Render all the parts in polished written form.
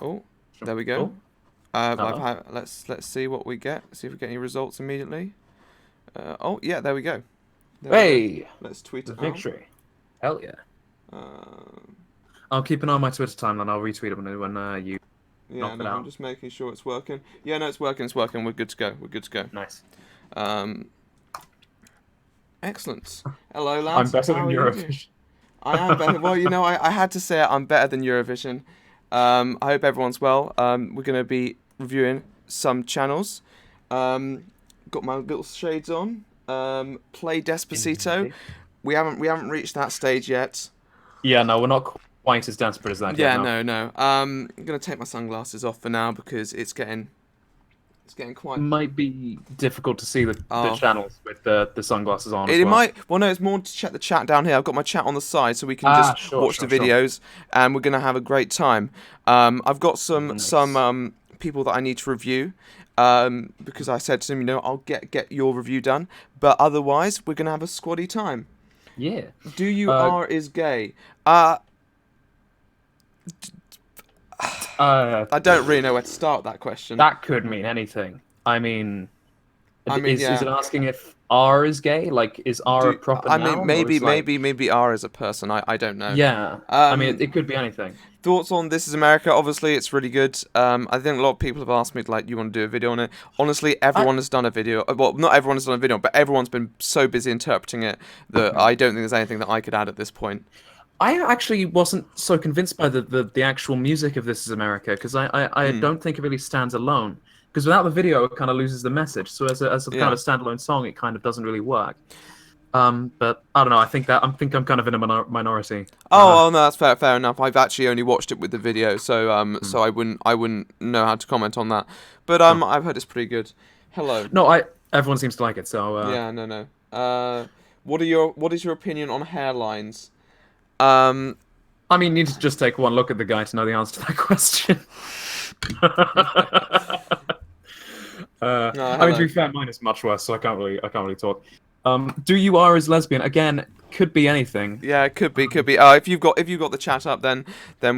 Oh, there we go. Uh-oh. Let's see what we get. See if we get any results immediately. Oh yeah, there we go. There we go. Hey, Let's tweet it out. victory. Hell yeah. Um, I'll keep an eye on my Twitter timeline. I'll retweet it when you yeah, knock no, that I'm out. just making sure it's working. Yeah, no, it's working. It's working. We're good to go. We're good to go. Nice. Um, Excellent. Hello, I'm lads. better How than are you doing? Eurovision. I am better. Well, I had to say it. I'm better than Eurovision. I hope everyone's well. We're going to be reviewing some channels. Um, got my little shades on. Play Despacito. Indeed. We haven't reached that stage yet. Yeah, no, we're not quite as desperate as that yet. Yeah, No. no. I'm gonna take my sunglasses off for now because it's getting quite. Might be difficult to see the Oh, channels with the sunglasses on as it well. might. Well, no, it's more to check the chat down here. I've got my chat on the side, so we can Ah, just sure, watch the sure, sure. videos, and we're gonna have a great time. I've got some Nice. people that I need to review, because I said to them, I'll get your review done, but otherwise we're gonna have a squaddy time. Yeah. Do you Uh, are is gay? I uh, don't really know where to start that question. that could mean anything. I mean, I mean, is yeah. it asking if R is gay? Like, is R a Do proper I mean noun, or maybe is like, maybe R is a person? I don't know. yeah. I mean, Um, it could be anything. Thoughts on This Is America? Obviously, it's really good. I think a lot of people have asked me like, you want to do a video on it? Honestly, I everyone has done a video. Well, not everyone has done a video, but everyone's been so busy interpreting it that I don't think there's anything that I could add at this point. I actually wasn't so convinced by the actual music of This Is America because I Hmm. don't think it really stands alone. Because without the video, it kind of loses the message. So as a kind Yeah. of a standalone song, it kind of doesn't really work. But I don't know. I think I'm kind of in a minority. Oh, no, that's fair enough. I've actually only watched it with the video, so Hmm. so I wouldn't know how to comment on that. But Sure. I've heard it's pretty good. Hello. No, everyone seems to like it. So Yeah, no. What is your opinion on hairlines? Um, I mean, you need to just take one look at the guy to know the answer to that question. no, I mean, to hello. be fair, mine is much worse, so I can't really talk. Do you are as lesbian? Again, could be anything. Yeah, it could be, could be. If you've got the chat up, then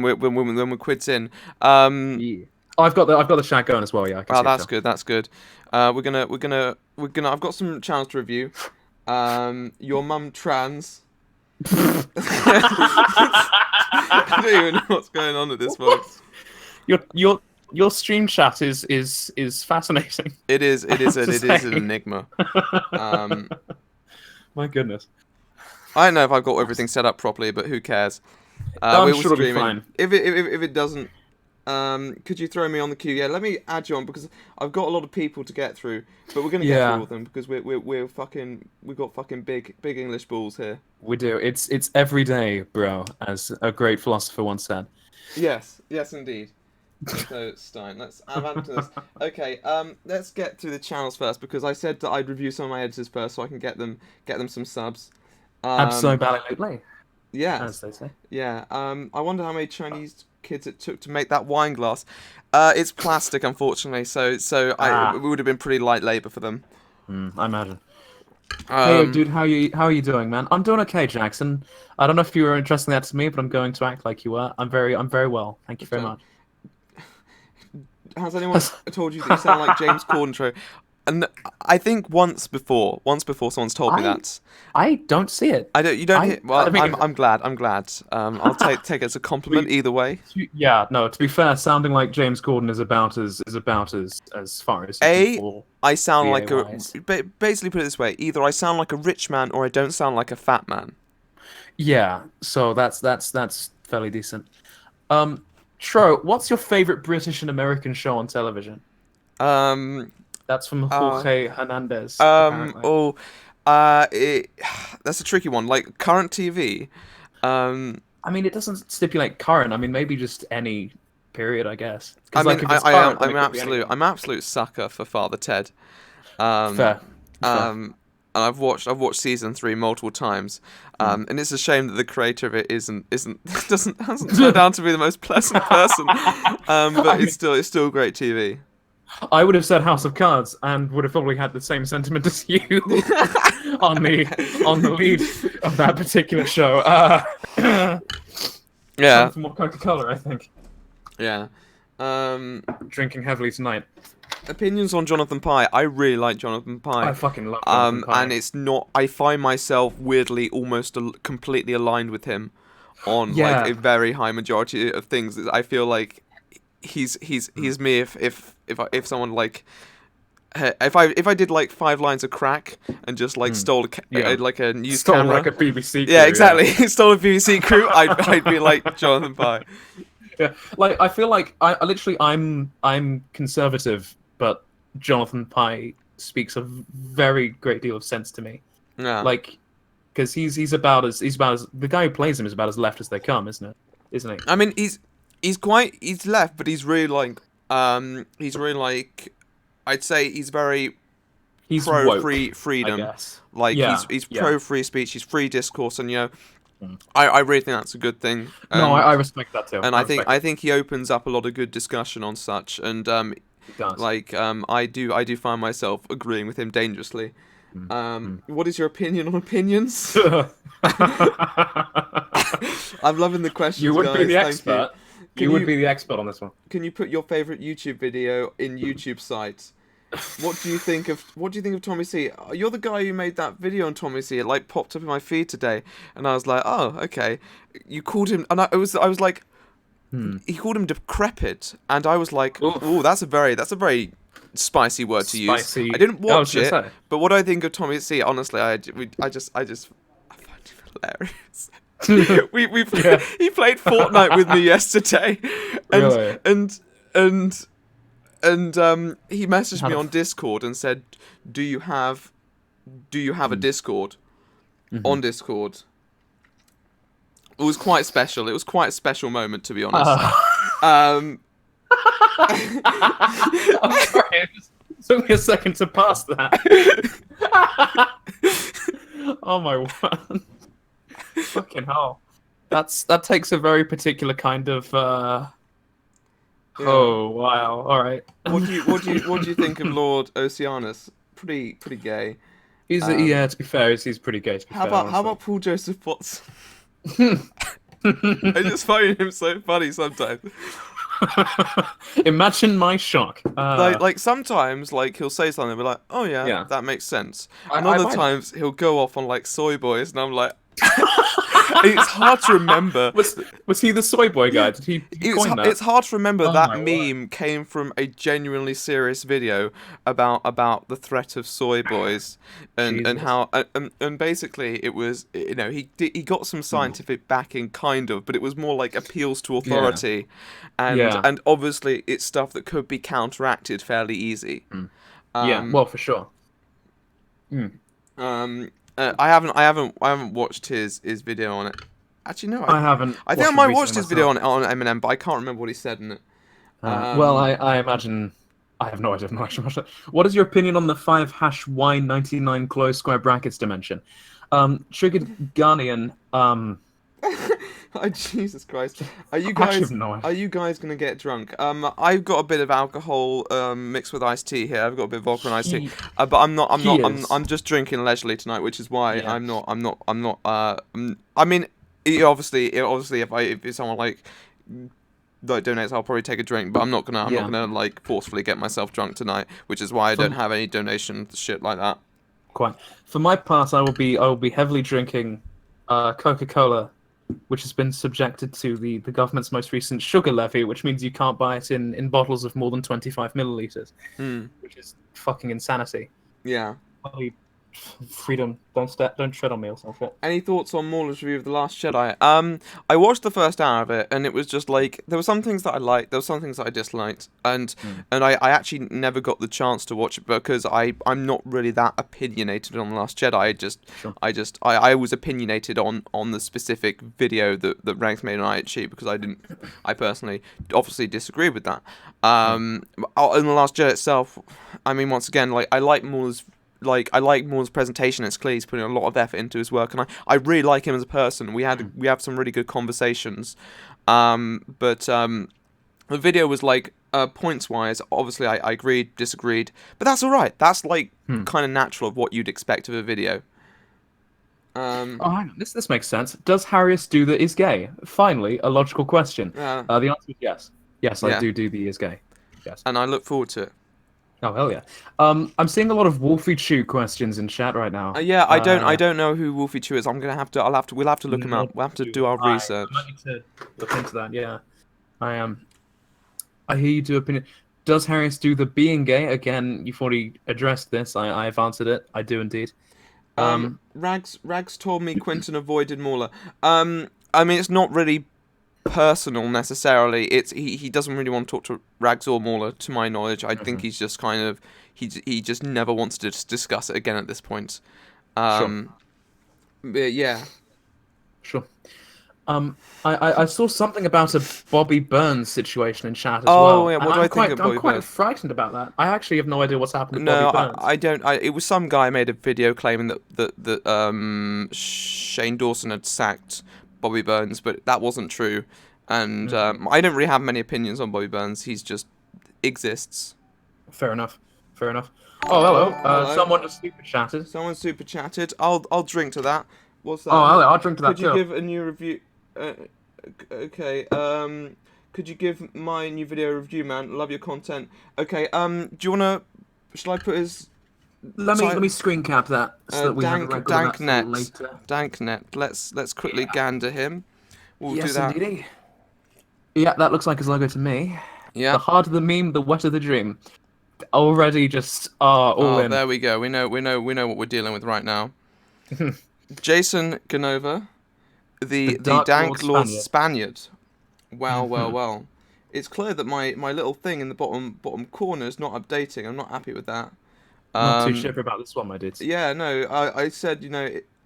we're quids in. Yeah. Oh, I've got the chat going as well. Yeah, I can Oh, see it. that's Too. good. That's good. We're gonna. I've got some channels to review. Your mum trans. I don't even know what's going on at this point. Your stream chat is fascinating. It is. It is. I have It to is an say. enigma. Um, My goodness. I don't know if I've got everything set up properly, but who cares? I'm We're sure it'll be streaming. fine. If it doesn't, could you throw me on the queue? Yeah, let me add you on because I've got a lot of people to get through, but we're gonna get through Yeah, all of them because we've got fucking big English balls here. we do. It's every day, bro, as a great philosopher once said. Yes, indeed. So Stein, let's add to this. Okay, let's get through the channels first because I said that I'd review some of my editors first so I can get them some subs. Absolutely, as Yes, they say. yeah. I wonder how many Chinese kids it took to make that wine glass. It's plastic, unfortunately, it Ah, would have been pretty light labor for them. I imagine. Hey, Um, dude, how you doing, man? I'm doing okay, Jackson. I don't know if you were entrusting that to me, but I'm going to act like you were. I'm very well. Thank you very so, much. has anyone told you that you sound like James Corden? And I think once before someone's told me I that. I don't see it. I don't. You don't hear. I Well, mean, I'm glad. I'm glad. I'll take it as a compliment we, either way. yeah, no. To be fair, sounding like James Corden is about as far as you can A, fall. I sound BA like a. wise. Basically, put it this way: either I sound like a rich man or I don't sound like a fat man. Yeah, so that's fairly decent. Tro, what's your favorite British and American show on television? Um. That's from Uh. Jorge Hernandez, apparently. Oh. That's a tricky one. Like current TV. Um. I mean, it doesn't stipulate current. I mean, maybe just any period, I guess. I Because mean, like, if I, it's I am. current, then it could be anything. I'm absolute sucker for Father Ted. Um. Fair, fair. Um. And I've watched season 3 multiple times, and it's a shame that the creator of it isn't hasn't turned out to be the most pleasant person, I but mean, it's still great TV. I would have said House of Cards and would have probably had the same sentiment as you on the lead of that particular show. Yeah, Time for more Coca-Cola, I think. yeah. Drinking heavily tonight. Opinions on Jonathan Pie. I really like Jonathan Pie. I fucking love Jonathan Pie. And it's not. I find myself weirdly almost completely aligned with him on like a very high majority of things. I feel like he's me if someone like. If I did like 5 lines of crack and just like stole like a news camera, like a BBC crew, yeah, exactly, stole a BBC crew, I'd be like Jonathan Pie. Yeah, like I feel like I'm conservative, but Jonathan Pie speaks a very great deal of sense to me. Yeah, Like, because he's about as the guy who plays him is about as left as they come, isn't he? I mean he's left, but he's really like I'd say he's very pro woke, freedom. I guess. Like he's pro free speech, he's free discourse, and I really think that's a good thing. No, I respect that too. And I think he opens up a lot of good discussion on such, and He does. I do find myself agreeing with him dangerously. What is your opinion on opinions? I'm loving the questions. You would guys. be the Thank expert. You. You would be the expert on this one. Can you put your favorite YouTube video in YouTube sites? What do you think of Tommy C? You're the guy who made that video on Tommy C. It like popped up in my feed today, and I was like, oh, okay. You called him, and I was like, he called him decrepit, and I was like, oh, that's a very spicy word to use. I didn't watch it, but what I think of Tommy C, honestly, I just I find him hilarious. He played Fortnite with me yesterday, and he messaged me on Discord and said, "Do you have a Discord?" On Discord. It was quite special. It was quite a special moment, to be honest. I'm sorry, it took me a second to pass that. Oh my word. Fucking hell. That takes a very particular kind of Oh wow! All right. What do you think of Lord Oceanus? Pretty gay. He's yeah. To be fair, he's pretty gay. How about Paul Joseph Watson? I just find him so funny sometimes. Imagine my shock. Like sometimes like he'll say something and be like, oh yeah. That makes sense. And other times he'll go off on like soy boys and I'm like it's hard to remember. Was he the soy boy guy? Did he coin that? It's hard to remember that meme came from a genuinely serious video about the threat of soy boys and how and basically it was he got some scientific backing kind of, but it was more like appeals to authority and obviously it's stuff that could be counteracted fairly easy. Well, for sure. I haven't watched his video on it. Actually, no, I haven't. I think I might watch his video on Eminem, but I can't remember what he said in it. Well, I imagine I have no idea. I've not actually watched it. What is your opinion on the 5#Y99 closed square brackets dimension? Triggered Ghanaian. Oh, Jesus Christ! Are you guys gonna get drunk? I've got a bit of alcohol mixed with iced tea here. I've got a bit of vodka and iced tea, but I'm just drinking leisurely tonight, which is why I'm not. I mean, obviously, if someone like donates, I'll probably take a drink, but I'm not gonna like forcefully get myself drunk tonight, which is why I don't have any donation shit like that. Quite. For my part, I will be heavily drinking Coca-Cola, which has been subjected to the government's most recent sugar levy, which means you can't buy it in bottles of more than 25 milliliters, which is fucking insanity. Yeah. Freedom, don't tread on me or something. Any thoughts on Mauler's review of The Last Jedi? I watched the first hour of it, and it was just like there were some things that I liked, there were some things that I disliked, and I actually never got the chance to watch it because I'm not really that opinionated on The Last Jedi. I was opinionated on the specific video that Ranks made on IHG because I personally obviously disagree with that. In The Last Jedi itself, I mean, once again, like I like Mauler's presentation. It's clear he's putting a lot of effort into his work, and I really like him as a person. We have some really good conversations, but the video was like points wise. Obviously, I agreed, disagreed, but that's all right. That's like kind of natural of what you'd expect of a video. Hang on. This makes sense. Does Harrius do that is gay? Finally, a logical question. The answer is yes. Yes, Yeah. I do the is gay. Yes. and I look forward to it. Oh hell yeah. I'm seeing a lot of Wolfie Chew questions in chat right now. Yeah, I don't know who Wolfie Chew is. We'll have to look him up. We'll have to do our research. I might need to look into that. Yeah, I am. I hear you do opinion. Does Harris do the being gay again? You've already addressed this. I've answered it. I do indeed. Rags told me Quentin avoided Mauler. I mean, it's not really personal necessarily. It's he doesn't really want to talk to Rags or Mauler, to my knowledge. I think he's just kind of he just never wants to discuss it again at this point. Sure. But yeah. Sure. I saw something about a Bobby Burns situation in chat as well. Oh yeah, what do I think of Bobby I'm quite Burns? frightened about that. I actually have no idea what's happened to No, Bobby Burns. I don't. It was some guy made a video claiming that Shane Dawson had sacked Bobby Burns, but that wasn't true. And I don't really have many opinions on Bobby Burns. He's just exists. Fair enough. Fair enough. Oh, hello. Hello. Someone just super chatted. Someone super chatted. I'll drink to that. What's that? Oh, hello. I'll drink to that Could you too. give a new review? Okay. Could you give my new video review, man? Love your content. Okay. Do you wanna? Shall I put his? Let me screen cap that so that we have a Dank record of that for Danknet. later. Danknet. Let's quickly gander him. We'll do Yes, that. indeedy. Yeah, that looks like his logo to me. Yeah. The harder the meme, the wetter the dream. Already just all in. There we go. We know what we're dealing with right now. Jason Ganova, the Dark Dank Lord Lord Spaniard. Well. It's clear that my little thing in the bottom corner is not updating. I'm not happy with that. Not too sure about this one, my dudes. Yeah, no. I said,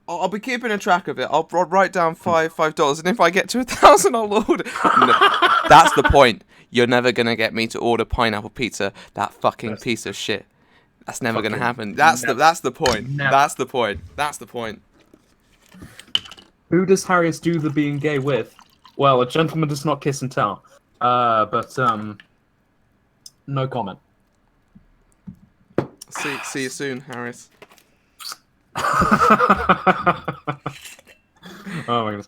I'll be keeping a track of it. I'll write down $5, and if I get to 1,000, I'll order. No, that's the point. You're never gonna get me to order pineapple pizza. That fucking piece of shit. That's never gonna happen. That's the point. Never. That's the point. That's the point. Who does Harrius do the being gay with? Well, a gentleman does not kiss and tell. But no comment. See you soon, Harris. Oh my goodness.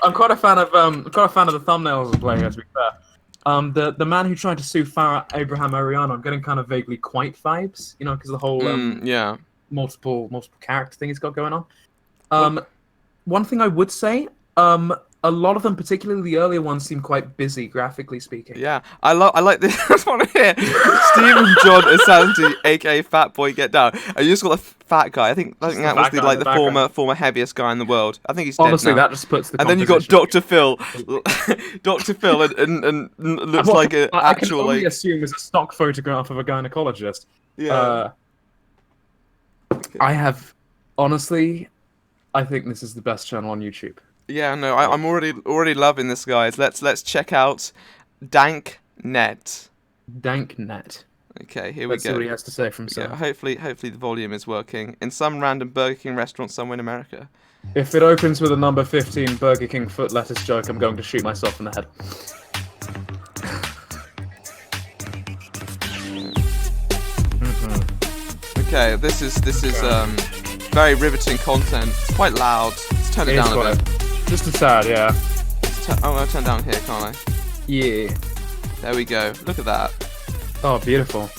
I'm quite a fan of the thumbnails of playing. To be fair, the man who tried to sue Farah Abraham Ariano, I'm getting kind of vaguely quite vibes, because the whole Yeah. multiple character thing he's got going on. One thing I would say, a lot of them, particularly the earlier ones, seem quite busy graphically speaking. Yeah, I like this one here. Stephen John Asanti, aka Fat Boy Get Down. I just got a fat guy. I think that was the former heaviest guy in the world. I think he's dead Honestly, now. that just puts the. And then you got Dr. Phil, Dr. Phil, and looks like an I can actual only assume is a stock photograph of a gynecologist. yeah. I have, honestly, I think this is the best channel on YouTube. Yeah, no, I'm already loving this, guys. Let's check out Danknet. Danknet. Okay, here Let's we see go. what he has to say for Yeah, himself. hopefully the volume is working. In some random Burger King restaurant somewhere in America. If it opens with a number 15 Burger King foot lettuce joke, I'm going to shoot myself in the head. Okay, this is very riveting content. It's quite loud. Let's turn it down a bit. Just a tad, yeah. I'm gonna turn down here, can't I? Yeah. There we go. Look at that. Oh, beautiful.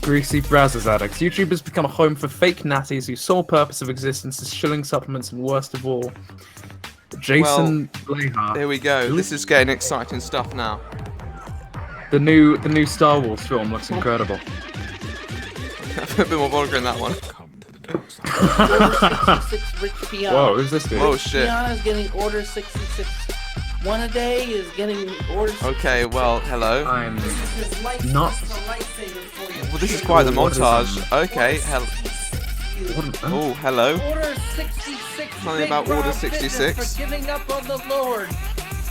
Greasy Brazzers addicts. YouTube has become a home for fake natties whose sole purpose of existence is shilling supplements and worst of all, Jason Blahar. There we go. This is getting exciting stuff now. The new Star Wars film looks incredible. A bit more vulgar in that one. Order 66 Rich Piana. Whoa, who's this dude? Oh shit. Piana is getting order 66. One a day is getting order. Okay, well, hello. I'm His life not- is a lifesaver for you. Well, this is quite the What is montage. Okay, What- oh, hello. Order 66. Something Big about Order Rob Fitness 66. For giving up on the Lord.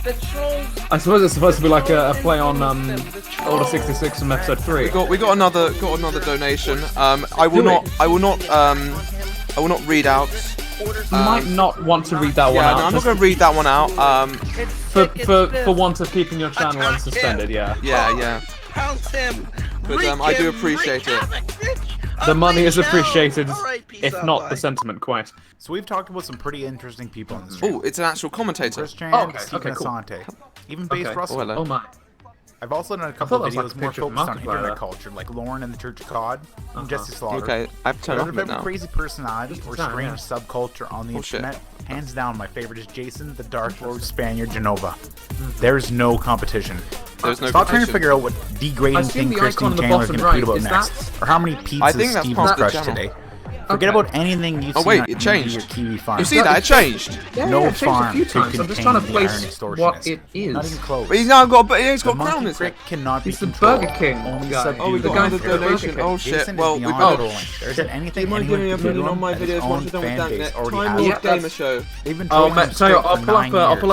The trolls. I suppose it's supposed to be like a play on Order 66 from episode 3. We got another donation. I will not read out. You might not want to read that one Yeah, out. no, I'm not just gonna read that one out. for want of keeping your channel unsuspended, yeah. Yeah. Pounce him. But, I do appreciate it. The money is appreciated, Alright, peace if out, not bye. the sentiment quite. So we've talked about some pretty interesting people on this channel. Oh, it's an actual commentator. Chris Chan, Oh, okay, Stephen okay, cool. Asante. even Base Okay. Russell. Oh, hello. Oh my. I've also done a thought couple that of was like videos a more picture of focused on Markiplier. internet culture, like Lauren and the Church of God, and Jesse Slaughter. Okay, I have to turn But off a if bit every now. crazy personality or Time, strange yeah. subculture on the Oh, shit. internet, hands down, my favorite is Jason, the Dark Lord Spaniard Genova. There's no competition. There's no Stop trying to competition. figure out what degrading I see thing the Christine icon on the Chandler's bottom going to tweet right. about Is next, or how many pizzas I think that's Steven's part of the crushed channel. today. Forget Okay. about anything you've Oh seen wait, on it MD changed. or Kiwi Farm. You see that? It changed. Yeah, No yeah, it changed a farm few could times. I'm just trying to contain the Iron place Extortionist. what it is. Not even close. But he's now got, but he's The got crown in monkey his head. prick cannot be He's the controlled. Burger King Only guy. subdued Oh, we The got guy another from Burger donation. King. Oh shit. Jason Well, is we beyond better. trolling. There isn't anything Do you mind anyone giving me a can do opinion on my that his videos own once you're done with fan base that? already Time has. Lord Yeah, Gamer that's- Show. They've been Oh, trolling Matt, him tell you, straight I'll for pull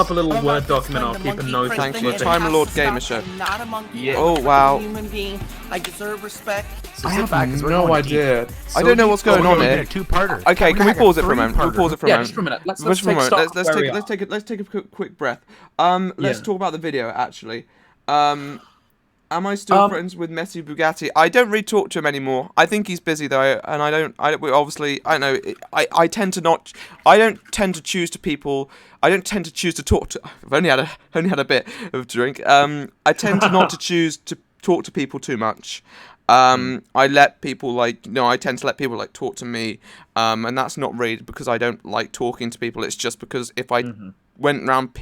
up 9 a years. little Word document. I'll keep a note. Thank of you. what Time they- Lord Gamer Show. I'm not a monkey. Yeah. Oh, I'm wow. a human being. I deserve respect. So I sit have back, 'cause we're no going to idea. eat. I don't know what's going on here. A two-parter. Okay, can we We're gonna pause it have for a moment? Can we three-parter. pause it for a Yeah, moment? just for a minute. Let's Just for a take moment. stock Let's where take we it. Let's are. take it. Let's take a quick breath. Let's Yeah. talk about the video actually. Am I still friends with Messi Bugatti? I don't really talk to him anymore. I think he's busy though, and we obviously, I don't know. I tend to not. I don't tend to choose to people. I don't tend to choose to talk to. I've only had a bit of drink. I tend to not to choose to talk to people too much. I let people I tend to let people talk to me, and that's not really because I don't like talking to people. It's just because if I went around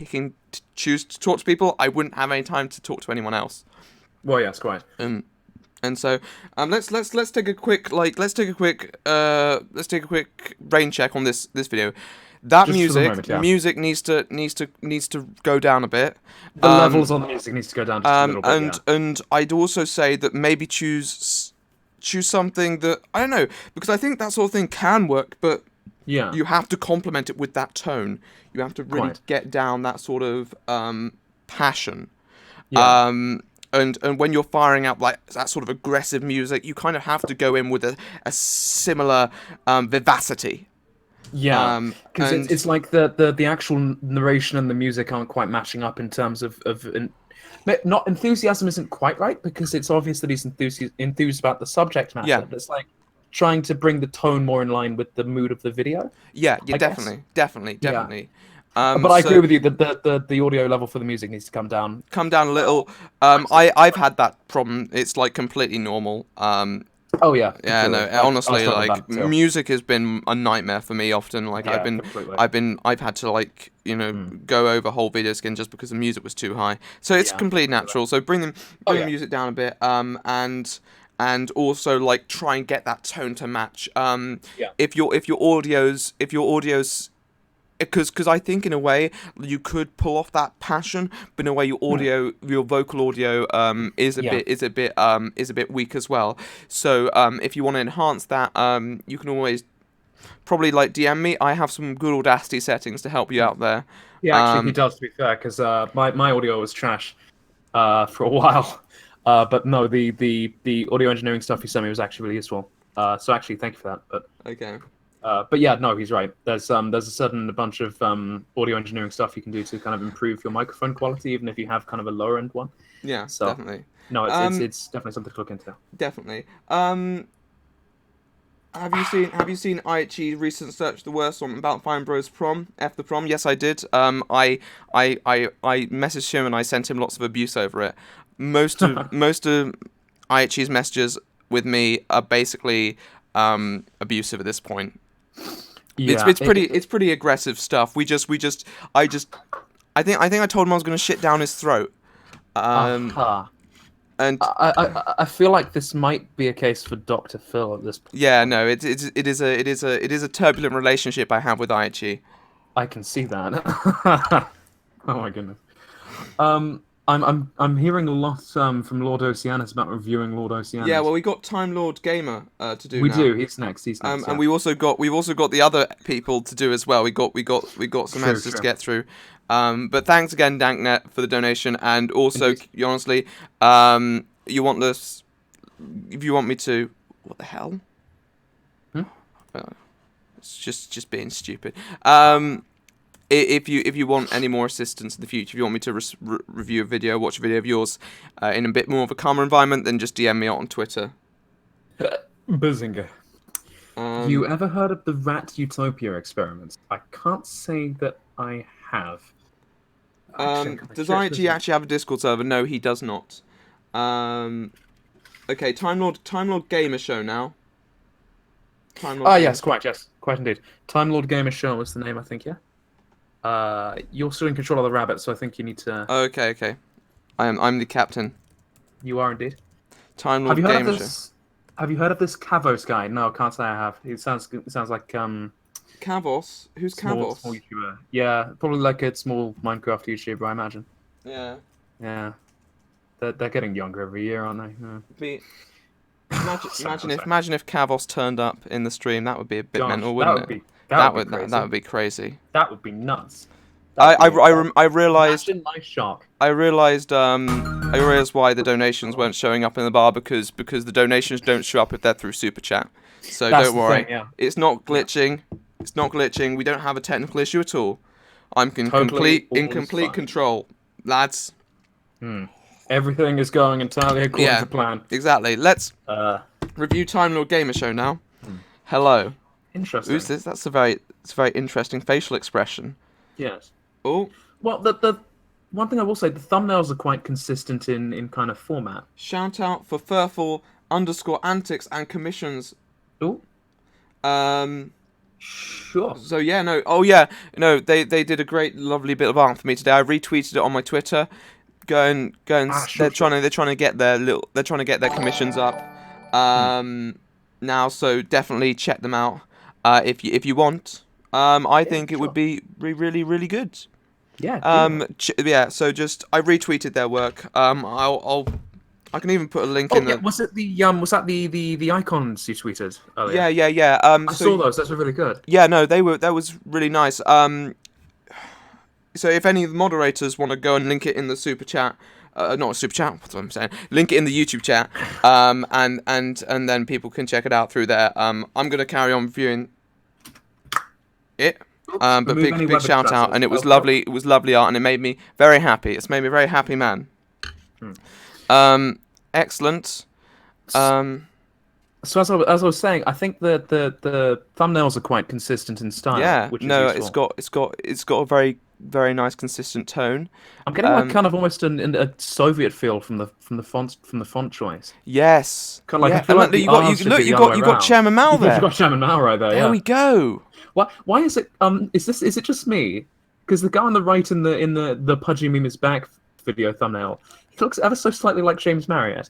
choose to talk to people, I wouldn't have any time to talk to anyone else. Well, yes, quite. And so let's take a quick let's take a quick brain check on this video. That Just for the moment, yeah. music needs to go down a bit. The levels on the music needs to go down just a little bit. And I'd also say that maybe choose something that I don't know, because I think that sort of thing can work, but Yeah. you have to complement it with that tone. You have to really Quite. get down that sort of passion. Yeah. And when you're firing out that sort of aggressive music, you kind of have to go in with a similar vivacity. Yeah, because and- it's like the actual narration and the music aren't quite matching up in terms of not enthusiasm isn't quite right, because it's obvious that he's enthused about the subject matter. Yeah. But it's like trying to bring the tone more in line with the mood of the video. Yeah, I guess. definitely. But I agree with you that the audio level for the music needs to come down. Come down a little. I've had that problem. It's completely normal. Oh yeah. Yeah, no. completely. I Honestly, struggle with that too. music has been a nightmare for me often. Yeah, completely. I've had to go over whole videos again just because the music was too high. So it's Yeah, completely natural. So bring Oh, the yeah. music down a bit. And also try and get that tone to match. Yeah. If your audio's because I think in a way you could pull off that passion, but in a way your vocal audio is a bit weak as well. So if you want to enhance that, you can always probably DM me. I have some good Audacity settings to help you out there. Yeah, actually, he does, to be fair, because my audio was trash for a while. But no, the audio engineering stuff he sent me was actually really useful. So actually, thank you for that. But Okay. but yeah, no, he's right. There's a bunch of audio engineering stuff you can do to kind of improve your microphone quality, even if you have kind of a lower end one. Yeah, So- definitely. No, it's definitely something to look into. Definitely. Have you seen Aichi's recent search the worst one about Fine Bros Prom? F the Prom? Yes, I did. I messaged him and I sent him lots of abuse over it. Most of Aichi's messages with me are basically abusive at this point. Yeah, It's pretty aggressive stuff. I think I told him I was going to shit down his throat. And I feel like this might be a case for Dr. Phil at this point. yeah, no, it is a turbulent relationship I have with Aichi. I can see that. Oh my goodness. I'm hearing a lot from Lord Oceanus about reviewing Lord Oceanus. Yeah, well, we got Time Lord Gamer to do. we now. do. He's next. Yeah. And we've also got the other people to do as well. We got some True, answers to true. get through. But thanks again, Danknet, for the donation, and also, Indeed. honestly, you want this? If you want me to, what the hell? It's just being stupid. If you want any more assistance in the future, if you want me to review a video, watch a video of yours in a bit more of a calmer environment, then just DM me out on Twitter. Bazinga. Um, You ever heard of the Rat Utopia experiments? I can't say that I have. Does IG actually have a Discord server? No, he does not. Okay, Time Lord Gamer Show now. Yes, quite indeed. Time Lord Gamer Show was the name, I think. Yeah. You're still in control of the rabbit, so I think you need to. Okay. I'm the captain. You are indeed. Time Lord Gamer Show. Have you heard of this Kavos guy? No, I can't say I have. It sounds like Kavos? Who's Kavos? Small YouTuber. Yeah, probably like a small Minecraft YouTuber, I imagine. Yeah. Yeah. They're getting younger every year, aren't they? Yeah. Imagine if Kavos turned up in the stream. That would be a bit mental, wouldn't it? That would be crazy. That would be nuts. I realized. Imagine my shock. I realized why the donations weren't showing up in the bar because the donations don't show up if they're through Super Chat. So That's don't worry. the thing, yeah. It's not glitching. It's not glitching. We don't have a technical issue at all. I'm in complete control, lads. Everything is going entirely according to plan. Exactly. Let's review Time Lord Gamer Show now. Hello. Interesting. Who's this? It's a very interesting facial expression. Yes. Oh. Well, the one thing I will say, the thumbnails are quite consistent in kind of format. Shout out for Furful_antics and commissions. Oh. Sure. So yeah, no. Oh yeah, no. They did a great, lovely bit of art for me today. I retweeted it on my Twitter. Go and. They're trying to get their commissions up. Now, so definitely check them out. If you want. I think it would be really, really good. Yeah. So I retweeted their work. I can even put a link in the. Was that the icons you tweeted earlier? Yeah. I saw those. Those were really good. Yeah, no, that was really nice. So if any of the moderators want to go and link it in the super chat, not a super chat. What's what I'm saying? Link it in the YouTube chat. And then people can check it out through there. I'm gonna carry on viewing it. But big shout out, and it was lovely. It was lovely art, and it made me very happy. It's made me a very happy man. Excellent. So as I was saying, I think that the thumbnails are quite consistent in style. Yeah. Which is No, useful. it's got a very, very nice consistent tone. I'm getting like kind of almost a Soviet feel from the font choice. Yes. Kind of like yeah. I feel like you got Chairman Mao there. You've got Chairman Mao right there. There we go. Why is it is it just me? Because the guy on the right in the Pudgy Meme is Back video thumbnail, he looks ever so slightly like James Marriott.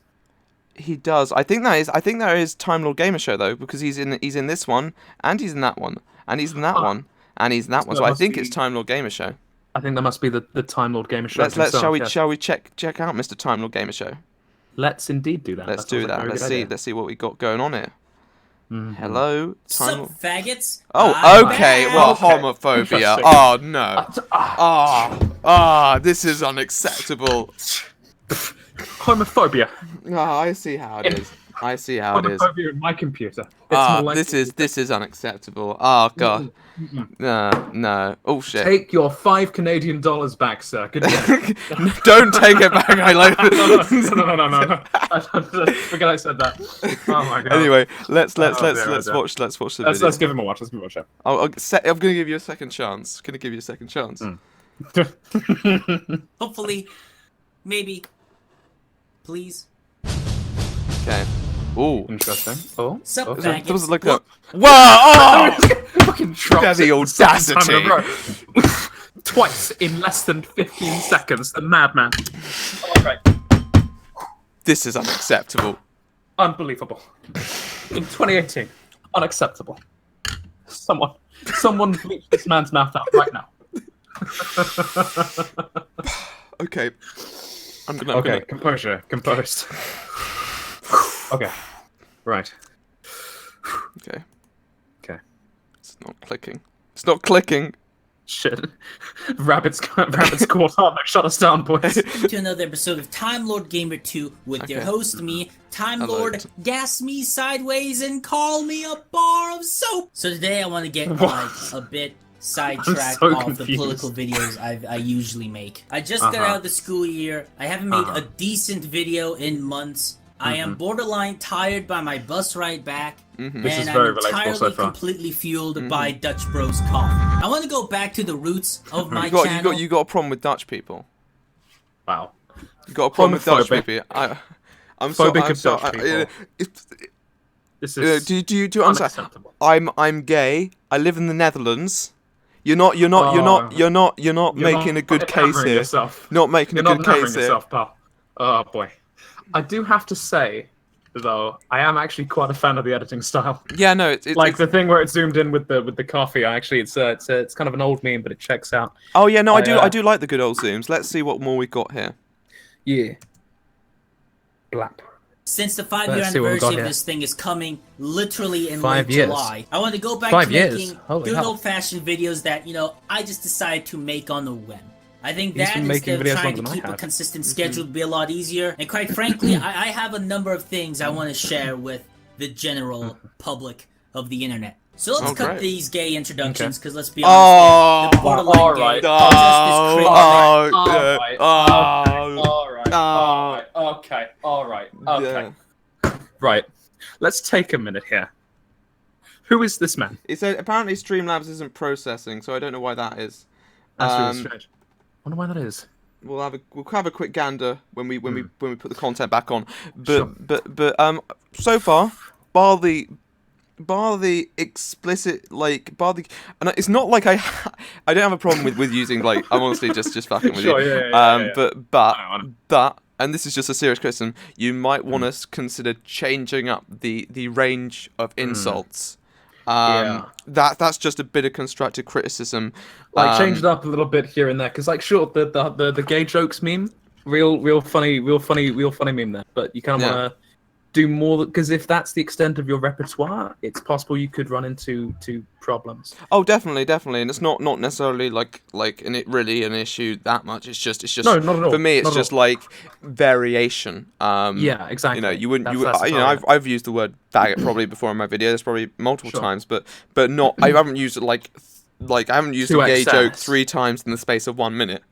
He does. I think that is Time Lord Gamer Show though, because he's in this one, and he's in that one, and he's in that one, and he's in that one. So I think it's Time Lord Gamer Show. I think that must be the Time Lord Gamer Show. Shall we check out Mr. Time Lord Gamer Show? Let's indeed do that. Let's do that. Let's see what we got going on here. Hello, Time Lord. Sup, faggots? Oh, okay. Well, homophobia. Oh no. This is unacceptable. Homophobia. Oh, I see how it is. Homophobia in my computer. This is unacceptable. Oh god. No. Oh shit. Take your $5 Canadian back, sir. Good day. Don't take it back. I like it. No. Forget I said that. Oh my god. Anyway, let's watch the video. Let's give him a watch. Let's give him a watch. I'm gonna give you a second chance. Hopefully, maybe, please. Okay. Ooh. Interesting. Oh. Sup, Does faggots? it look up? Wow! Oh! Fucking Look at the audacity. Twice in less than 15 seconds. The madman. Alright. This is unacceptable. Unbelievable. In 2018. Unacceptable. Someone bleach this man's mouth out right now. Okay. Composure. Composed. Okay. Right. Okay. Okay. It's not clicking. Shit. Rabbit's caught on. Shut us down, boys. To another episode of Time Lord Gamer 2 with your host, me, Time Lord, gas me sideways and call me a bar of soap. So today I want to get a bit sidetracked off the political videos I usually make. I just got out of the school year. I haven't made a decent video in months. I am borderline tired by my bus ride back, and This is I'm very relatable entirely so far. completely fueled by Dutch Bros coffee. I want to go back to the roots of my channel. You got a problem with Dutch people. Wow. You got a problem with Dutch Homophobic. people. I'm sorry. Phobic I'm of sorry. Dutch people. This Do is you understand? unacceptable. I'm gay. I live in the Netherlands. You're not You're making a good case enamoring here. Yourself. Not making You're a good not enamoring case here. yourself, pal. Oh boy. I do have to say, though, I am actually quite a fan of the editing style. Yeah, no, it's Like the thing where it's zoomed in with the coffee. It's kind of an old meme, but it checks out. Oh yeah, no, I I do like the good old zooms. Let's see what more we got here. Yeah. Blap. Since the 5-year Let's see what we got anniversary of here. this thing is coming literally in 5 late years. July, I want to go back 5 to years. making Holy good hell. old-fashioned videos that, I just decided to make on the whim. I think He's that been making instead of videos trying longer to than I keep a have. consistent schedule would be a lot easier. And quite frankly, I have a number of things I want to share with the general public of the internet. So let's cut great. these gay introductions, Okay. because let's be honest, the borderline alright. gay are just as cringe. Alright. Okay. Right. Let's take a minute here. Who is this man? It said apparently Streamlabs isn't processing, so I don't know why that is. That's really strange. Wonder why that is. We'll have a quick gander when we put the content back on. Sure. But so far, bar the explicit and it's not like I don't have a problem with using I'm honestly just fucking with Sure, you. yeah. But and this is just a serious criticism, you might want to consider changing up the range of insults. Yeah. That's just a bit of constructive criticism. Change it up a little bit here and there, because sure, the gay jokes meme, real funny meme there. But you kind of want to do more, because if that's the extent of your repertoire, it's possible you could run into problems. Oh, definitely, and it's not necessarily like an issue that much. It's just No, not at all. For me, it's Not at just like variation. Yeah, exactly. I've used the word faggot probably before in my video. There's probably multiple Sure. times, but not. I haven't used it like I haven't used To a gay joke excess. 3 times in the space of 1 minute.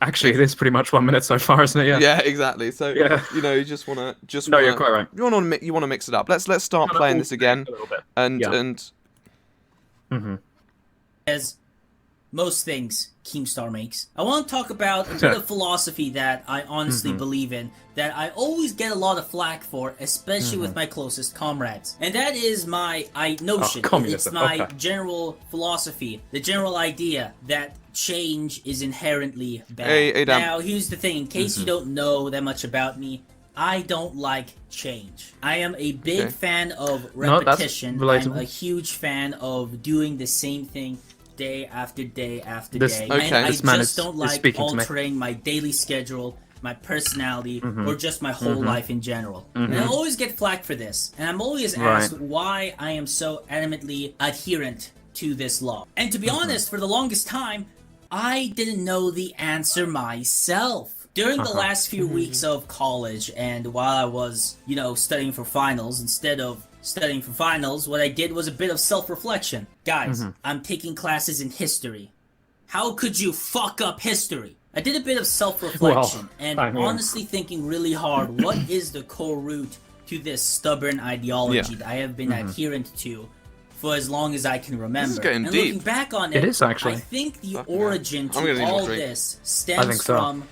Actually, it is pretty much 1 minute so far, isn't it? Yeah. Yeah, exactly. So Yeah. you just wanna No, you're quite right. You wanna mix it up. Let's start Kinda playing all this again, a little bit. and Yeah. and As most things Keemstar makes, I want to talk about a bit of philosophy that I honestly believe in, that I always get a lot of flack for, especially with my closest comrades. And that is my notion. It's communism, my okay. general philosophy, the general idea that change is inherently bad. Hey, Dan. Now, here's the thing, in case you don't know that much about me, I don't like change. I am a big Okay. fan of No, that's repetition. I'm relatable. a huge fan of doing the same thing day after day after This- day. okay. And I This man just is don't like speaking to me. altering my daily schedule, my personality, Mm-hmm. or just my whole life in general. And I always get flack for this. And I'm always Right. asked why I am so adamantly adherent to this law. And to be Mm-hmm. honest, for the longest time, I didn't know the answer myself. During the last few weeks of college, and while I was, studying for finals, instead of studying for finals, what I did was a bit of self-reflection. Guys, I'm taking classes in history. How could you fuck up history? I did a bit of self-reflection, and I mean- honestly thinking really hard, what is the core root to this stubborn ideology that I have been adherent to for as long as I can remember? getting and deep. looking back on It it, is, actually. I think the Fucking hell. origin I'm gonna to need more all drink. this I stems think so. from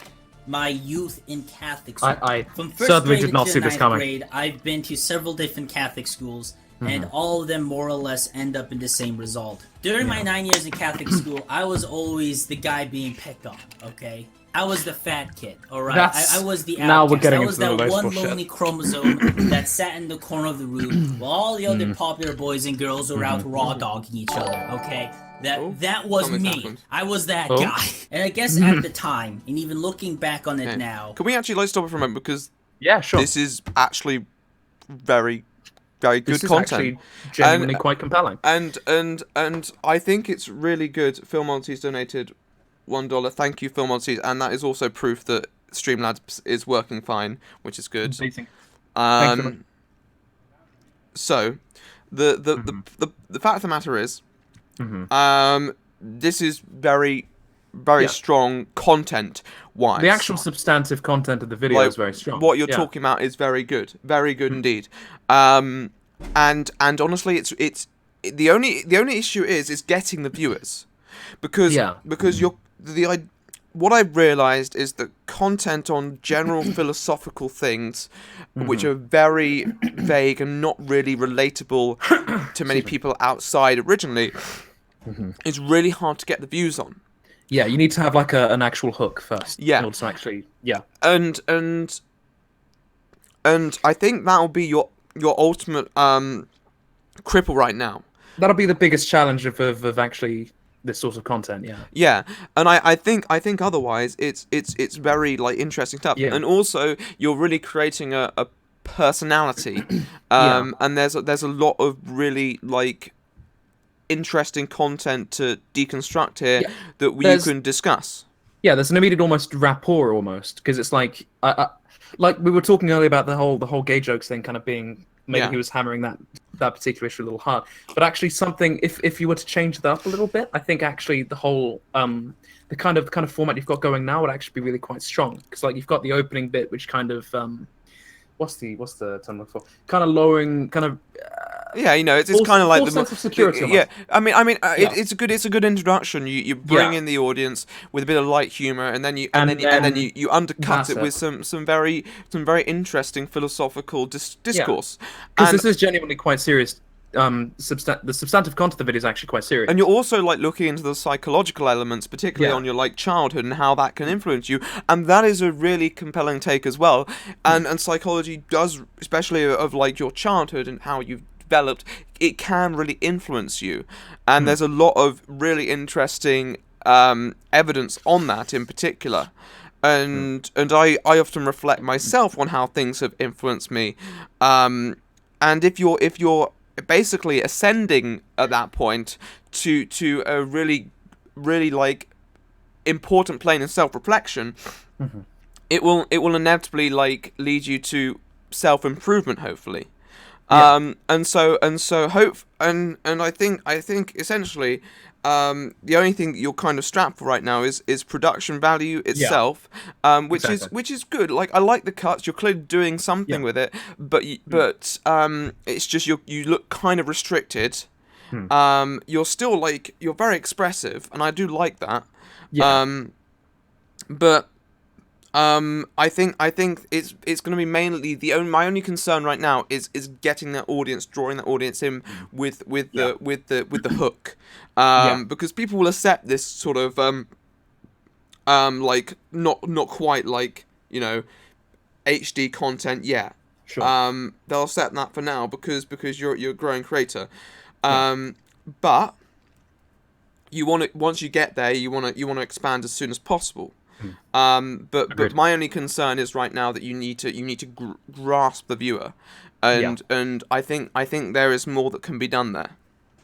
my youth in Catholic school. I From first certainly grade did not to see this ninth coming. grade, I've been to several different Catholic schools, Mm-hmm. and all of them more or less end up in the same result. During my 9 years in Catholic school, I was always the guy being picked on, okay? I was the fat kid, alright? That's- I was the now we're outcast. getting I was into the that one relatable shit. lonely chromosome that sat in the corner of the room while all the Mm. other popular boys and girls were out raw dogging each other, okay? That was something's me. happened. I was that Oh. guy. And I guess at the time, and even looking back on it now, can we actually stop it for a moment, because Yeah, sure. this is actually very good This is content. actually genuinely And- quite compelling. And I think it's really good. Phil Monty's donated $1. Thank you, Phil Monty, and that is also proof that Streamlabs is working fine, which is good. Amazing. Thank you. So, the fact of the matter is, this is very very Yeah. strong content-wise. The actual substantive content of the video Like, is very strong. what you're Yeah. talking about is very good indeed. And honestly, it's the only issue is getting the viewers, because Yeah. what I've realized is that content on general philosophical things, which are very vague and not really relatable to many people outside originally, is really hard to get the views on. Yeah, you need to have like an actual hook first. Yeah. In order to actually, yeah. And I think that'll be your ultimate cripple right now. That'll be the biggest challenge of actually this sort of content. Yeah. Yeah, and I think otherwise it's very like interesting stuff. Yeah. And also you're really creating a personality, Yeah. and there's a lot of really like interesting content to deconstruct here Yeah. that you There's- can discuss. Yeah, there's an immediate almost rapport almost because it's like like we were talking earlier about the whole gay jokes thing kind of being maybe Yeah. he was hammering that particular issue a little hard, but actually something if you were to change that up a little bit, I think actually the whole the kind of format you've got going now would actually be really quite strong because like you've got the opening bit which kind of what's the term I'm looking for, kind of lowering kind of Yeah, you know, it's Full- kind of like full sense of security Yeah, almost. I mean, Yeah. it's a good introduction. You bring Yeah. in the audience with a bit of light humor, and then you And then you undercut that's it it. with some very interesting philosophical discourse. because And- this is genuinely quite serious. The substantive content of the video is actually quite serious. And you're also like looking into the psychological elements, particularly Yeah. on your like childhood and how that can influence you, and that is a really compelling take as well. And psychology does, especially of like your childhood and how you've developed, it can really influence you. And there's a lot of really interesting evidence on that in particular. And I often reflect myself on how things have influenced me. And if you're basically ascending at that point to a really like important plane of self-reflection, it will inevitably like lead you to self-improvement, hopefully. Yeah. And so I think essentially the only thing that you're kind of strapped for right now is production value itself, Exactly. which is good. Like I like the cuts. You're clearly doing something Yeah. with it, but it's just you look kind of restricted. You're still like you're very expressive, and I do like that. Yeah. But I think it's going to be mainly my only concern right now is getting that audience, drawing that audience in with the hook, Yeah. because people will accept this sort of like not quite like, you know, HD content yet. Sure. They'll accept that for now because you're a growing creator, but you want to, once you get there, you want to expand as soon as possible. But Agreed. my only concern is right now that you need to grasp the viewer, and I think there is more that can be done there.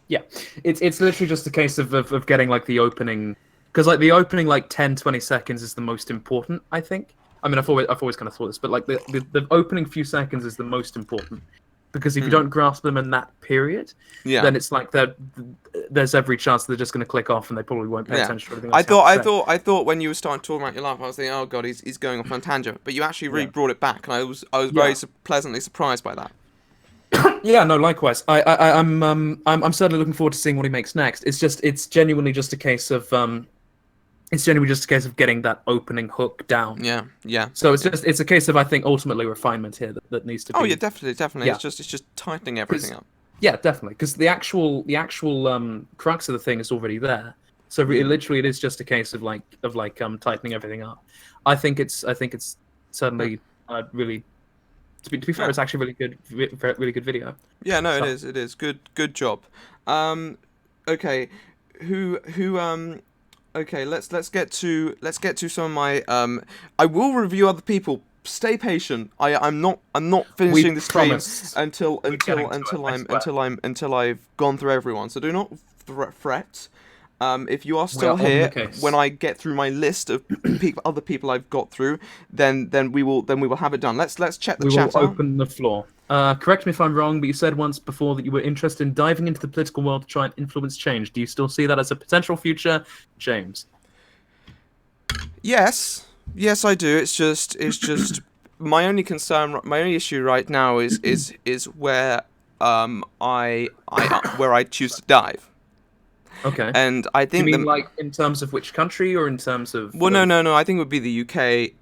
Yeah, it's literally just a case of getting like the opening, because like the opening like 10-20 seconds is the most important, I think. I mean, I've always kind of thought this, but like the opening few seconds is the most important, because if you don't grasp them in that period, Yeah. then it's like there's every chance they're just going to click off and they probably won't pay Yeah. attention to everything. I else you have to say. thought when you were starting talking about your life, I was thinking, oh god, he's going off on a tangent. Very Yeah. brought it back, and I was very Yeah. pleasantly surprised by that. Yeah, no, likewise. I'm certainly looking forward to seeing what he makes next. It's genuinely just a case of getting that opening hook down. Yeah. So it's a case of, I think, ultimately refinnement here that needs to be. Oh yeah, definitely. Yeah. It's just tightening everything up. Yeah, definitely, because the actual crux of the thing is already there. So literally, it is just a case of tightening everything up. I think it's certainly really. To be fair, it's actually really good video. Yeah, no, So- it is. Good job. Okay, okay, let's get to some of my I will review other people. Stay patient. I'm not finishing the stream promise. until getting to it, I swear. until I've gone through everyone. So do not fret. If you are still are on the here case. when I get through my list of other people I've got through, then we will have it done. Let's check the We will chat out. open the floor. Correct me if I'm wrong, but you said once before that you were interested in diving into the political world to try and influence change. Do you still see that as a potential future, James? Yes, I do. It's just my only concern, my only issue right now is where where I choose to dive, Okay. and I Do you think mean like in terms of which country or in terms of? well, no. I think it would be the UK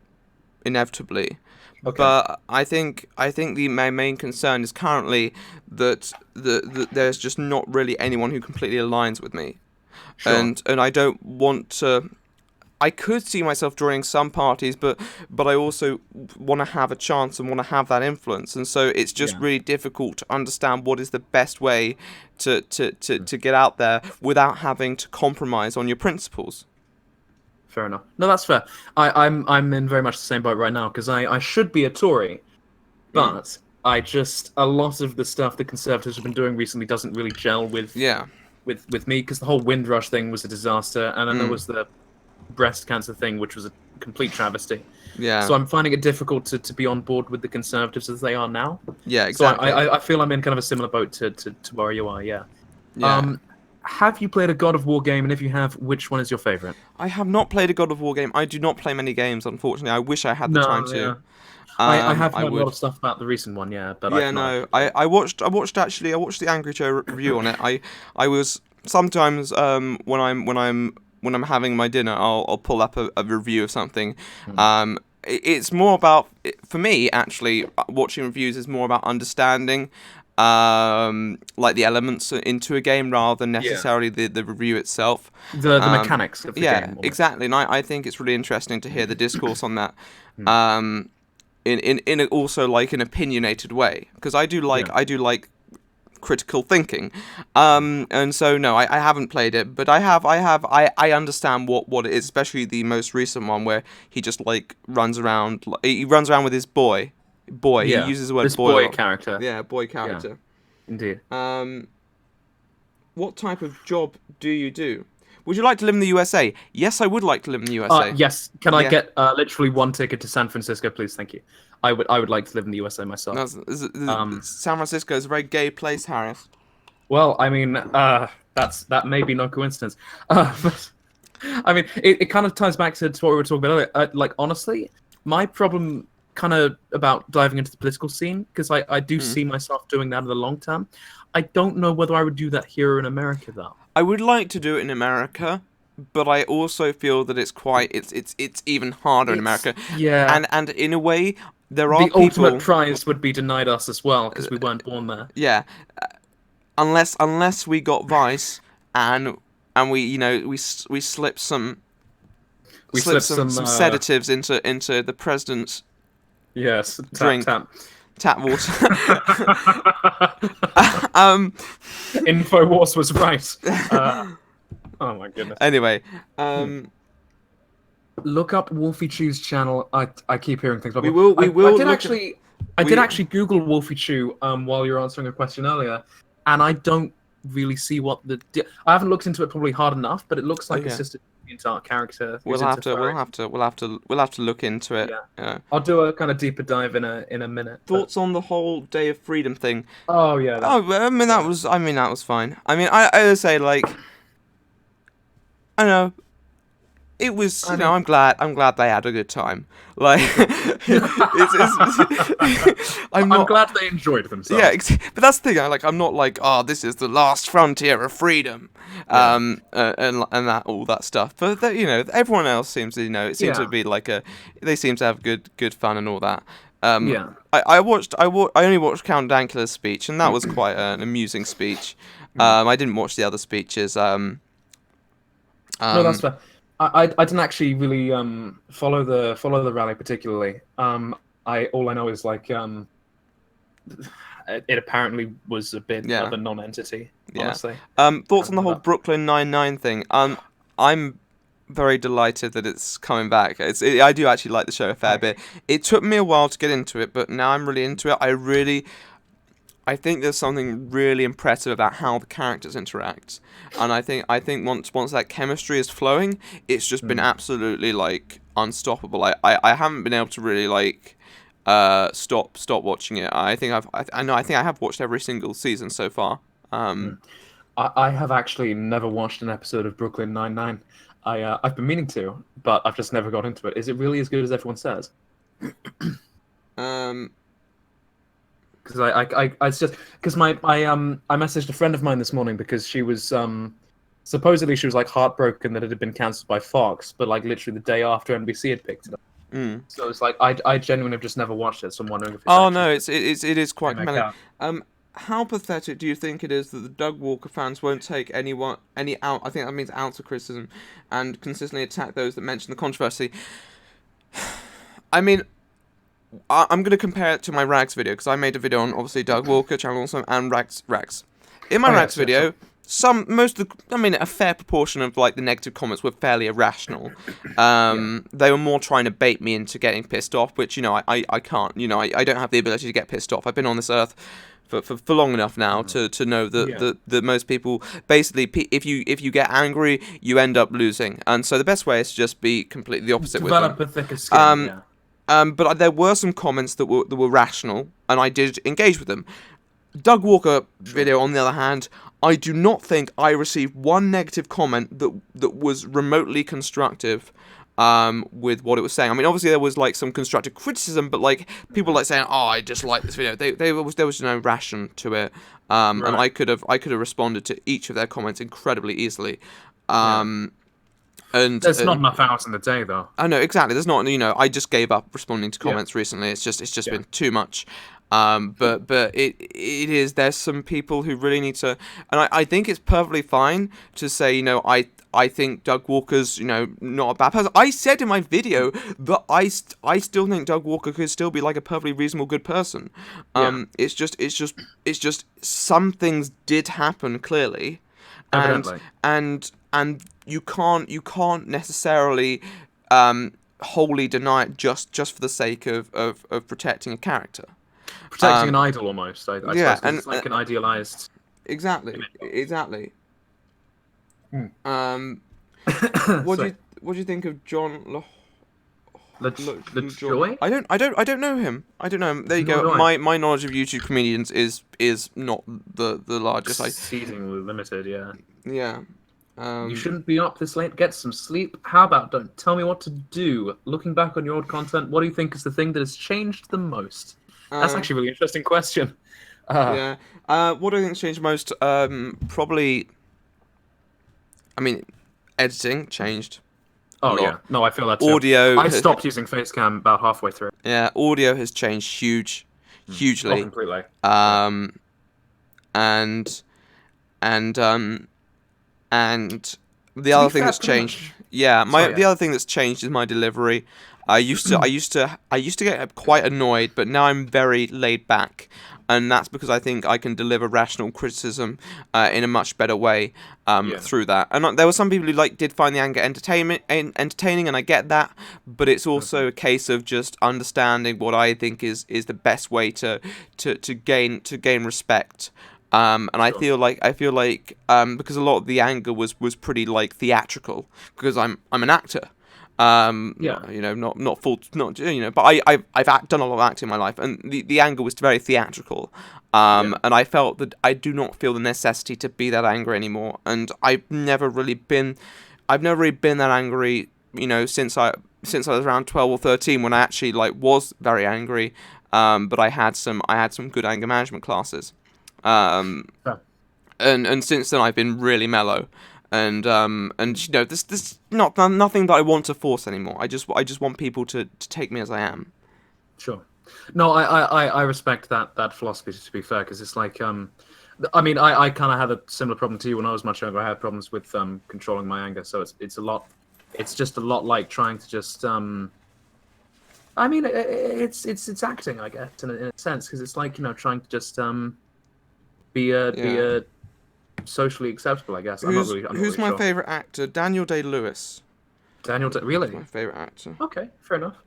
inevitably. Okay. But I think my main concern is currently that there's just not really anyone who completely aligns with me, Sure. and I don't want to. I could see myself joining some parties, but I also want to have a chance and want to have that influence, and so it's just Yeah. really difficult to understand what is the best way to get out there without having to compromise on your principles. Fair enough. No, that's fair. I'm in very much the same boat right now because I should be a Tory, but a lot of the stuff the Conservatives have been doing recently doesn't really gel with Yeah, with me because the whole Windrush thing was a disaster, and then there was the breast cancer thing, which was a complete travesty. yeah, So I'm finding it difficult to be on board with the Conservatives as they are now. yeah, So exactly. I feel I'm in kind of a similar boat to where you are. Yeah. Yeah. Have you played a God of War game, and if you have, which one is your favorite? I have not played a God of War game. I do not play many games, unfortunately. I wish I had the time to. Yeah. I have I heard a lot would. of stuff about the recent one, yeah, but Yeah, I've not. no. I watched the Angry Joe review on it. I was sometimes when I'm having my dinner, I'll pull up a review of something. It's more about, for me actually, watching reviews is more about understanding like the elements into a game rather than necessarily the review itself. The mechanics of the Yeah, game. almost. exactly. And I think it's really interesting to hear the discourse on that. In also like an opinionated way, because I do like critical thinking, and so no, I haven't played it, but I understand what it is, especially the most recent one where he just like runs around with his boy. Yeah, He uses the word this boy. a boy lot. character. Yeah, boy character. Indeed. What type of job do you do? Would you like to live in the USA? Yes, I would like to live in the USA. Yes. Can I Yeah. get literally one ticket to San Francisco, please? Thank you. I would like to live in the USA myself. San Francisco is a very gay place, Harris. Well, I mean, that may be no coincidence. But I mean, it kind of ties back to what we were talking about earlier. Like, honestly, my problem kind of about diving into the political scene, because I do see myself doing that in the long term. I don't know whether I would do that here in America, though. I would like to do it in America, but I also feel that it's even harder in America. Yeah. And in a way, there are The people. ultimate prize would be denied us as well, because we weren't born there. Yeah, unless we got Vice and we we slip some. We slip slip some some, sedatives into the president's Yes. Drink. Tap. tap water. Infowars was right. Oh my goodness. Anyway, Look up Wolfie Chew's channel. I keep hearing things about We it. will- we will I did look actually. I we- did actually Google Wolfie Chew while you were answering a question earlier, and I don't really see what I haven't looked into it probably hard enough, but it looks like Okay. it's just a dark character. we'll who's have into to furry. look into it. Yeah. I'll do a kind of deeper dive in a minute. but- Thoughts on the whole Day of Freedom thing? Oh yeah. Oh, that was fine. I mean, I would say like, I don't know. It was, I'm glad they had a good time. Like, I'm glad they enjoyed themselves. Yeah, but that's the thing. I'm not like, oh, this is the last frontier of freedom, and that all that stuff. But everyone else seems to, it seems to be like they seem to have good fun and all that. Yeah. I only watched Count Dankula's speech, and that was quite an amusing speech. I didn't watch the other speeches. No, that's fair. I didn't actually really follow the rally particularly. All I know is like it apparently was a bit of a non-entity. Honestly. Thoughts on the whole Brooklyn Nine-Nine thing? I'm very delighted that it's coming back. I do actually like the show a fair bit. It took me a while to get into it, but now I'm really into it. I think there's something really impressive about how the characters interact, and I think once that chemistry is flowing, it's just been absolutely like unstoppable. I haven't been able to really like stop watching it. I think I have watched every single season so far. I have actually never watched an episode of Brooklyn Nine-Nine. I've been meaning to, but I've just never got into it. Is it really as good as everyone says? Because I it's just because I messaged a friend of mine this morning because she was supposedly she was like heartbroken that it had been cancelled by Fox, but like literally the day after NBC had picked it up. So it's like I genuinely have just never watched it, so I'm wondering if it's Oh actually no, it is quite Make compelling. out. How pathetic do you think it is that the Doug Walker fans won't take any out? I think that means ounce of criticism, and consistently attack those that mention the controversy. I mean, I'm going to compare it to my Rags video because I made a video on obviously Doug Walker, Channel Awesome, and Rags. In my Rags video, a fair proportion of like the negative comments were fairly irrational. They were more trying to bait me into getting pissed off, which I can't. I don't have the ability to get pissed off. I've been on this earth for long enough now to know that most people basically, if you get angry, you end up losing, and so the best way is to just be completely the opposite with them. Develop a thicker skin. But there were some comments that were rational, and I did engage with them. Doug Walker video, on the other hand, I do not think I received one negative comment that was remotely constructive with what it was saying. I mean, obviously there was like some constructive criticism, but like people like saying, "Oh, I just like this video." There was no ration to it, and I could have responded to each of their comments incredibly easily. And there's not enough hours in the day, though. I know exactly. There's not. I just gave up responding to comments recently. It's just been too much. But it is. There's some people who really need to, and I think it's perfectly fine to say, I think Doug Walker's, not a bad person. I said in my video that I still think Doug Walker could still be like a perfectly reasonable, good person. It's just some things did happen clearly, and you can't necessarily wholly deny it just for the sake of protecting a character. Protecting an idol, almost. I suppose, and it's like an idealized. Exactly. What do you think of John LaJoy? I don't know him. I don't know him. There you go. My knowledge of YouTube comedians is not the largest. Exceedingly limited. Yeah. Yeah. You shouldn't be up this late. Get some sleep. How about don't tell me what to do? Looking back on your old content, what do you think is the thing that has changed the most? That's actually a really interesting question. What do I think has changed most? Probably. I mean, editing changed. Oh yeah, no, I feel that too. Audio. I stopped using Facecam about halfway through. Yeah, audio has changed hugely. Oh, completely. And the other thing that's changed. The other thing that's changed is my delivery. I used to get quite annoyed, but now I'm very laid back, and that's because I think I can deliver rational criticism in a much better way through that. And there were some people who did find the anger entertaining, and I get that, but it's also a case of just understanding what I think is the best way to gain respect. And I feel like because a lot of the anger was pretty theatrical, because I'm an actor. Not full, but I've done a lot of acting in my life, and the anger was very theatrical. And I felt that I do not feel the necessity to be that angry anymore, and I've never really been that angry, since I was around 12 or 13, when I actually was very angry. But I had some good anger management classes. And since then I've been really mellow. And this not nothing that I want to force anymore. I just want people to take me as I am. Sure. No, I respect that philosophy, to be fair, because it's like I mean, I kind of had a similar problem to you when I was much younger. I had problems with controlling my anger, so it's just a lot like trying to just I mean, it's acting, I guess, in a sense, because it's like trying to just be a socially acceptable, I guess. Who's my favourite actor? Daniel Day-Lewis. Really? My favourite actor. Okay, fair enough.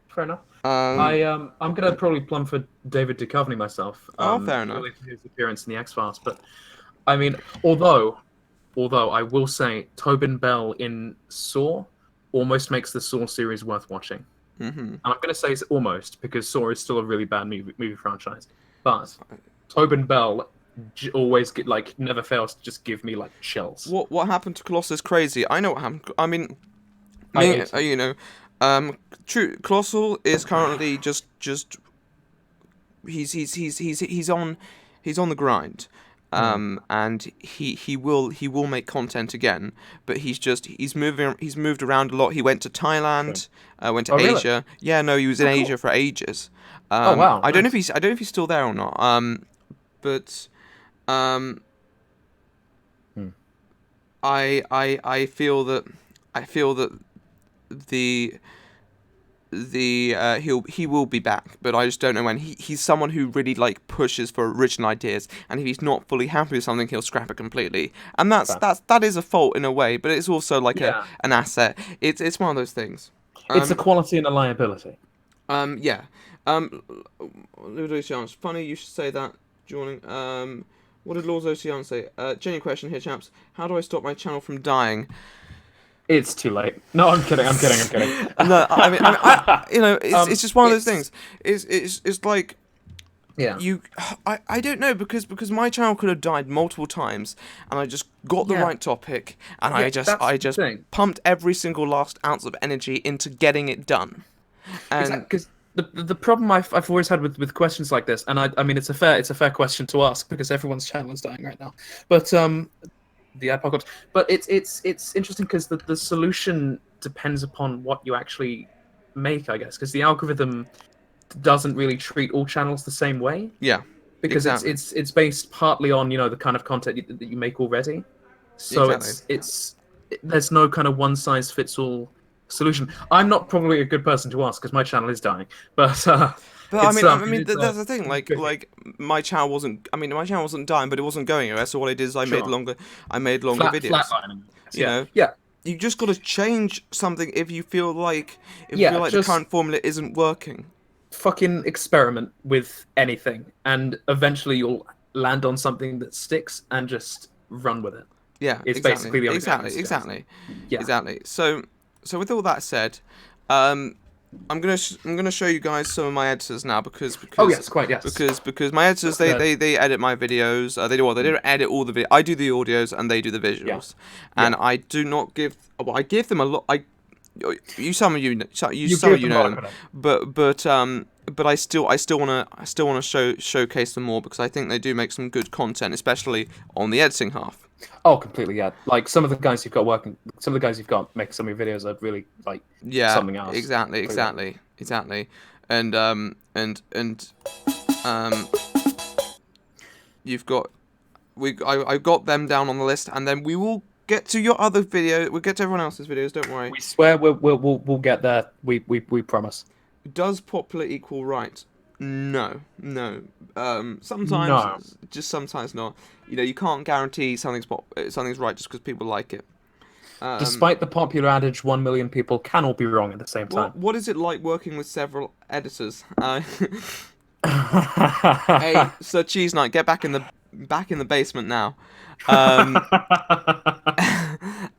I'm gonna probably plumb for David Duchovny myself. Fair enough. Really, his appearance in the X-Files, but I mean, although I will say Tobin Bell in Saw almost makes the Saw series worth watching. Mm-hmm. And I'm gonna say it's almost, because Saw is still a really bad movie franchise, but Tobin Bell always never fails to just give me chills. What happened to Colossus Crazy? I know what happened. I mean, I ate it. You know, True Colossal is currently just he's on the grind. And he will make content again, but he's moved around a lot. He went to Thailand, went to really? Asia. Yeah, no, he was in Asia for ages. Oh, wow, I don't know nice. if he's still there or not. But I feel that the he will be back, but I just don't know when. He's someone who really like pushes for original ideas, and if he's not fully happy with something, he'll scrap it completely. And that is a fault in a way, but it's also like an asset. It's one of those things. It's a quality and a liability. Yeah. Ludovic, funny you should say that. Joining. What did Lord Ocean say? Genuine question here, chaps. How do I stop my channel from dying? It's too late. No, I'm kidding. No, I mean, you know, it's just one of those things. It's like, I don't know, because my channel could have died multiple times, and I just got the right topic, and I just pumped every single last ounce of energy into getting it done. And because the problem I've always had with questions like this, and I mean it's a fair question to ask because everyone's channel is dying right now, but the apocalypse. But it's interesting because the solution depends upon what you actually make, I guess, because the algorithm doesn't really treat all channels the same way. Yeah, because exactly. it's based partly on the kind of content that you make already. So there's no kind of one size fits all solution. I'm not probably a good person to ask because my channel is dying, but. But I mean, that's the thing. Like my channel wasn't. I mean, my channel wasn't dying, but it wasn't going anywhere. So what I did is I made longer videos. Flatlining. You know. Yeah. You just got to change something if you feel like the current formula isn't working. Fucking experiment with anything, and eventually you'll land on something that sticks, and just run with it. Yeah, it's exactly. Basically the only Exactly. So with all that said, I'm gonna show you guys some of my editors now because because my editors they edit my videos. They don't edit all the videos. I do the audios and they do the visuals, and I do not give. Well, I give them a lot. Some of you know them, but I still wanna showcase them more because I think they do make some good content, especially on the editing half. Oh, completely, yeah. Like some of the guys you've got making some of your videos are really like something else. Exactly. And you've got I've got them down on the list, and then we will get to your other video. We'll get to everyone else's videos. Don't worry. We swear we'll get there. We promise. Does popular equal right? No. Sometimes, just sometimes not. You can't guarantee something's right just because people like it. Despite the popular adage, 1 million people can all be wrong at the same time. What is it like working with several editors? Hey, Sir Cheese Knight, get back in the basement now.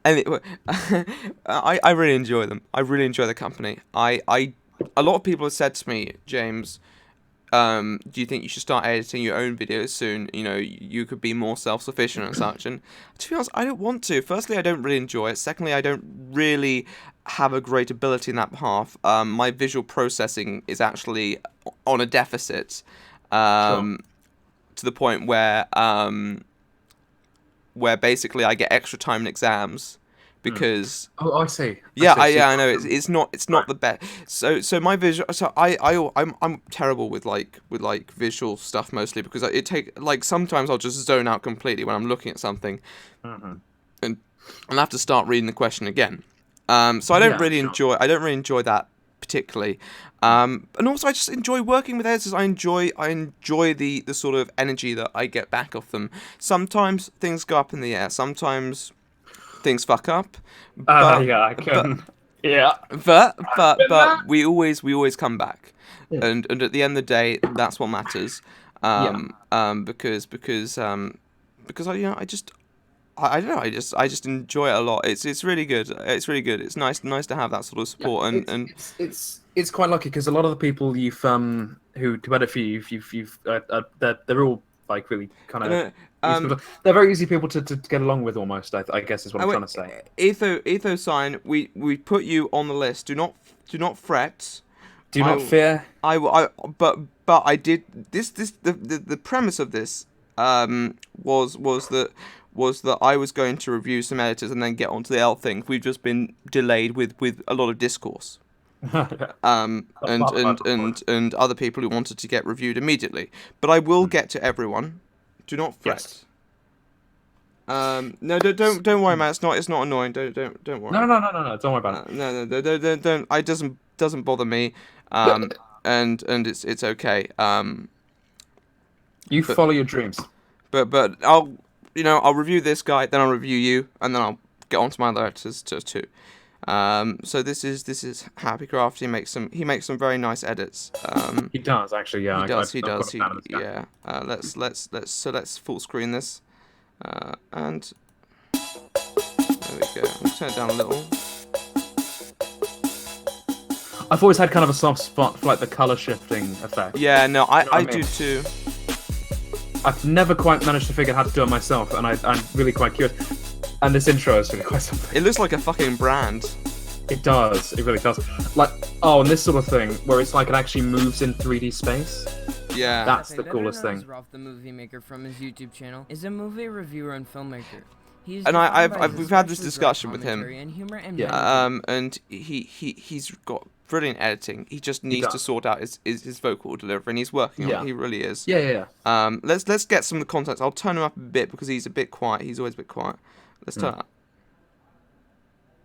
Anyway, I really enjoy them. I really enjoy the company. A lot of people have said to me, James, do you think you should start editing your own videos soon? You could be more self-sufficient and such. And to be honest, I don't want to. Firstly, I don't really enjoy it. Secondly, I don't really have a great ability in that behalf. My visual processing is actually on a deficit, to the point where basically I get extra time in exams. Because I see. I know it's not the best. So my visual. So I'm terrible with visual stuff mostly because sometimes I'll just zone out completely when I'm looking at something, and I'll have to start reading the question again. So I don't really enjoy that particularly. And also I just enjoy working with editors. I enjoy the sort of energy that I get back off them. Sometimes things go up in the air. Sometimes things fuck up, but we always come back, and at the end of the day, that's what matters. Because I don't know, I just enjoy it a lot. It's really good. It's really good. It's nice to have that sort of support, it's quite lucky because a lot of the people you've who edit for you, they're all like really kind No, of. They're very easy people to get along with almost. I guess is what I'm trying to say. Etho sign. We put you on the list. Do not fret. Do not fear. But I did this. The premise of this was that I was going to review some editors and then get onto the L thing. We've just been delayed with a lot of discourse. And other people who wanted to get reviewed immediately. But I will get to everyone. Do not fret. Yes. No, don't worry, man. It's not annoying. Don't worry. No. Don't worry about it. No. Don't. It doesn't bother me. And it's okay. You follow your dreams. But I'll review this guy, then I'll review you, and then I'll get on to my other editors too. So this is Happy Craft. He makes some very nice edits. He does actually, yeah. He does. Yeah. Let's full screen this. And there we go. I'll turn it down a little. I've always had kind of a soft spot for like the color shifting effect. Yeah, no, I mean? do too. I've never quite managed to figure out how to do it myself, and I'm really quite curious. And this intro is really quite something. It looks like a fucking brand. It does. It really does. Like, and this sort of thing where it's like it actually moves in 3D space. Yeah. That's the coolest thing. Ralph the Movie Maker from his YouTube channel is a movie reviewer and filmmaker. He's And we've had this discussion with him. And humor and And he's got brilliant editing. He just needs to sort out his vocal delivery, and he's working on it. He really is. Yeah. Let's get some of the context. I'll turn him up a bit because he's a bit quiet. He's always a bit quiet. Let's turn up.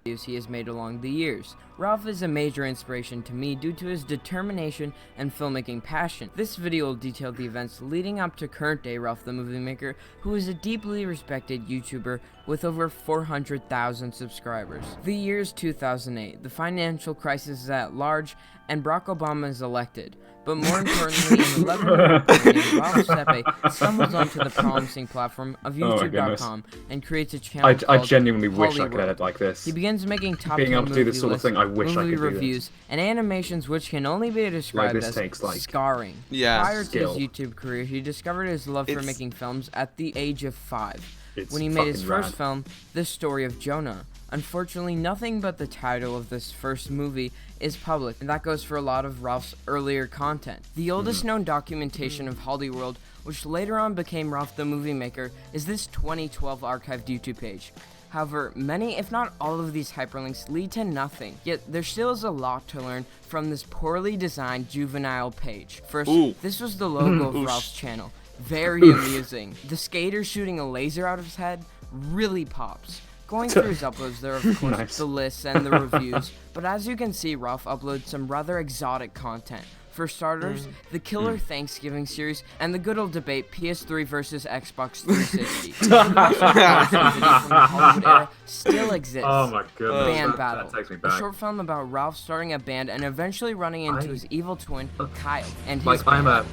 he has made along the years. Ralph is a major inspiration to me due to his determination and filmmaking passion. This video will detail the events leading up to current day Ralph the Movie Maker, who is a deeply respected YouTuber with over 400,000 subscribers. The year is 2008, the financial crisis is at large, and Barack Obama is elected. But more importantly, an 11-year-old boy named Ralph Sepe stumbles onto the promising platform of YouTube.com and creates a channel I called genuinely wish I Hollywood. could edit like this. He begins making top Being 10 able to do this movie sort of lists, thing, I wish I movie could do reviews, and animations which can only be described this as takes, like, scarring. Yeah. Prior to skill. his YouTube career, he discovered his love for It's- making films at the age of 5, It's when he made his fucking first rad. film, The Story of Jonah. Unfortunately, nothing but the title of this first movie is public, and that goes for a lot of Ralph's earlier content. The oldest known documentation of Hollywood, which later on became Ralph the Movie Maker, is this 2012 archived YouTube page. However, many, if not all of these hyperlinks lead to nothing, yet there still is a lot to learn from this poorly designed juvenile page. First, this was the logo of Ralph's channel. Very amusing. The skater shooting a laser out of his head really pops. Going through his uploads, there are of course Nice. the lists and the reviews, but as you can see, Ralph uploads some rather exotic content. For starters, the Killer Thanksgiving series and the good old debate PS3 versus Xbox 360. The most popular video from the Hollywood era still exists. Oh my goodness. Band that Battle, takes me a back. short film about Ralph starting a band and eventually running into his evil twin, Kyle, and his Like, I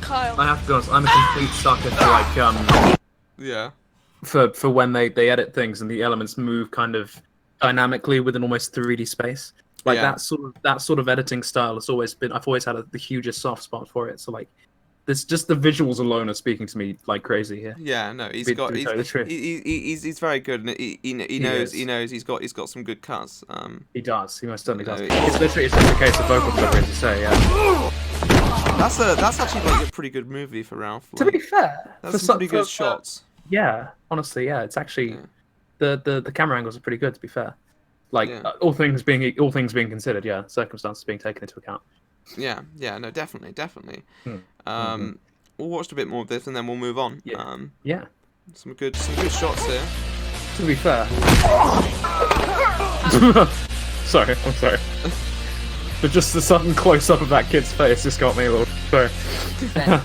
Kyle. have to be honest, I'm a complete sucker for like Yeah. for when they edit things and the elements move kind of dynamically within almost 3D space. Like Yeah. that sort of editing style has always been. I've always had the hugest soft spot for it. So like, this just the visuals alone are speaking to me like crazy here. Yeah, no, he's Be- got to be he's, totally true. he's very good, and he knows he's got some good cuts. He does. He most certainly does. No, It's literally just a case of vocal delivery, as you say. Yeah. That's actually like a pretty good movie for Ralph. To Like, be fair, that's some pretty good shots. Yeah, honestly, yeah, it's actually Yeah. the camera angles are pretty good. To be fair, like Yeah. all things being considered, yeah, circumstances being taken into account. Yeah, no, definitely. Hmm. We'll watch a bit more of this, and then we'll move on. Yeah. Yeah. Some good shots here. To be fair. Sorry, I'm sorry. But just the sudden close up of that kid's face just got me a little. Sorry. Then,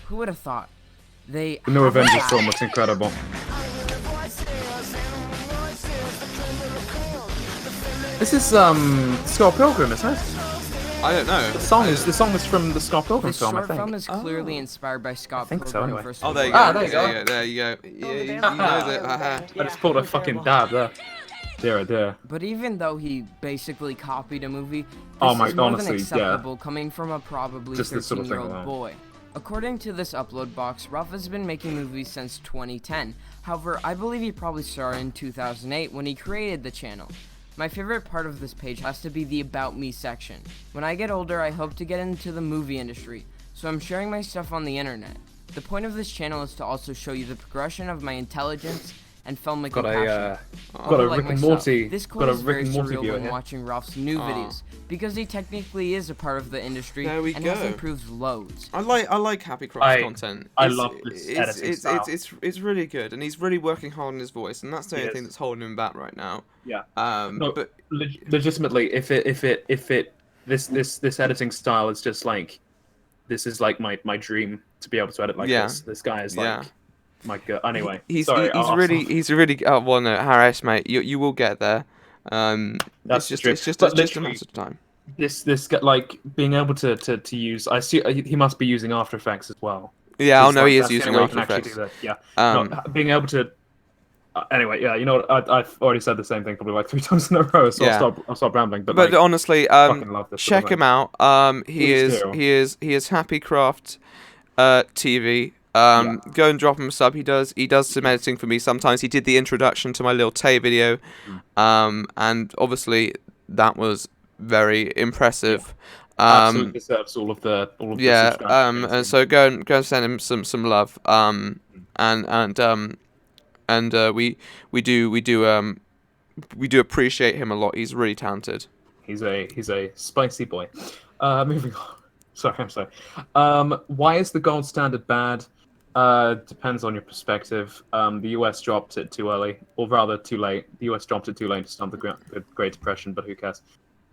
who would have thought? They The new have a Avengers guy- film looks incredible. This is Scott Pilgrim, isn't it? I don't know. The song is from the Scott Pilgrim This film, I short think. film is clearly inspired by Scott think so, Pilgrim anyway. vs. Oh, there you the go. World. there you go. There you go. Yeah, he knows it. Haha. I just pulled a fucking dab there. There. But even though he basically copied a movie, this Oh my- is more honestly, than yeah. acceptable coming from a probably Just this sort of thing 13-year-old alone. boy. According to this upload box, Ralph has been making movies since 2010. However, I believe he probably started in 2008 when he created the channel. My favorite part of this page has to be the About Me section. When I get older, I hope to get into the movie industry, so I'm sharing my stuff on the internet. The point of this channel is to also show you the progression of my intelligence and filmmaking passion. Got a Rick and Morty. This Got quote a is Rick very and Morty surreal viewer when here. watching Ralph's new videos, because he technically is a part of the industry There we and has go. improved loads. I like Happy Craft's content. I It's- love this editing style. It's really good, and he's really working hard on his voice, and that's the He only thing is. that's holding him back right now. Yeah. But Legitimately, if this editing style is just like, this is like my dream to be able to edit like Yeah. this. This guy is like, Yeah. my god. Anyway, he's sorry, I'll really. Oh, well, no, Harris, mate, you will get there. That's it's true. just But a literally, matter of time. this like being able to use. I see he must be using After Effects as well. Yeah, I It's know like, he is that's the using only way you After can actually Effects. do that. Yeah. Um, No, being able to. Anyway, yeah, you know what? I've already said the same thing probably like 3 times in a row, so Yeah. I'll stop rambling. But, But like, honestly, fucking love this check sort of him out. Please do. He is Happy Craft TV. Go and drop him a sub. He does some editing for me sometimes. He did the introduction to my little Tay video, and obviously that was very impressive. absolutely deserves all of the Yeah. subscribers. And so go and send him some love. We do appreciate him a lot. He's really talented. He's a spicy boy. Moving on. I'm sorry. Why is the gold standard bad? Depends on your perspective. The US dropped it too early, or rather too late. The US dropped it too late to start the Great Depression, but who cares?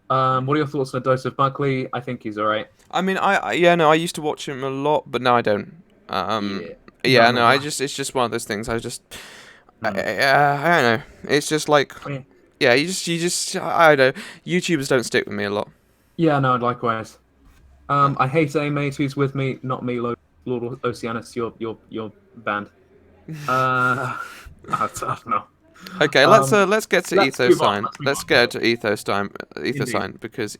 What are your thoughts on Joseph Buckley? I think he's alright. I mean, I used to watch him a lot, but now I don't. No. It's just one of those things. I don't know. It's just like, yeah, you just, I don't know. YouTubers don't stick with me a lot. Yeah, no, likewise. I hate A-Mate, who's with me, not me, Lord Oceanus, your band. I don't know. Okay, let's get to let's Ethos move on, Sign. let's move Let's on. get to Ethos Sign Indeed. because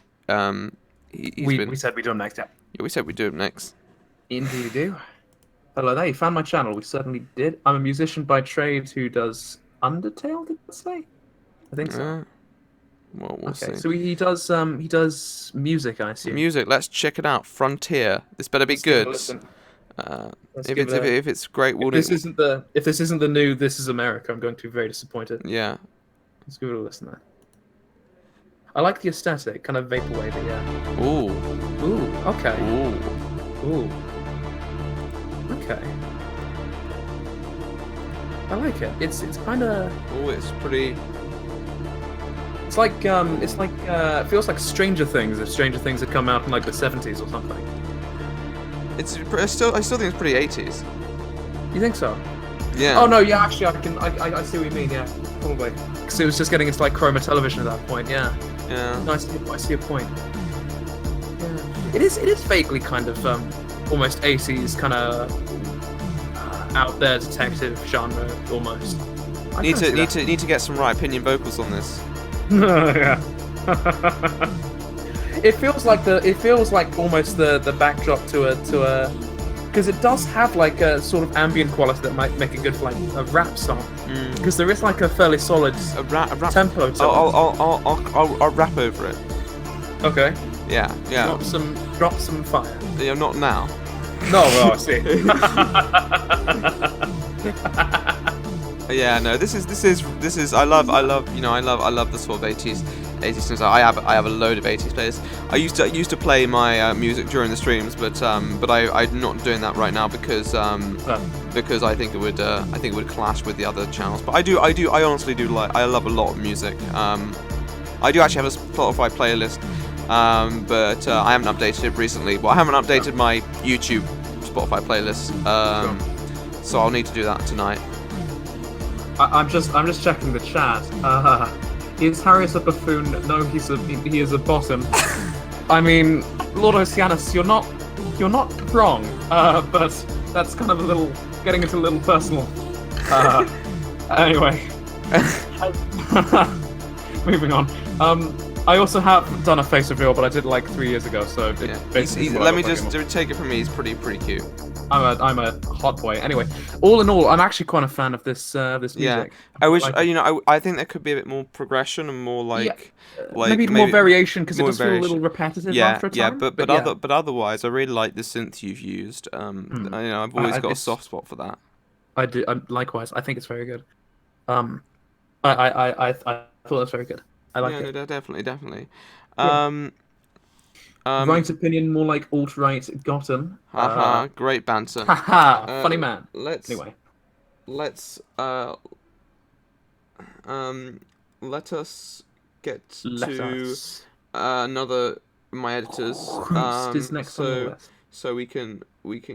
We said we'd do them next, yeah. we said we'd do it next. Indeed we do. Hello there, you found my channel, we certainly did. I'm a musician by trade who does Undertale, did I say? I think so. Well, we'll Okay, see. so he does music, I assume. Music. Let's check it out. Frontier. This better be Let's give it a good. listen. Let's If give it's it a- if it's great, we'll If this isn't the new This Is America, I'm going to be very disappointed. yeah. Let's give it a listen there. I like the aesthetic, kind of vaporwave, yeah. Ooh. Ooh, okay. Ooh. Ooh. Okay. I like it. It's kind of Ooh. It's pretty. it's like it feels like Stranger Things if Stranger Things had come out in like the 70s or something. I still think it's pretty 80s. You think so? Yeah. Oh no, yeah, actually I see what you mean, yeah. Probably. Because it was just getting into like chroma television at that point, yeah. Yeah. No, I see a point. Yeah. It is vaguely kind of almost 80s kind of out there detective genre almost. I Need can see to get some right opinion vocals on this. that. Yeah. It feels like almost the backdrop to a because it does have like a sort of ambient quality that might make it good for like a rap song. Because there is like a fairly solid A rap. tempo to it. I'll rap over it. Okay. Yeah. Yeah. Drop some fire. Yeah. Not now. No, well, I see. Yeah. No. This is. I love the sort of 80s things. I have a load of 80s playlists. I used to play my music during the streams, but I'm not doing that right now because I think it would clash with the other channels. But I honestly do I love a lot of music. I do actually have a Spotify playlist, but I haven't updated it recently. Well, I haven't updated my YouTube Spotify playlist, so I'll need to do that tonight. I'm just checking the chat. Is Harris a buffoon? No, he is a bottom. I mean, Lord Oceanus, you're not wrong. But that's kind of getting into a little personal. Anyway, moving on. I also have done a face reveal, but I did like 3 years ago, so Yeah. basically Let me just take it from me. He's pretty cute. I'm a hot boy. Anyway, all in all, I'm actually quite a fan of this this Yeah. music. I wish like it. you know. I think there could be a bit more progression and more like maybe more variation because it does feel a little repetitive after a time. But otherwise, I really like the synth you've used. You know, I've always got a it's- soft spot for that. I do. Likewise, I think it's very good. I thought it was very good. I like Yeah, it. no, definitely. Right opinion, more like alt-right Gotham. Haha, great banter. Haha, funny man. Anyway, let's let us get to another my editors. Who's is next on the list? So we can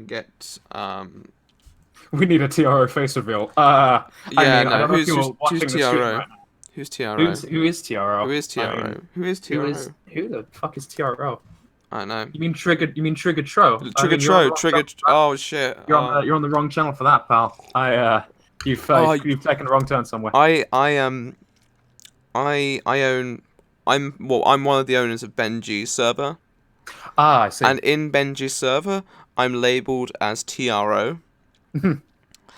get We need a TRO face reveal. yeah, I no, don't know if you're watching who's the stream TRO? right now. Who's TRO? Who is TRO? Who is TRO? I mean, Who is TRO? who the fuck is TRO? I know. You mean Trigger Tro? Trigger Tro. Oh shit. You're on the wrong channel for that, pal. You've taken the wrong turn somewhere. I own. I'm one of the owners of Benji's server. Ah, I see. And in Benji's server, I'm labeled as TRO.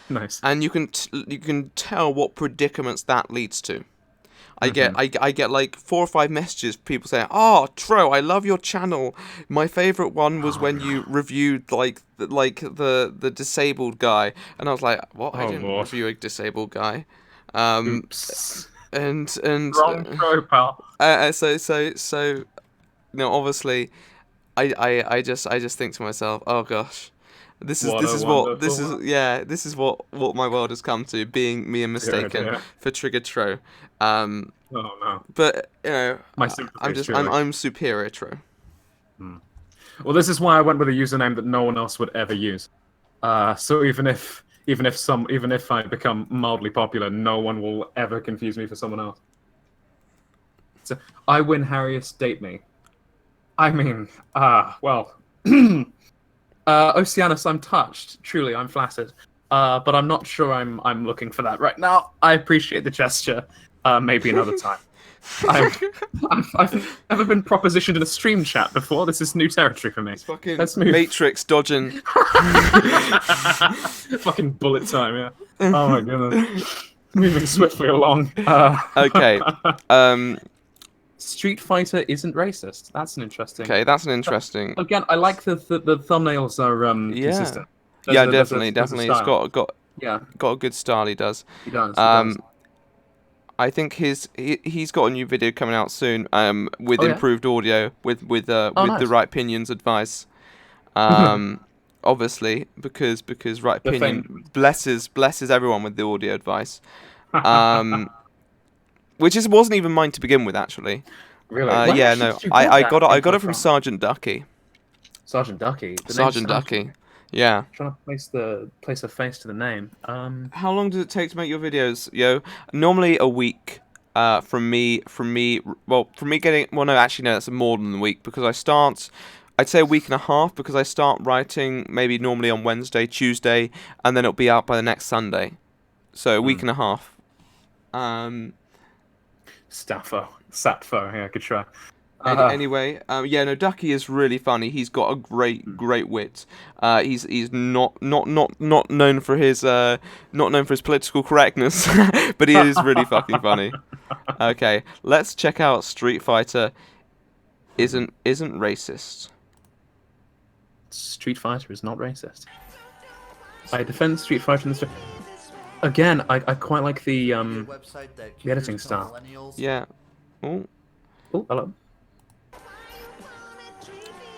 Nice. And you can tell what predicaments that leads to. I get like 4 or 5 messages, people saying, "Oh, Tro, I love your channel. My favorite one was when you reviewed the disabled guy." And I was like, "What? I didn't review a disabled guy." Oops. And Wrong Tro, pal. So you know, obviously, I just think to myself, "Oh gosh." This is what my world has come to, being me and mistaken for Trigger Tro. Oh no. But you know, My sympathies, I'm superior Tro. Well, this is why I went with a username that no one else would ever use. So even if I become mildly popular, no one will ever confuse me for someone else. So I win, Harrius, date me. I mean, well. Oceanus, I'm touched. Truly, I'm flattered. But I'm not sure I'm looking for that right now. I appreciate the gesture. Maybe another time. I've never been propositioned in a stream chat before. This is new territory for me. Fucking Let's move. Matrix dodging. Fucking bullet time, yeah. Oh my goodness. Moving swiftly along. Okay. Street Fighter isn't racist. That's an interesting. Okay, that's an interesting. Again, I like the thumbnails are consistent. Definitely. It's got a good style. He does. He does. I think he's got a new video coming out soon. With improved audio, with nice. the Right Opinions advice. Obviously, because Right Opinion blesses everyone with the audio advice. Which wasn't even mine to begin with, actually. Really? I got it from Sergeant Ducky. Sergeant Ducky. Sergeant Ducky. Yeah. Trying to place a face to the name. How long does it take to make your videos, yo? Normally a week. From me getting. Well, no, actually, no. That's more than a week because I'd say a week and a half because I start writing maybe normally on Wednesday, Tuesday, and then it'll be out by the next Sunday. So a week and a half. Satfo, yeah, good try. Anyway, Ducky is really funny. He's got a great wit. He's not known for his political correctness, but he is really fucking funny. Okay, let's check out Street Fighter. Isn't racist. Street Fighter is not racist. I defend Street Fighter in this. Again, I quite like the editing style. Yeah. Oh, hello.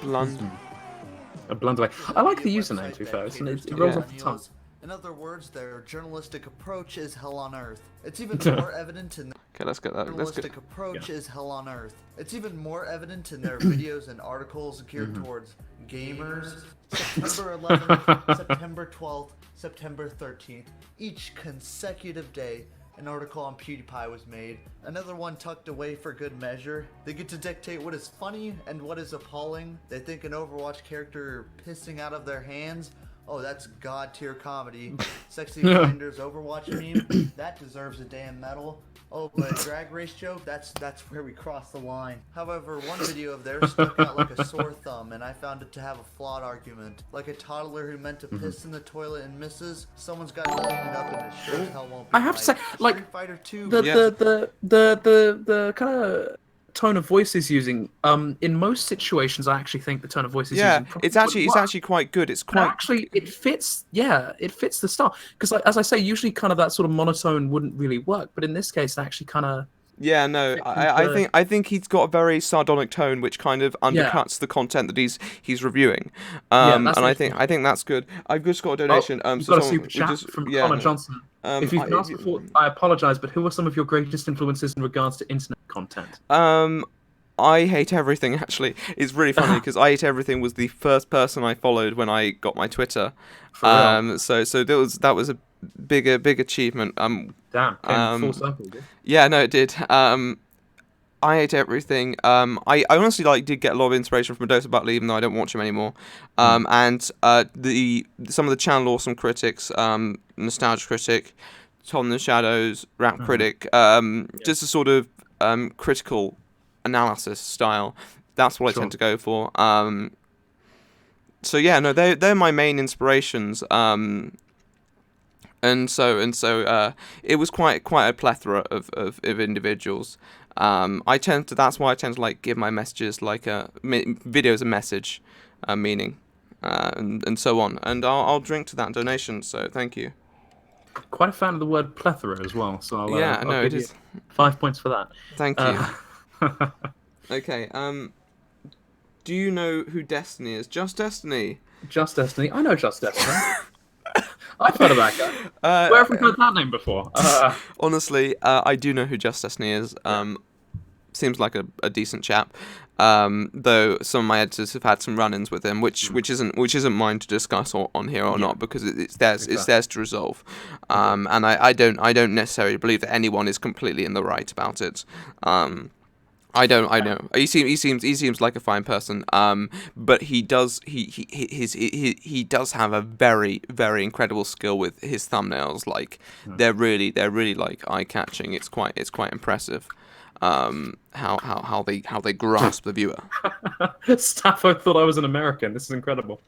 A blunder. I like the username, to be fair. It rolls off the tongue. In other words, their journalistic approach is hell on earth. It's even more evident in okay, let's get that. journalistic approach is hell on earth. It's even more evident in their videos and articles geared towards gamers. September 11th, September 12th, September 13th. Each consecutive day, an article on PewDiePie was made. Another one tucked away for good measure. They get to dictate what is funny and what is appalling. They think an Overwatch character pissing out of their hands oh, that's god tier comedy. Sexy Blinders Overwatch meme, that deserves a damn medal. Oh, but drag race joke, that's where we cross the line. However, one video of theirs stuck out like a sore thumb, and I found it to have a flawed argument. Like a toddler who meant to piss in the toilet and misses, someone's got to clean it up, and it sure as hell won't be. I have to say, like, Street Fighter 2. the kind of tone of voice he's using, in most situations, I actually think the tone of voice he's using. It's actually quite good. It's quite actually it fits. Yeah, it fits the style. Because, like, as I say, usually kind of that sort of monotone wouldn't really work, but in this case, it actually kind of. Yeah, no, I think he's got a very sardonic tone, which kind of undercuts the content that he's reviewing. And I think that's good. I've just got a donation. You've got a super chat from Connor Johnson. If you've been asked before, I apologise, but who are some of your greatest influences in regards to internet content? I Hate Everything, actually. It's really funny because I Hate Everything was the first person I followed when I got my Twitter. So that was a big achievement. Damn, came full circle, dude. Yeah, no, it did. I Hate Everything. I honestly did get a lot of inspiration from Medosa Butler, even though I don't watch him anymore. And some of the Channel Awesome critics, Nostalgia Critic, Tom the Shadows, Rap Critic, just a sort of critical analysis style. That's what I tend to go for. So yeah, no, they're my main inspirations. And so it was quite a plethora of individuals. That's why I tend to give my messages videos a message, meaning, and so on. And I'll drink to that donation. So thank you. Quite a fan of the word plethora as well. So I'll it is. 5 points for that. Thank you. Okay. Do you know who Destiny is? Just Destiny. Just Destiny. I know Just Destiny. I've heard of that guy. Where have we heard that name before? Honestly, I do know who Just Destiny is. Seems like a decent chap. Though some of my editors have had some run-ins with him, which isn't mine to discuss on here or not, because it's theirs to resolve. And I don't necessarily believe that anyone is completely in the right about it. I know. He seems like a fine person. But he does have a very, very incredible skill with his thumbnails. They're really eye-catching. It's quite impressive. How they grasp the viewer. Staffo thought I was an American. This is incredible.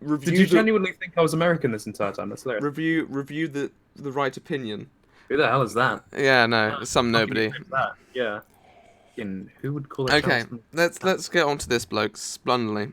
Did you genuinely think I was American this entire time? That's hilarious. Review the right opinion. Who the hell is that? Yeah, no, some nobody. Yeah. Who would call it? Okay, let's get on to this, bloke. Splendidly.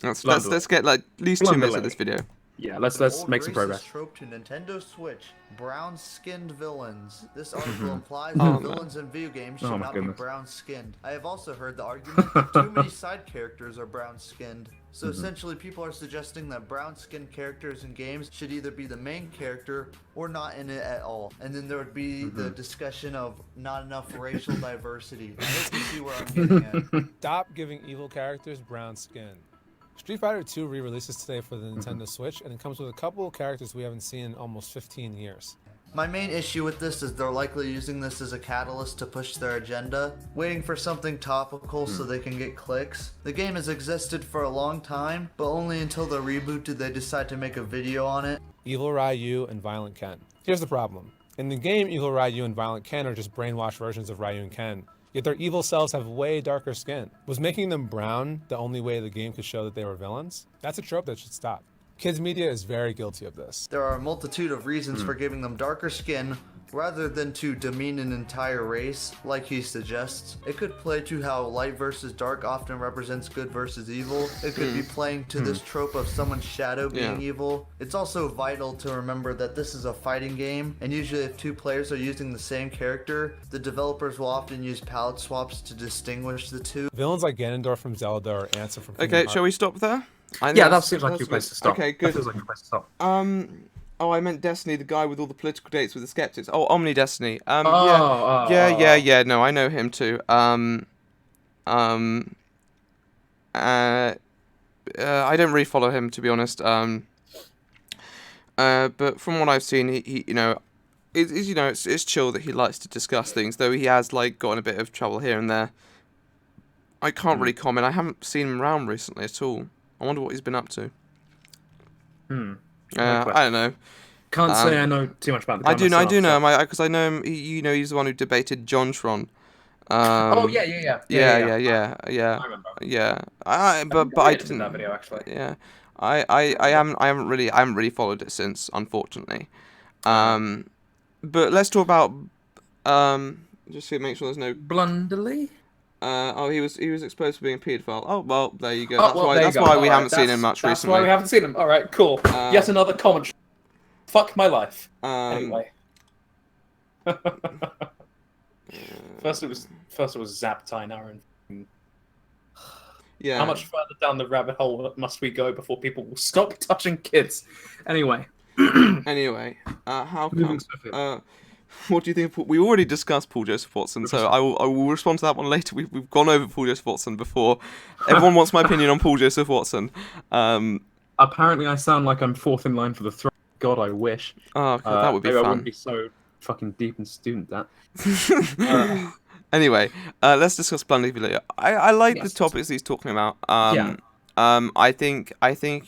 Let's get at least 2 minutes of this video. Yeah, let's make some progress. Trope to Nintendo Switch: brown-skinned villains. This article implies that villains in video games should not be brown-skinned. I have also heard the argument that too many side characters are brown-skinned. So essentially, people are suggesting that brown-skinned characters in games should either be the main character or not in it at all. And then there would be the discussion of not enough racial diversity. I hope you see where I'm getting at. Stop giving evil characters brown skin. Street Fighter 2 re-releases today for the Nintendo Switch, and it comes with a couple of characters we haven't seen in almost 15 years. My main issue with this is they're likely using this as a catalyst to push their agenda, waiting for something topical so they can get clicks. The game has existed for a long time, but only until the reboot did they decide to make a video on it. Evil Ryu and Violent Ken. Here's the problem. In the game, Evil Ryu and Violent Ken are just brainwashed versions of Ryu and Ken, yet their evil selves have way darker skin. Was making them brown the only way the game could show that they were villains? That's a trope that should stop. Kids media is very guilty of this. There are a multitude of reasons for giving them darker skin, rather than to demean an entire race, like he suggests. It could play to how light versus dark often represents good versus evil. It could be playing to this trope of someone's shadow being evil. It's also vital to remember that this is a fighting game, and usually if 2 players are using the same character, the developers will often use palette swaps to distinguish the 2. Villains like Ganondorf from Zelda or Ansem from Kingdom Okay, Hearts. shall we stop there? Yeah, that seems like a good place to stop. Okay, good. That feels like a place to stop. Oh, I meant Destiny, the guy with all the political dates with the skeptics. Oh, Omni Destiny. Yeah. No, I know him too. I don't really follow him, to be honest. But from what I've seen, he it's chill that he likes to discuss things, though he has gotten a bit of trouble here and there. I can't really comment. I haven't seen him around recently at all. I wonder what he's been up to. I don't know. Can't say I know too much about the guy I do know. I do myself, know so- him because I know him. You know, he's the one who debated Jontron. Oh yeah. Yeah. I remember. Yeah. But I I related to didn't. that video actually. Yeah. I haven't really followed it since, unfortunately. But let's talk about just to make sure there's no. Blunderly. He was exposed for being a paedophile. Oh well, there you go. Oh, That's well, why there you that's go. why we Alright, haven't seen him much that's recently. why we haven't seen him. All right, cool. Yet another comment. Fuck my life. Anyway. First it was Zaptine Aaron. Yeah. How much further down the rabbit hole must we go before people will stop touching kids? Anyway. Anyway, how Moving come? swiftly. What do you think? We already discussed Paul Joseph Watson, so I will respond to that one later. We've gone over Paul Joseph Watson before. Everyone wants my opinion on Paul Joseph Watson. Apparently, I sound like I'm fourth in line for the throne. God, I wish. Oh, okay, that would be maybe I fun. wouldn't be so fucking deep and student that. Anyway, let's discuss Blunderly video. I like Yes. the topics he's talking about. Yeah. I think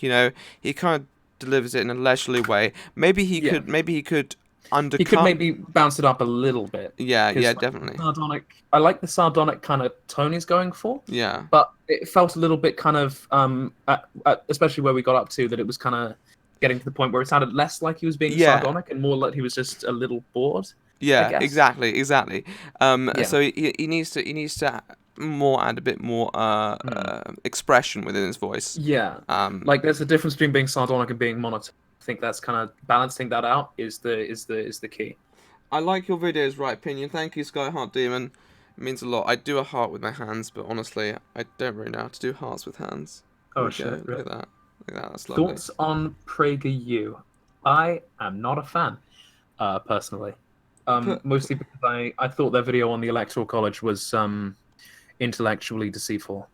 you know he kind of delivers it in a leisurely way. Maybe he Yeah. could undercut. He could maybe bounce it up a little bit. Yeah, 'cause, yeah, like, definitely. Sardonic. I like the sardonic kind of tone he's going for, Yeah, but it felt a little bit kind of, especially where we got up to, that it was kind of getting to the point where it sounded less like he was being Yeah. sardonic and more like he was just a little bored. yeah, guess. exactly. Yeah. So he needs to more add a bit more expression within his voice. Yeah. Like there's a difference between being sardonic and being monotone. I think that's kind of balancing that out is the key. I like your videos, right opinion. Thank you, Skyheart Demon. It means a lot. I do a heart with my hands, but honestly, I don't really know how to do hearts with hands. Oh, There we shit, go. Look really? at that. Look at that. That's lovely. Thoughts on PragerU? I am not a fan, personally. Mostly because I thought their video on the Electoral College was intellectually deceitful,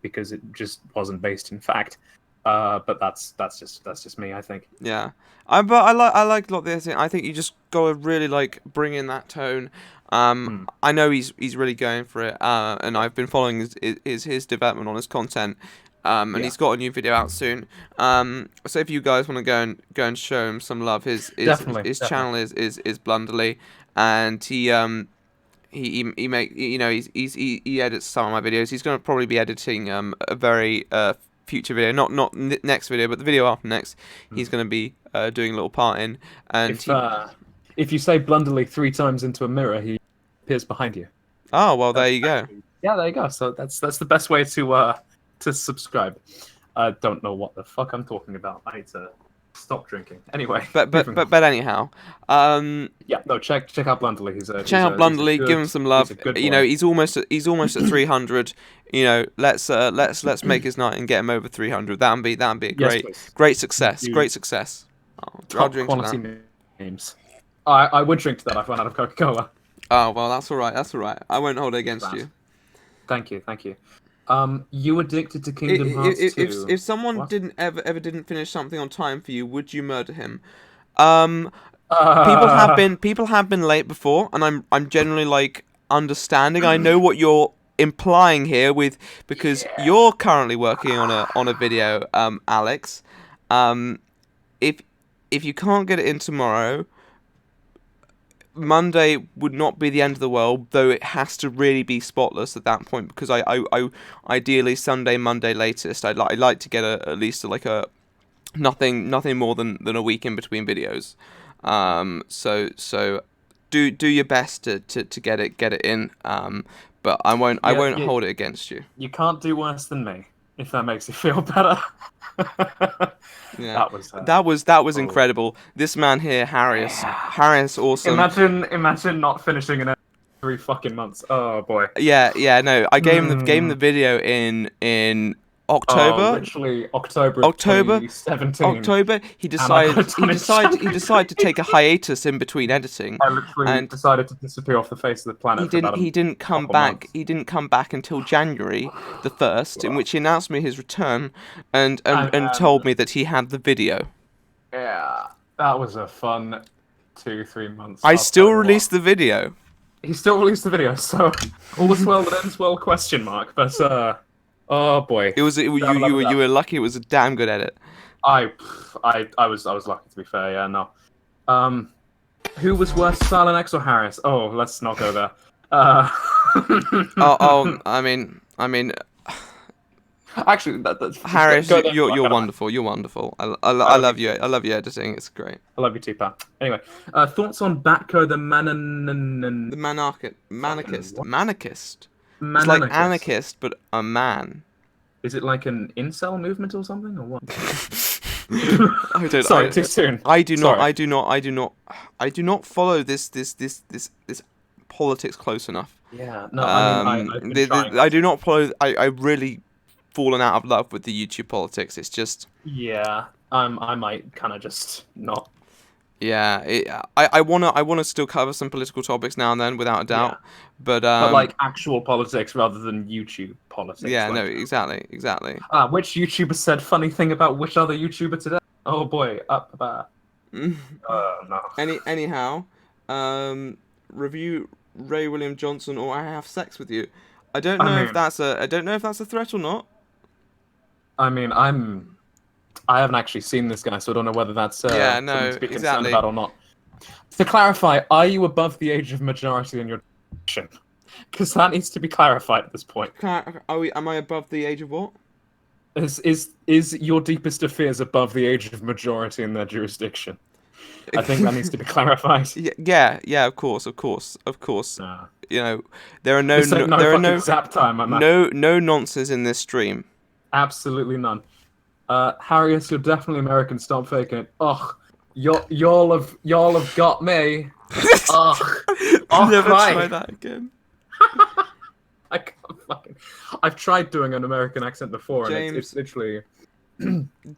because it just wasn't based in fact. But that's just me, I think. Yeah, but I like a lot of this. I think you just gotta really like bring in that tone. I know he's really going for it, and I've been following his development on his content. And Yeah. he's got a new video out soon. So if you guys want to go and show him some love, his Definitely. channel is Blunderly, and he edits some of my videos. He's going to probably be editing a very future video, not next video, but the video after next. He's going to be doing a little part in, and If you say Blunderly 3 times into a mirror, he appears behind you. oh well, there you go. Yeah, there you go. So that's the best way to subscribe. I don't know what the fuck I'm talking about. I need to stop drinking. Anyway. But anyhow, yeah, no, check out Blunderly. check out Blunderly, give him some love. You know, he's almost at 300. You know, let's make his night and get him over 300. That'd be a great success. You- Great success. I'll top drink to quality that. names. I would drink to that if I ran out of Coca-Cola. Oh well, that's all right. That's all right. I won't hold it against you. Thank you. You addicted to Kingdom Hearts 2. If someone What? didn't finish something on time for you, would you murder him? People have been late before, and I'm generally like understanding. I know what you're implying here because you're currently working on a video, Alex. If you can't get it in tomorrow, Monday would not be the end of the world, though it has to really be spotless at that point, because I ideally Sunday, Monday latest. I'd like to get at least a nothing more than a week in between videos. So do your best to get it in. But I won't hold it against you. You can't do worse than me, if that makes you feel better. Yeah. That was That was incredible. This man here, Harris, awesome. Imagine not finishing in 3 fucking months. Oh boy. Yeah. No, I gave him the video in October. Oh, literally October. October. 2017. October. He decided to take a hiatus in between editing. I literally decided to disappear off the face of the planet. He didn't come back. He didn't come back until January the 1st, in which he announced me his return and told me that he had the video. Yeah, that was a fun 2-3 months. I I'll still tell you what. released the video. He still released the video, so all's well that ends well? But oh boy, You were lucky. It was a damn good edit. I was lucky, to be fair. Yeah, no. Who was worse, Silent X or Harris? Oh, let's not go there. I mean, actually, that's Harris, go there. you're wonderful. You're wonderful. I love you. I love your editing. It's great. I love you too, pal. Anyway, thoughts on Batco the The manarchist. It's Mananarchist. like anarchist, but a man. Is it like an incel movement or something, or what? Sorry, too soon. I do not. Sorry. I do not follow this politics close enough. Yeah, no, I've been trying. I do not follow. I really fallen out of love with the YouTube politics. It's just. Yeah, I might kind of just not. Yeah, I wanna still cover some political topics now and then, without a doubt. Yeah. But like actual politics rather than YouTube politics. Yeah, like. no, exactly. Which YouTuber said funny thing about which other YouTuber today? Oh boy, up. No. Anyhow, review Ray William Johnson or I Have Sex with You. I don't know if that's a threat or not. I mean, I haven't actually seen this guy, so I don't know whether that's something to be concerned about or not. To clarify, are you above the age of majority in your jurisdiction? Because that needs to be clarified at this point. Am I above the age of what? Is your deepest of fears above the age of majority in their jurisdiction? I think that needs to be clarified. Yeah, of course. Nah. You know, there are no zap time, no nonsense in this stream. Absolutely none. Harrius, you're definitely American. Stop faking it. Ugh, y'all have got me. Ugh. Never Christ. try that again. I can't fucking. I've tried doing an American accent before, James, and it's literally.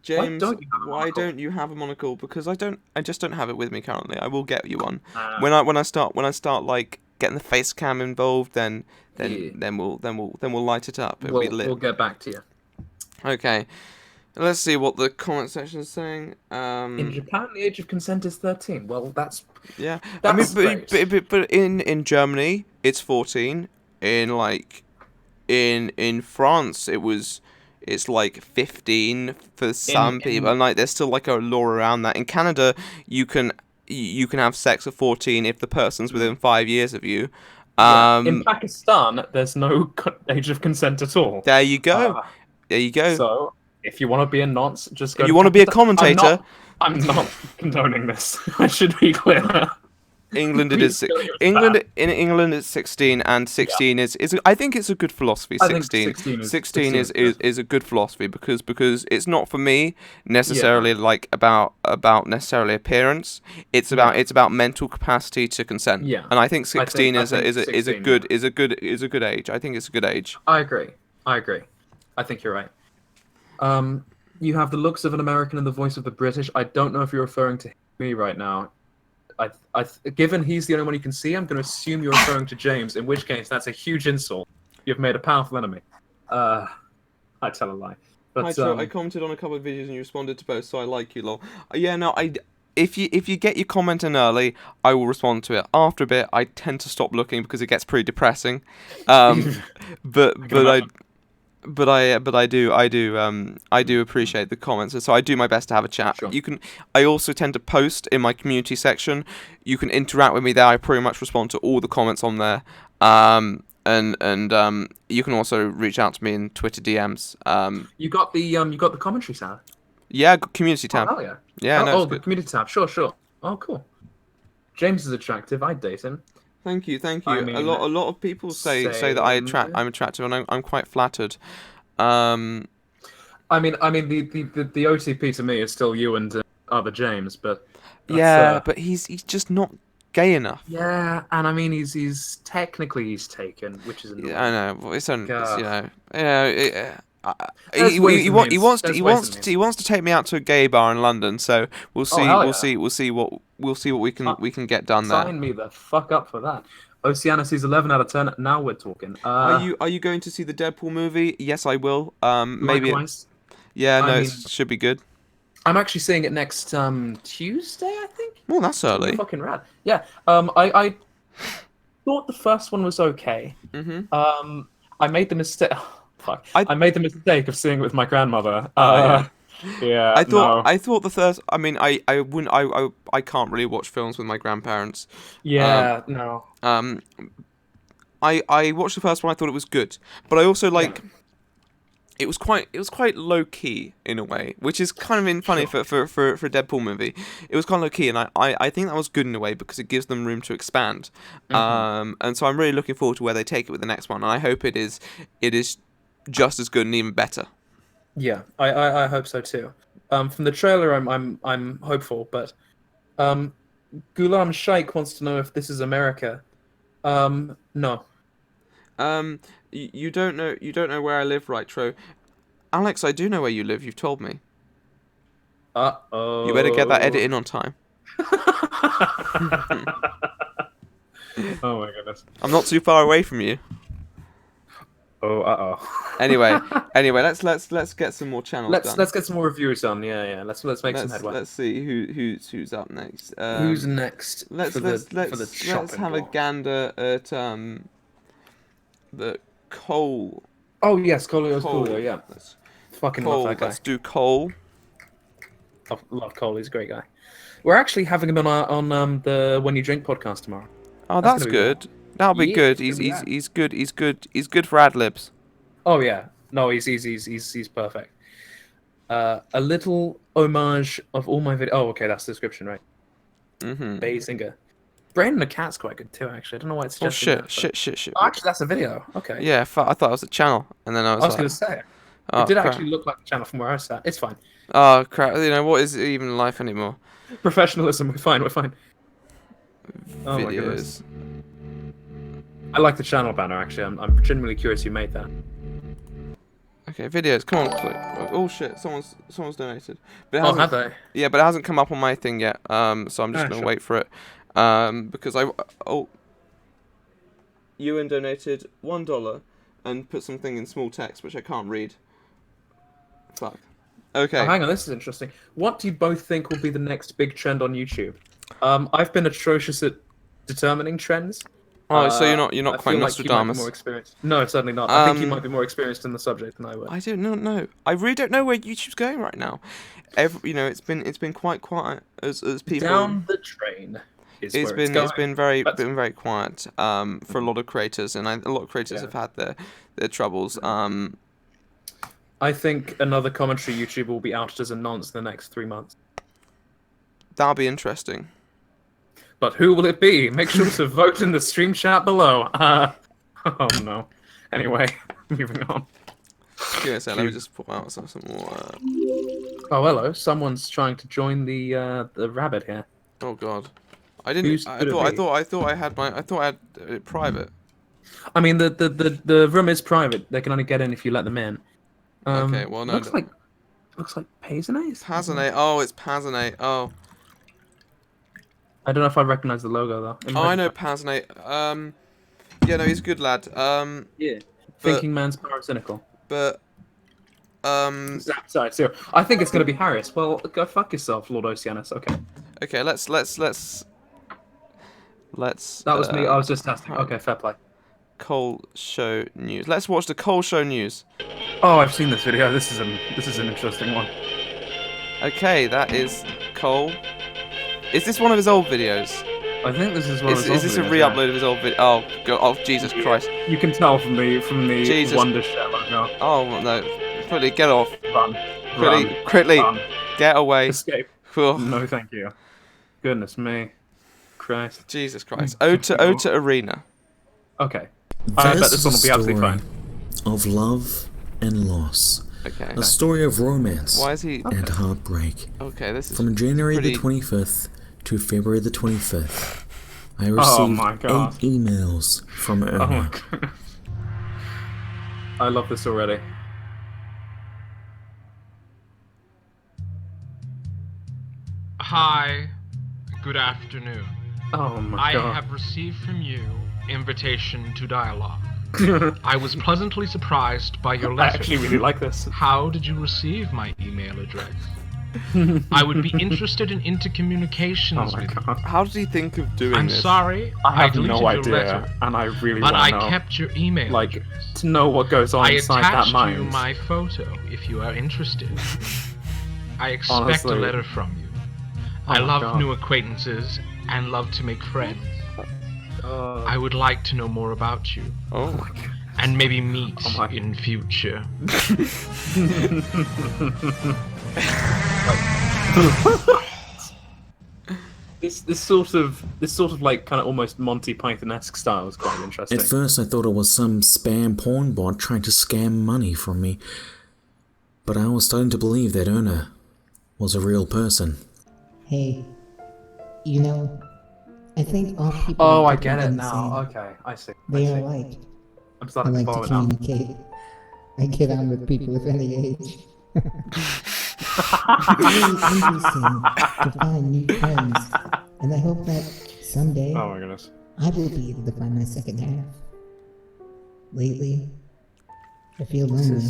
James, why don't you have a monocle? Because I just don't have it with me currently. I will get you one. Ah. When I start like getting the face cam involved, then we'll light it up. It'll be lit. We'll get back to you. Okay. Let's see what the comment section is saying. In Japan, the age of consent is 13. Well, that's yeah. That's but in Germany, it's 14. In France, it's like 15 for some people, and like there's still like a law around that. In Canada, you can have sex at 14 if the person's within 5 years of you. In Pakistan, there's no age of consent at all. There you go. So, if you want to be a nonce, just go. You want to be a commentator? I'm not condoning this. I should be clear. England it is. England it's 16, and 16 is. I think it's a good philosophy. 16 is a good philosophy because it's not for me necessarily like about necessarily appearance. It's about mental capacity to consent. Yeah. And I think 16 is a good age. I think it's a good age. I agree. I think you're right. You have the looks of an American and the voice of the British. I don't know if you're referring to me right now. Given he's the only one you can see, I'm going to assume you're referring to James, in which case that's a huge insult. You've made a powerful enemy. I tell a lie. But, I commented on a couple of videos and you responded to both, so I like you, lol. Yeah, no, if you get your comment in early, I will respond to it. After a bit, I tend to stop looking because it gets pretty depressing. But I do appreciate the comments, and so I do my best to have a chat. Sure. I also tend to post in my community section. You can interact with me there. I pretty much respond to all the comments on there. And you can also reach out to me in Twitter DMs. You got the commentary tab. Yeah, community tab. Oh, yeah. Yeah, the community tab. Sure. Oh, cool. James is attractive. I'd date him. Thank you. I mean, a lot of people say that I'm attractive, and I'm quite flattered. I mean, the OTP to me is still you and other James, but but he's just not gay enough. Yeah, and I mean he's technically taken, which is annoying. I know. It's he wants to take me out to a gay bar in London, so we'll see what we can get done there. Sign me the fuck up for that. Oceanus 11 out of 10. Now we're talking. Are you going to see the Deadpool movie? Yes, I will. Maybe. Likewise. It should be good. I'm actually seeing it next Tuesday, I think. Well, that's early. Fucking rad. Yeah. I thought the first one was okay. Mm-hmm. I made the mistake. I made the mistake of seeing it with my grandmother. Yeah. I thought the first. I mean, I wouldn't. I can't really watch films with my grandparents. Yeah. No. I watched the first one. I thought it was good, but I also like. It was quite low key in a way, which is kind of funny for a Deadpool movie. It was kind of low key, and I think that was good in a way because it gives them room to expand. And so I'm really looking forward to where they take it with the next one, and I hope it is just as good and even better. Yeah, I hope so too. From the trailer, I'm hopeful, but Gulam Shaikh wants to know if this is America. No. You don't know where I live, right, Tro? Alex, I do know where you live. You've told me. Uh-oh. You better get that edit in on time. Oh my goodness. I'm not too far away from you. Oh, uh-oh. Anyway, let's get some more channels done. Let's get some more reviewers on. Yeah. Let's make some headway. Let's see who's up next. Who's next? Let's have a gander at the Cole. Oh yes, Cole. Cool, yeah. Fucking Cole. love that guy. Let's do Cole. Love Cole. He's a great guy. We're actually having him on the When You Drink podcast tomorrow. Oh, that's good. That'll be good. He's good. He's good for ad libs. Oh yeah. No, he's perfect. A little homage of all my videos. Oh, okay, that's the description, right? Basinger. Brandon the Cat's quite good too, actually. I don't know why it's just. Oh shit. Oh, actually, that's a video. Okay. Yeah, I thought it was a channel, and then I was gonna say. Oh, it did crap. actually look like a channel from where I sat. It's fine. Oh crap! You know what is even life anymore? Professionalism. We're fine. Oh my goodness. I like the channel banner actually. I'm genuinely curious who made that. Okay, videos. Come on, click. Oh shit! Someone's donated. But it Oh, hasn't, have they? Yeah, but it hasn't come up on my thing yet. So I'm just gonna Sure. wait for it. Because Ewan donated $1 and put something in small text which I can't read. Fuck. Okay. Oh, hang on, this is interesting. What do you both think will be the next big trend on YouTube? I've been atrocious at determining trends. Oh, so you're not I quite feel like you might be Nostradamus. more experienced. No, certainly not. I think you might be more experienced in the subject than I would. I do not know. I really don't know where YouTube's going right now. It's been quite quiet as people. Down the train. It's been very quiet for a lot of creators, and a lot of creators have had their troubles. I think another commentary YouTuber will be outed as a nonce in the next 3 months. That'll be interesting. But who will it be? Make sure to vote in the stream chat below. Oh no. Anyway, moving on. Yeah, so let me just pull out some more. Oh hello, someone's trying to join the rabbit here. Oh god, I didn't. I thought I had it private. I mean, the room is private. They can only get in if you let them in. Okay, well no. Looks like Pazanate. Pazanate. Oh, it's Pazanate. Oh. I don't know if I recognize the logo though. Oh, I know Pazanate. Yeah, no, he's a good lad. Yeah. Thinking man's parasitical. But Sorry, so I think it's gonna be Harris. Well, go fuck yourself, Lord Oceanus. Okay. Okay, let's. That was me. I was just testing. Okay, fair play. Cole Show News. Let's watch the Cole Show News. Oh, I've seen this video. This is an interesting one. Okay, that is Cole. Is this one of his old videos? I think this is one of his Is this a re-upload of his old video? Oh, God, oh, Jesus Christ. You can tell from the Jesus. Wonder Shell logo. Oh, no. Quickly, get off. Run. Quickly, Run. get away. Escape. Oh, No, thank you. Goodness me. Christ. Jesus Christ. Ode to Arena. Okay. I bet this one will be absolutely fine. Of love and loss. Okay. A story of romance Why is he... and heartbreak. Okay, this is... From January pretty... the 25th to February the 25th, I Oh received my 8 God. emails from Oh my Irma. goodness. I love this already. Hi, good afternoon. Oh my I god. have received from you invitation to dialogue. I was pleasantly surprised by your I letter. actually really like this. How did you receive my email address? I would be interested in intercommunications Oh my with you. god. How did he think of doing I'm this? sorry, I have deleted no your idea, letter, and I really but want I to know. kept your email Like, address. to know what goes on I inside that attached mind. you my photo if you are interested. I expect Honestly. a letter from you. Oh I my love God. new acquaintances and love to make friends. Uh, I would like to know more about you Oh. and maybe meet Oh my- in future. this sort of like kind of almost Monty Python-esque style is quite interesting. At first, I thought it was some spam porn bot trying to scam money from me. But I was starting to believe that Erna was a real person. Hey, you know, I think all people Oh, are I get it different and the now. same. Okay, I see. They I are see. alike. I'm I starting to like follow to it now. communicate. I get on with people of any age. It's really interesting to find new friends, and I hope that someday Oh my goodness. I will be able to find my second half. Lately, I feel lonely.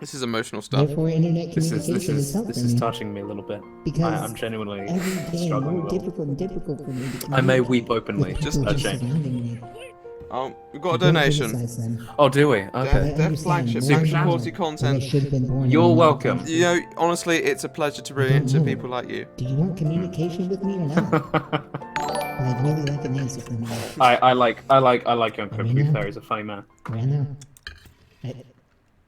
This is emotional stuff. Therefore, internet This communication is helping is me. touching me a little bit. Because I'm genuinely every day struggling more a little. difficult and difficult for me to I may communicate weep openly. with Just- people just- surrounding me. Oh, we've got a I don't donation. criticize them, Oh, do we? Death, Okay. Death understand Flagship. more Thank you now for quality that I content. should have been born in You're another welcome. country. You know, honestly, it's a pleasure to bring it to people like you. Do you want communication with me or not? I'd really like an answer from you. I like Young Cookie. Arena? There, he's a funny man. Rana? I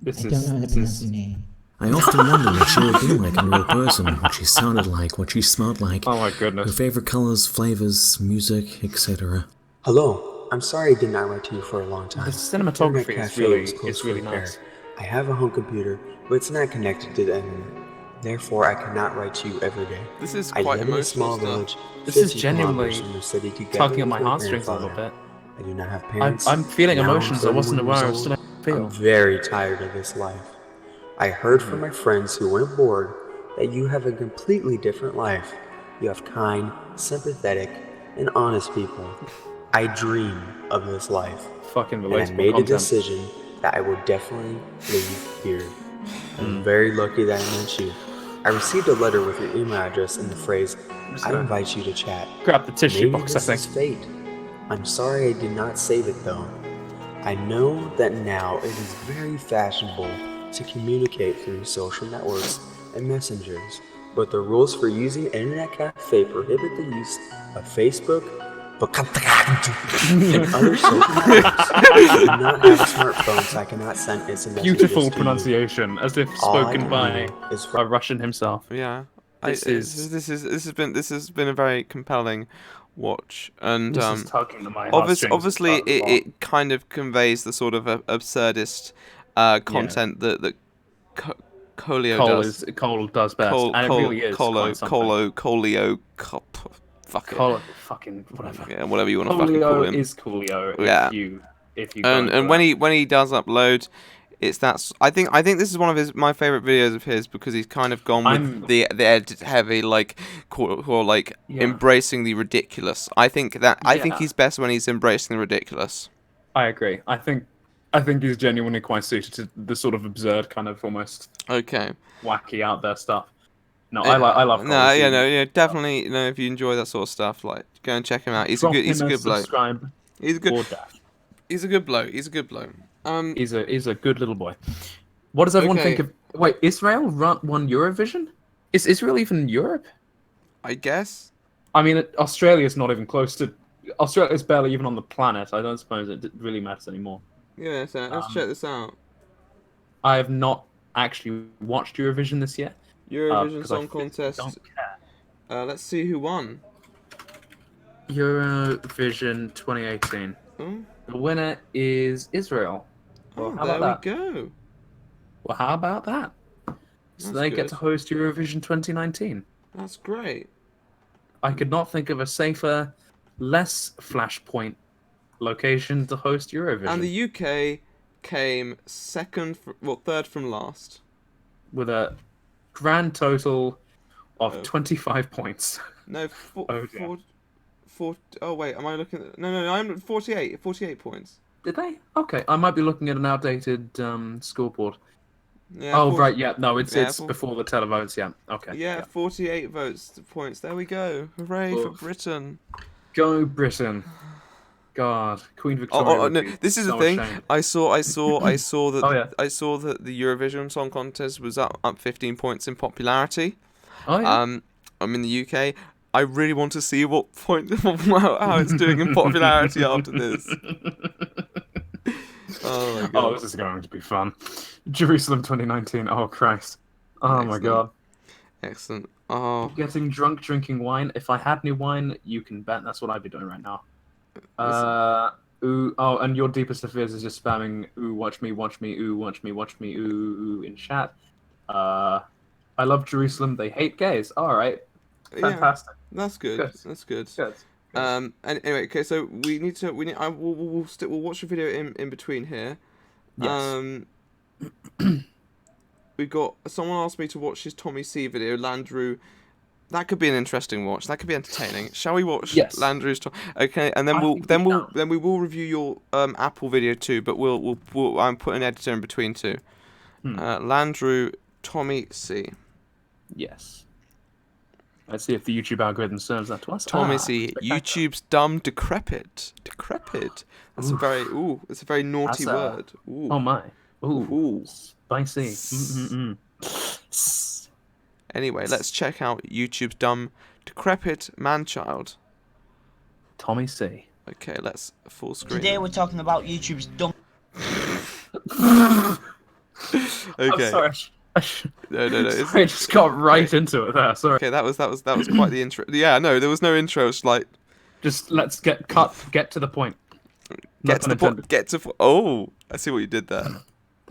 This don't know how to is pronounce your name. I often wondered what she would be like in real person, what she sounded like, what she smelled like, oh my her goodness. favorite colors, flavors, music, etc. Hello, I'm sorry I did not write to you for a long time. The cinematography Internet is cafe really was closed is really for repair. nice. I have a home computer, but it's not connected to the internet. Therefore, I cannot write to you every day. This is I quite live in a emotional small stuff. village. This is 50 genuinely kilometers from the city together tugging at with my my heartstrings a little grandfather. bit. I do not have parents. I'm feeling Now I'm emotions I wasn't 31 aware I years was still old. feel. I'm very tired of this life. I heard from my friends who went bored that you have a completely different life. You have kind, sympathetic, and honest people. I dream of this life. Fucking And I relatable made a content. decision that I would definitely leave here. I'm very lucky that I met you. I received a letter with your email address and the phrase, I invite you to chat. Grab the tissue Maybe box, I this think. is fate. I'm sorry I did not save it though. I know that now it is very fashionable to communicate through social networks and messengers, but the rules for using Internet Cafe prohibit the use of Facebook and other social networks. I do not have a smartphone, so I cannot send instant messages Beautiful to you. pronunciation, as if All I spoken can by do is a Russian himself. Yeah. This This has been a very compelling watch, and This is tugging at my obviously heartstrings it, quite a lot. it kind of conveys the sort of absurdist content that Colio does. Cole does best, and it really is quite something. Fucking whatever. Yeah, whatever you want to fucking call Coolio him. is Coolio. Yeah. If you go And into when it. he does upload, it's that I think this is one of my favorite videos of his because he's kind of gone with the edit heavy like Yeah. embracing the ridiculous. I think Yeah. he's best when he's embracing the ridiculous. I agree. I think he's genuinely quite suited to the sort of absurd kind of almost Okay. wacky out there stuff. No, I love. No, definitely. If you enjoy that sort of stuff, like go and check him out. He's a good bloke. Subscribe. He's a good. Or dash. He's a good bloke. He's a good bloke. He's a good little boy. What does everyone think of? Wait, Israel won Eurovision? Is Israel even Europe? I guess. I mean, Australia's not even close to. Australia's barely even on the planet. I don't suppose it really matters anymore. Yeah, so let's check this out. I have not actually watched Eurovision this year. Eurovision 'cause I Song Contest. don't care. Let's see who won. Eurovision 2018. Oh, The winner is Israel. Well, how there about we that? go. Well, how about that? So That's they get good. to host Eurovision 2019. That's great. I could not think of a safer, less flashpoint location to host Eurovision. And the UK came third from last. With a grand total of Oh. 25 points. No, Oh, dear. oh wait, am I looking at... No, I'm at 48 points. Did they? Okay, I might be looking at an outdated scoreboard. Yeah, Oh, right, yeah, no, it's yeah, before the televotes, yeah. Okay. Yeah, 48 points. There we go. Hooray for Oof. Britain. Go Britain. God, Queen Victoria. Oh, would no, be this is so the thing. ashamed. I saw that Oh, yeah. I saw that the Eurovision Song Contest was up 15 points in popularity. Oh, yeah. I'm in the UK. I really want to see what point how it's doing in popularity after this. Oh my god. Oh, this is going to be fun. Jerusalem 2019. Oh Christ. Oh my god. Excellent. Oh. Getting drunk, drinking wine. If I had new wine, you can bet that's what I'd be doing right now. Ooh, oh, and your deepest of fears is just spamming ooh, watch me, ooh, watch me, ooh in chat. I love Jerusalem. They hate gays. All right. Fantastic. Yeah, that's good. That's good. Good. And anyway, okay, so we'll watch a video in between here. Yes. We got someone asked me to watch his Tommy C video, Landrew. That could be an interesting watch. That could be entertaining. Shall we watch Landrew's? Okay, and then we will review your Apple video too. But we'll put an editor in between too. Landrew, Tommy C. Yes. Let's see if the YouTube algorithm serves that to us. Tommy C. YouTube's dumb, decrepit. Decrepit. That's it's a very naughty word. Ooh. Oh my. Ooh. Spicy. Anyway, let's check out YouTube's dumb, decrepit man-child. Tommy C. Okay, let's full screen. Today we're talking about YouTube's dumb. Okay. I'm sorry. No. Sorry, I just got right into it there. Sorry. Okay, that was quite the intro. Yeah, no, there was no intro. It's like, just let's get to the point. Get to the point. Oh, I see what you did there.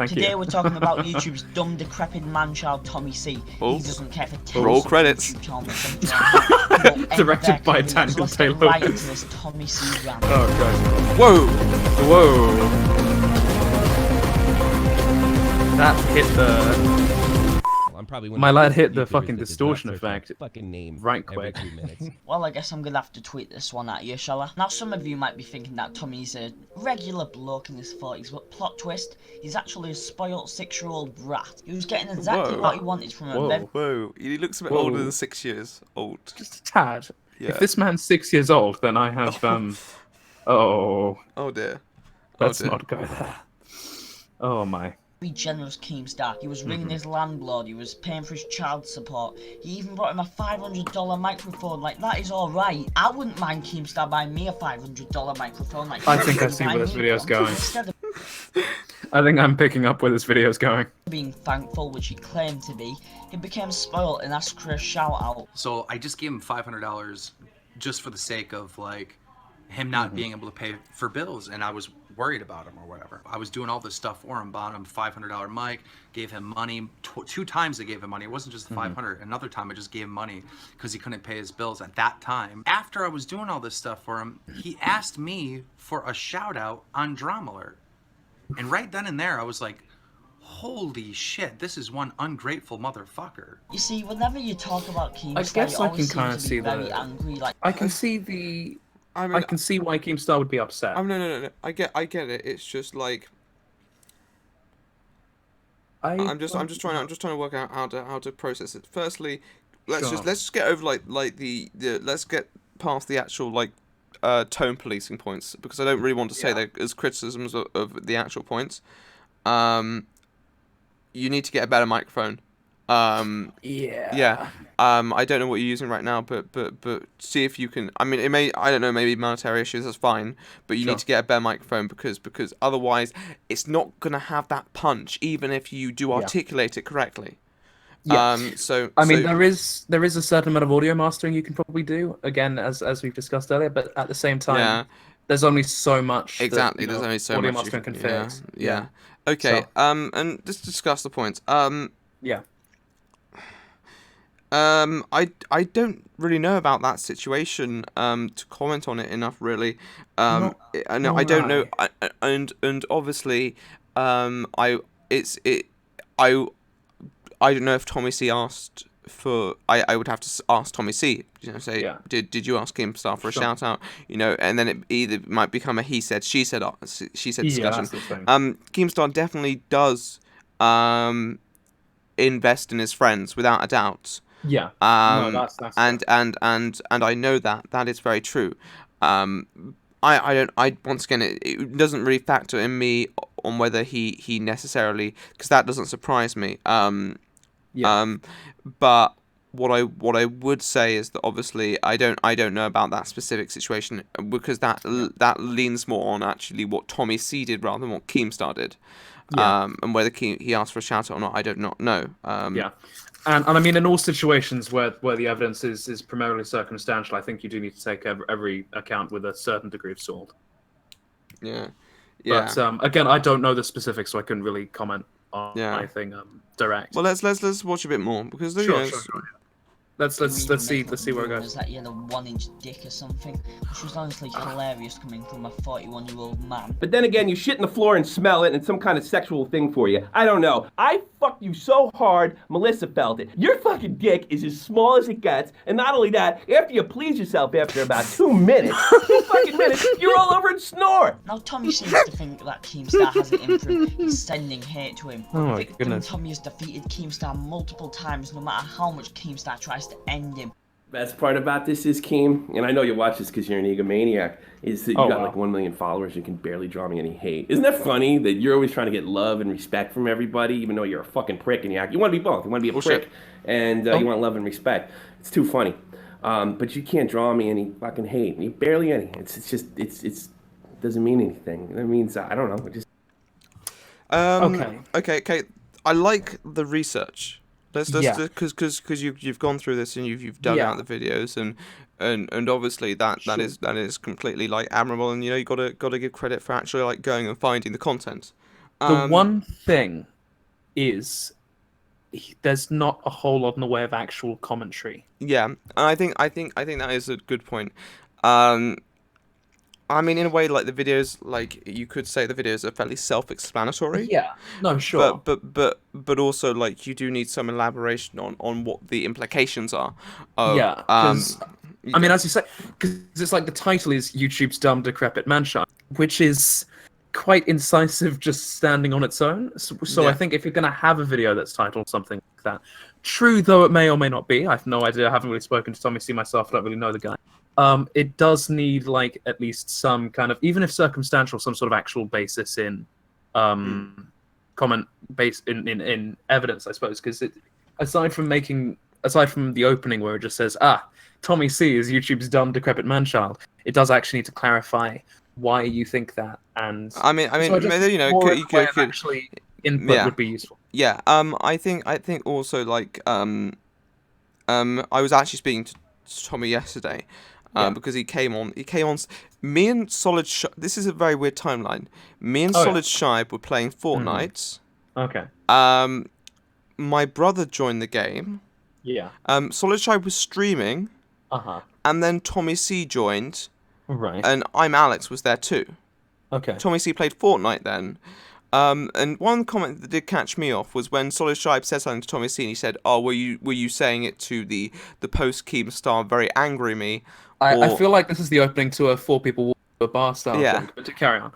Today we're talking about YouTube's dumb, decrepit man-child Tommy C. He doesn't care for 10 roll credits. Directed by Daniel Taylor. Right into this Tommy C rant. Oh god. Whoa. That hit the. My lad hit the fucking distortion effect. Fucking name right quick. Well, I guess I'm gonna have to tweet this one at you, shall I? Now, some of you might be thinking that Tommy's a regular bloke in his 40s, but plot twist, he's actually a spoilt 6-year-old brat. He was getting exactly what he wanted from a Whoa, he looks a bit older than 6 years old. Just a tad. Yeah. If this man's 6 years old, then I have Oh dear. Let's not go there. Oh my. Generous Keemstar. He was ringing his landlord, he was paying for his child support, he even brought him a $500 microphone. Like, that is alright. I wouldn't mind Keemstar buying me a $500 microphone. Like, I think I see where this video's going. I think I'm picking up where this video's going. Being thankful, which he claimed to be, he became spoiled and asked for a shout out. So I just gave him $500 just for the sake of, like, him not being able to pay for bills, and I was worried about him or whatever. I was doing all this stuff for him, bought him $500 mic, gave him money. 2 times I gave him money. It wasn't just the 500. Another time I just gave him money because he couldn't pay his bills at that time. After I was doing all this stuff for him, he asked me for a shout out on Drama Alert. And right then and there, I was like, holy shit, this is one ungrateful motherfucker. You see, whenever you talk about Keemstar, I guess I can kind of see very angry. Like, I can see the. I can see why Keemstar would be upset. No. I get it. It's just like I'm just trying to work out how to process it. Firstly, let's just get over like the let's get past the actual like tone policing points, because I don't really want to say that as criticisms of the actual points. You need to get a better microphone. I don't know what you're using right now, but see if you can. I mean, I don't know, maybe monetary issues, that's fine, but you need to get a better microphone, because otherwise it's not gonna have that punch, even if you do articulate it correctly. Yes. I mean, there is a certain amount of audio mastering you can probably do, again, as we've discussed earlier, but at the same time, there's only so much. Exactly, there's only so audio much mastering can fix. Yeah. Okay. And just discuss the points. I don't really know about that situation to comment on it enough, really. I don't know, and obviously I don't know if Tommy C asked for. I would have to ask Tommy C. Did you ask Keemstar for a shout out? And then it either might become a he said she said discussion. That's the thing. Keemstar definitely does invest in his friends, without a doubt. Yeah. That's and I know that is very true. I once again, it doesn't really factor in me on whether he necessarily, because that doesn't surprise me. But what I would say is that obviously I don't know about that specific situation, because that leans more on actually what Tommy C did rather than what Keemstar did. Yeah. And whether he asked for a shout out or not, I do not know. Yeah. And I mean, in all situations where the evidence is primarily circumstantial, I think you do need to take every account with a certain degree of salt. Yeah. But again, I don't know the specifics, so I couldn't really comment on anything direct. Well, let's watch a bit more, because Sure. Let's see where it goes. Was that he had a 1-inch dick or something, which was honestly hilarious coming from a 41-year-old man. But then again, you shit in the floor and smell it, and it's some kind of sexual thing for you. I don't know. I fucked you so hard, Melissa felt it. Your fucking dick is as small as it gets, and not only that, after you please yourself after about 2 minutes, 2 fucking minutes, you're all over and snore. Now Tommy seems to think that Keemstar has it in for him. He's sending hate to him. Oh my goodness. Tommy has defeated Keemstar multiple times, no matter how much Keemstar tries to end him. Best part about this is, Keem, and I know you watch this because you're an egomaniac, is that you got like 1 million followers. You can barely draw me any hate. Isn't that funny that you're always trying to get love and respect from everybody, even though you're a fucking prick and you want to be both. You want to be a prick and you want love and respect. It's too funny. But you can't draw me any fucking hate. Barely any. It's just it doesn't mean anything. That means I don't know. It just Okay. I like the research. Let's because you've gone through this and you've dug out the videos and obviously that is completely like admirable, and you gotta give credit for actually like going and finding the content. The one thing is there's not a whole lot in the way of actual commentary. Yeah, and I think that is a good point. I mean, in a way, like the videos, like you could say the videos are fairly self-explanatory. Yeah, no, sure. But also, like, you do need some elaboration on what the implications are. I mean, as you say, because it's like the title is YouTube's Dumb Decrepit Manchild, which is quite incisive just standing on its own. So I think if you're going to have a video that's titled something like that, true though it may or may not be, I have no idea, I haven't really spoken to Tommy C myself, I don't really know the guy. It does need like at least some kind of, even if circumstantial, some sort of actual basis in comment base in evidence, I suppose, because aside from the opening where it just says Tommy C is YouTube's dumb decrepit man-child, it does actually need to clarify why you think that. And I mean, so you could actually input would be useful. Yeah. I think also like I was actually speaking to Tommy yesterday. Because he came on. Me and Solid this is a very weird timeline. Me and Solid Shibe were playing Fortnite. Okay. My brother joined the game. Yeah. Solid Shibe was streaming. And then Tommy C joined. Right. And I'm Alex was there too. Okay. Tommy C played Fortnite then. And one comment that did catch me off was when Solid Shibe said something to Tommy C and he said, "Oh, were you saying it to the post Keemstar very angry me?" I feel like this is the opening to a 4 people walk to a bar style thing, but to carry on.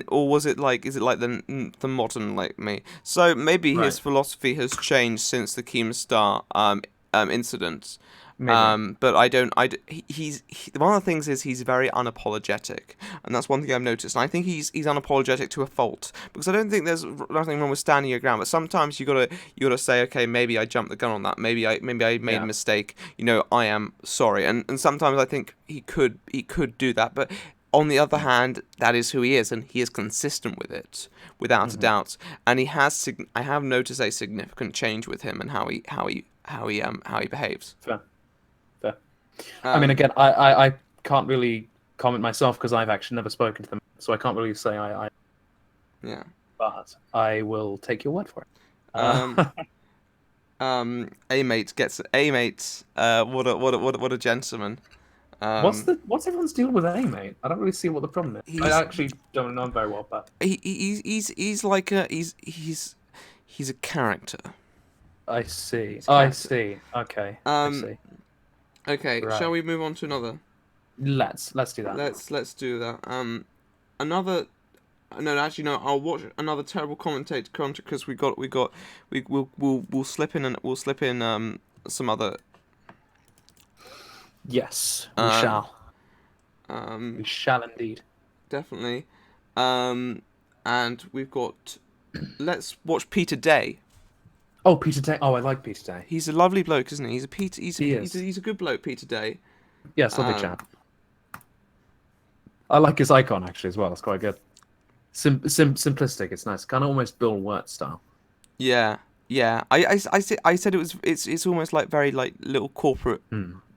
Or is it like the modern like me? So maybe his philosophy has changed since the Keemstar incident. But he's one of the things is he's very unapologetic, and that's one thing I've noticed. And I think he's unapologetic to a fault, because I don't think there's nothing wrong with standing your ground. But sometimes you gotta say, okay, maybe I jumped the gun on that. Maybe I made a mistake. I am sorry. And sometimes I think he could do that. But on the other hand, that is who he is, and he is consistent with it without a doubt. And he has I have noticed a significant change with him and how he behaves. Fair. I mean, again, I can't really comment myself because I've actually never spoken to them, so I can't really say I. Yeah. But I will take your word for it. A-Mate gets A-Mate. What a gentleman. What's everyone's deal with A-Mate? I don't really see what the problem is. I actually don't know him very well, but he's like he's a character. I see. I see. Okay. I see. Okay, right. Shall we move on to another? Let's do that. Let's do that. Another. No, actually, no. I'll watch another terrible commentator because we'll slip in some other. Yes, we shall. We shall indeed. Definitely. And we've got. Let's watch Peter Day. Oh, Peter Day. Oh, I like Peter Day. He's a lovely bloke, isn't he? He's a Peter. He He's a good bloke, Peter Day. Yes, lovely chap. I like his icon actually as well. It's quite good. Simplistic. It's nice. Kind of almost Bill Wirt style. Yeah, yeah. I said it was. It's almost like very like little corporate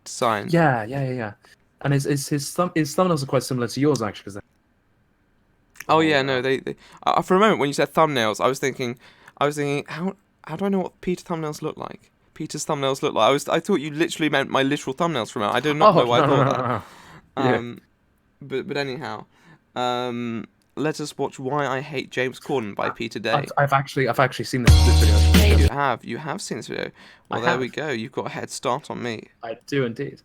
design. Yeah. And his thumbnails are quite similar to yours actually. Cause oh yeah, no. They for a moment when you said thumbnails, I was thinking how do I know what Peter's thumbnails look like? I thought you literally meant my literal thumbnails from it. I do not know why I thought that. But anyhow, let us watch Why I Hate James Corden by Peter Day. I've actually seen this video. You have seen this video. Well, there we go. You've got a head start on me. I do indeed.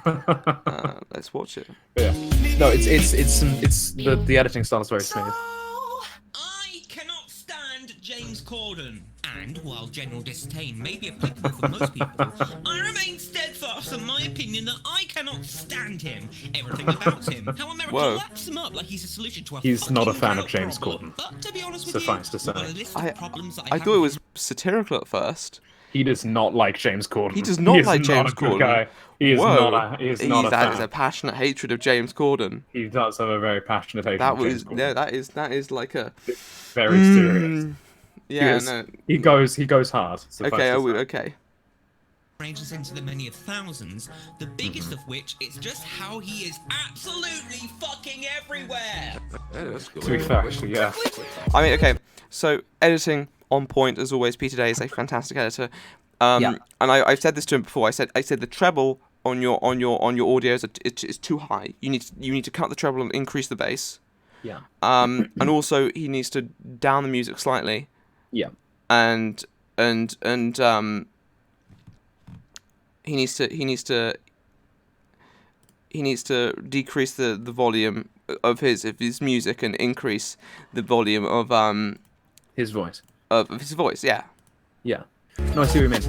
Let's watch it. Yeah. No, it's the editing style is very smooth. I cannot stand James Corden. And while general disdain may be applicable for most people, I remain steadfast in my opinion that I cannot stand him. Everything about him. How America laps him up like he's a solution to a He's not a fan of James Corden. But to be honest with Suffice to say. I thought it was satirical at first. He does not like James Corden. He does not like James Corden. Guy. He is not a fan. That is a passionate hatred of James Corden. He does have a very passionate hatred of James Corden. That is like a very serious. Yeah, he goes hard. Okay, okay. Ranges into the many of thousands, the biggest of which is just how he is absolutely fucking everywhere. To be fair, actually, yeah. I mean, okay, so editing on point as always. Peter Day is a fantastic editor. And I've said this to him before. I said the treble on your audio is too high. You need to cut the treble and increase the bass. Yeah. And also he needs to down the music slightly. Yeah. And he needs to decrease the volume of his music and increase the volume of his voice. Of his voice, yeah. Yeah. No, I see what you mean.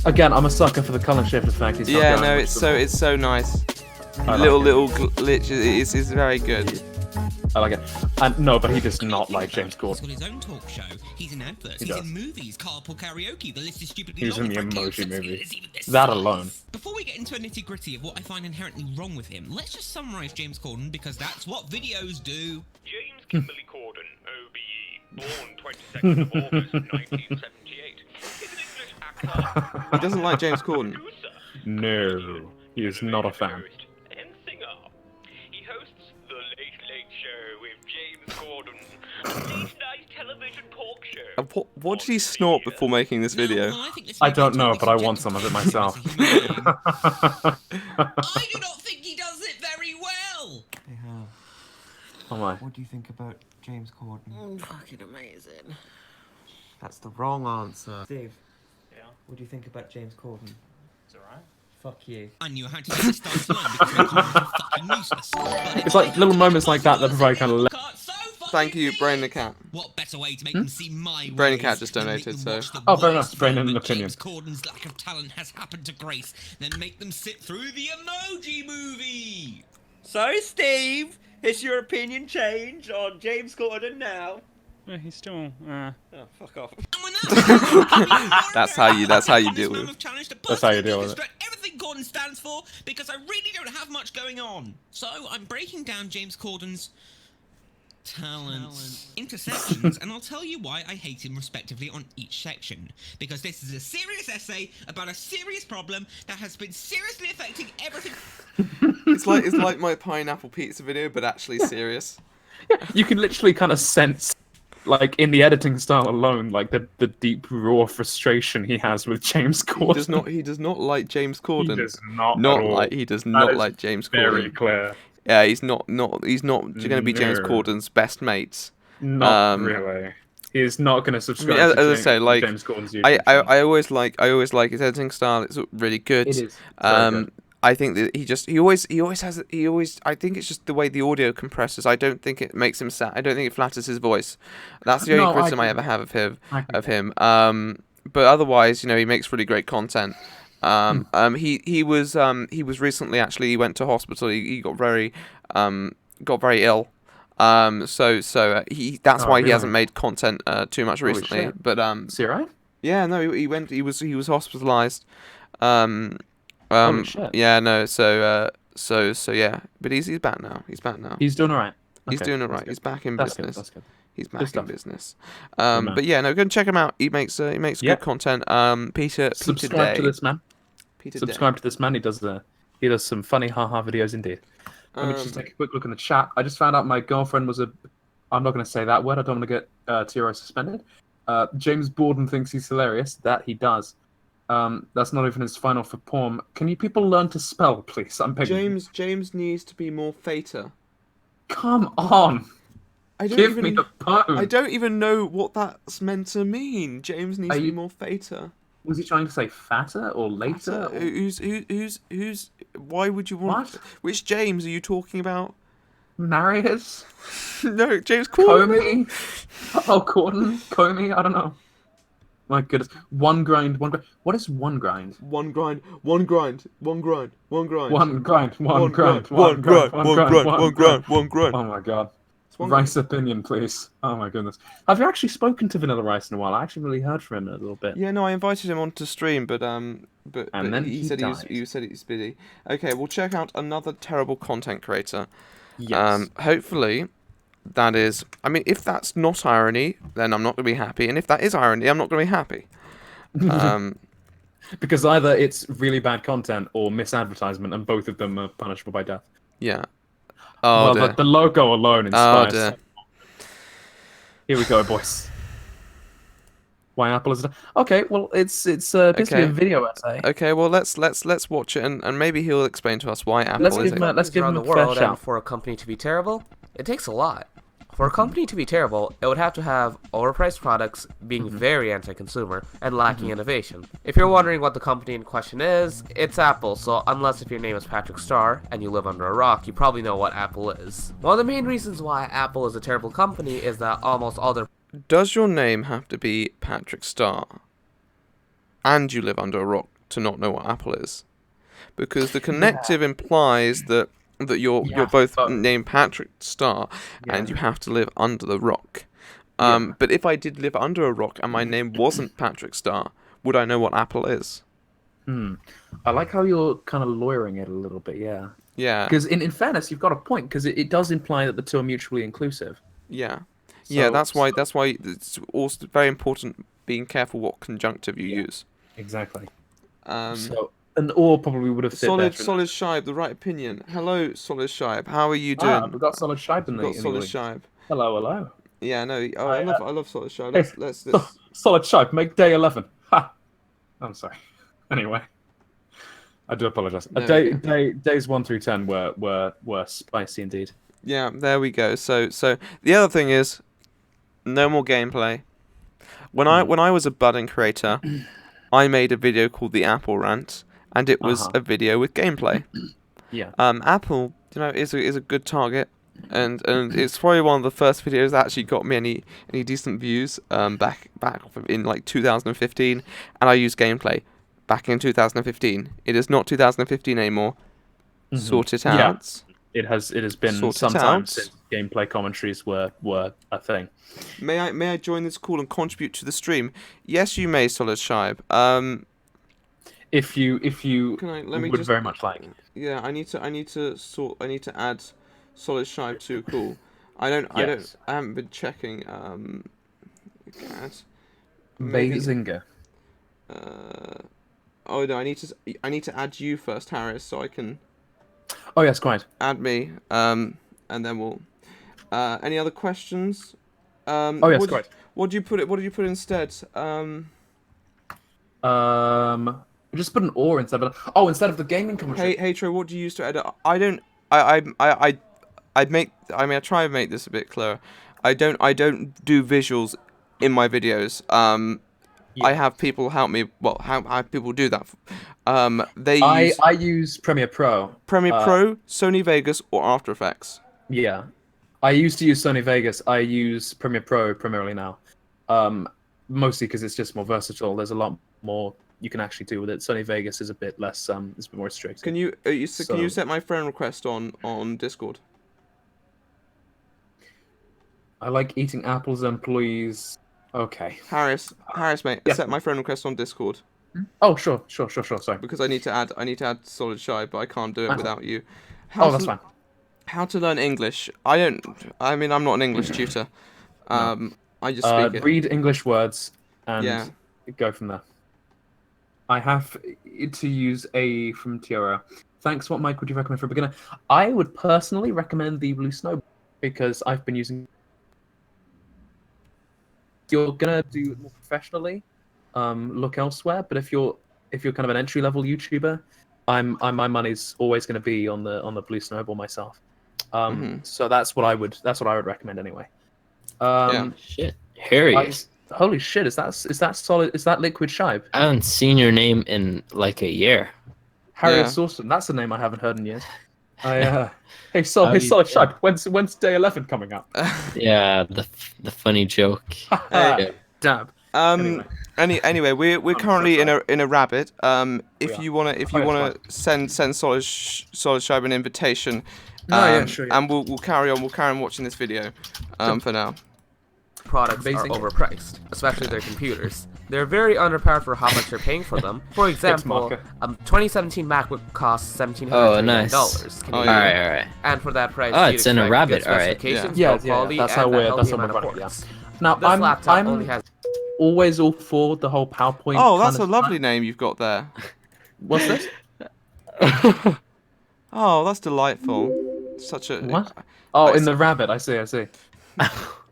Again, I'm a sucker for the color shift effect. It's so nice. Little glitches. It's very good. I like it. And no, but he does not like James Corden. He's got his own talk show. He's in adverts. He's in movies. Carpool Karaoke. The list is stupidly He's long. in the Emoji Movie. That alone. Before we get into a nitty gritty of what I find inherently wrong with him, let's just summarize James Corden because that's what videos do. James Kimberly Corden, OBE, born 22nd of August 1978, is an English actor. He doesn't like James Corden. No, he is not a fan. And singer. He hosts The Late Late Show with James Corden, a late night television talk show. What did he snort before making this video? I don't know, but I want some of it myself. I do not think he does it very well. Hey, Hal. Oh my. What do you think about James Corden? Fucking amazing. That's the wrong answer. Steve. Yeah. What do you think about James Corden? It's alright. Fuck you. I knew how to get this start to learn because my comments are fucking useless. It's like little moments like that provide kind of. Thank you, Brain the Cat. What better way to make them see my Brain the Cat just donated, so. Oh, very nice. Brain and an opinion. James Corden's lack of talent has happened to Grace, then make them sit through the Emoji Movie. So, Steve, has your opinion changed on James Corden now? He's still. Oh, fuck off. That's how you deal with it. That's how you deal with it. Everything Corden stands for because I really don't have much going on. So I'm breaking down James Corden's talents into sections, and I'll tell you why I hate him respectively on each section. Because this is a serious essay about a serious problem that has been seriously affecting everything. It's like my pineapple pizza video, but actually serious. You can literally kind of sense, like in the editing style alone, like the deep raw frustration he has with James Corden. He does not like James Corden. He does not. He does not like James Corden. Very clear. Yeah, he's not going to be James Corden's best mates. Not really. He's not going to subscribe. As I say, like James Corden's YouTube I always like his editing style. It's really good. It is. Good. I think that he always I think it's just the way the audio compresses. I don't think it makes him sad. I don't think it flatters his voice. That's the only criticism I ever have of him. But otherwise, he makes really great content. He was recently actually, he went to hospital. He got very ill. That's why he hasn't made content too much recently. But is he alright? Yeah, no, he went. He was hospitalized. Holy shit. Yeah, no. So yeah, but he's back now. He's back now. He's doing alright. He's Okay, doing that's alright. good. He's back in That's good, business. that's good. He's Good back in stuff. business. man. But yeah, no, go and check him out. He makes Yep. good content. Peter Subscribe to Day. this man. Peter Subscribe to this man. He does some funny haha videos indeed. Let me just take a quick look in the chat. I just found out my girlfriend was I'm not going to say that word. I don't want to get Tiro suspended. James Borden thinks he's hilarious. That he does. That's not even his final for porn. Can you people learn to spell, please? I'm begging. James needs to be more Fater. Come on. Give me the bone. I don't even know what that's meant to mean. James needs to be more Fater. Was he trying to say fatter or later? Or... Who's? Why would you want? What? Which James are you talking about? Marius? No, James Corden. Comey? Oh, Corden? Comey? I don't know. My goodness. One grind. What is one grind? One grind. One grind. One grind. One grind. One grind. One grind. One grind. One grind. One grind. One grind. Oh my god. Rice opinion, please. Oh my goodness. Have you actually spoken to Vanilla Rice in a while? I actually really heard from him a little bit. Yeah, no, I invited him onto stream, but then he said died. he said he's busy. Okay, we'll check out another terrible content creator. Yes. Hopefully, that is. I mean, if that's not irony, then I'm not going to be happy, and if that is irony, I'm not going to be happy. Because either it's really bad content or misadvertisement, and both of them are punishable by death. Yeah. Oh, well, dear. the logo alone inspires. Oh, dear. Here we go, boys. Why Apple is okay? Well, it's basically a video essay. Okay, well let's watch it and maybe he'll explain to us why Apple is. Let's give him the a fair world, shout. and for a company to be terrible, it takes a lot. For a company to be terrible, it would have to have overpriced products, being very anti-consumer, and lacking innovation. If you're wondering what the company in question is, it's Apple, so unless if your name is Patrick Starr and you live under a rock, you probably know what Apple is. One of the main reasons why Apple is a terrible company is that almost all their... Does your name have to be Patrick Starr and you live under a rock to not know what Apple is? Because the connective implies that you're both named Patrick Starr and you have to live under the rock. But if I did live under a rock and my name wasn't Patrick Starr, would I know what Apple is? I like how you're kind of lawyering it a little bit, yeah. Yeah. Because in fairness, you've got a point, because it does imply that the two are mutually inclusive. Yeah. Yeah, that's why it's also very important being careful what conjunctive you use. Exactly. An or probably would have fit Solid better. Shibe, the right opinion. Hello, Solid Shibe. How are you doing? We've got Solid Shibe in the Got Solid league. Shibe. Hello. Yeah, no. Oh, I love Solid Shibe. Let's Solid Shibe, make day 11. Ha! I'm sorry. Anyway, I do apologize. No, Days 1 through 10 were spicy indeed. Yeah, there we go. So the other thing is, no more gameplay. When I was a budding creator, I made a video called the Apple Rant, and it was a video with gameplay. Yeah. Apple, is a good target, and it's probably one of the first videos that actually got me any decent views. Back in like 2015, and I used gameplay back in 2015. It is not 2015 anymore. Sort it out. Yeah. It has been some time since gameplay commentaries were a thing. May I join this call and contribute to the stream? Yes, you may, Solid Shibe. If you would very much like. Yeah, I need to add Solid Shibe to a call. I haven't been checking. Bazinga. Oh no, I need to add you first, Harris, so I can. Oh yes, quite. Add me, and then we'll. Any other questions? Oh yes, quite. What did you put instead? Just put an or instead of the gaming commentary. Hey Tro, what do you use to edit? I try and make this a bit clearer. I don't do visuals in my videos. I have people help me. Well, how people do that? I use Premiere Pro. Premiere Pro, Sony Vegas, or After Effects. Yeah, I used to use Sony Vegas. I use Premiere Pro primarily now, mostly because it's just more versatile. There's a lot more you can actually do with it. Sony Vegas is a bit less, it's a bit more strict. Can you set my friend request on Discord? I like eating apples, employees. Okay. Harris, mate, Yeah. accept my friend request on Discord. Oh, sure. Sorry. Because I need to add Solid Shy, but I can't do it That's without you. That's fine. How to learn English? I'm not an English tutor. I just speak it. Read English words and Yeah. go from there. I have to use a from Tiara. Thanks. What mic would you recommend for a beginner? I would personally recommend the Blue Snow because I've been using. You're gonna do it more professionally. Look elsewhere. But if you're kind of an entry level YouTuber, my money's always going to be on the Blue Snowball myself. So that's what I would recommend anyway. Shit, Harry. Holy shit! Is that solid? Is that Liquid Shibe? I haven't seen your name in like a year. Harry Sawson. That's a name I haven't heard in years. Hey, Solid Shibe. When's day 11 coming up? Yeah, the funny joke. Dab. Anyway, we're currently in a rabbit. If you wanna send Solid Shibe an invitation, sure. And we'll carry on watching this video. For now. Products are overpriced, especially their computers. They're very underpowered for how much you're paying for them. For example, 2017 MacBook costs $1,799. Oh, nice. All right. And for that price, it's in a rabbit. All right. Yeah, that's how we're running. Yeah. Now I'm always all for the whole PowerPoint. Oh, that's a lovely name you've got there. What's this? Oh, that's delightful. Such a what? Oh, in the rabbit. I see.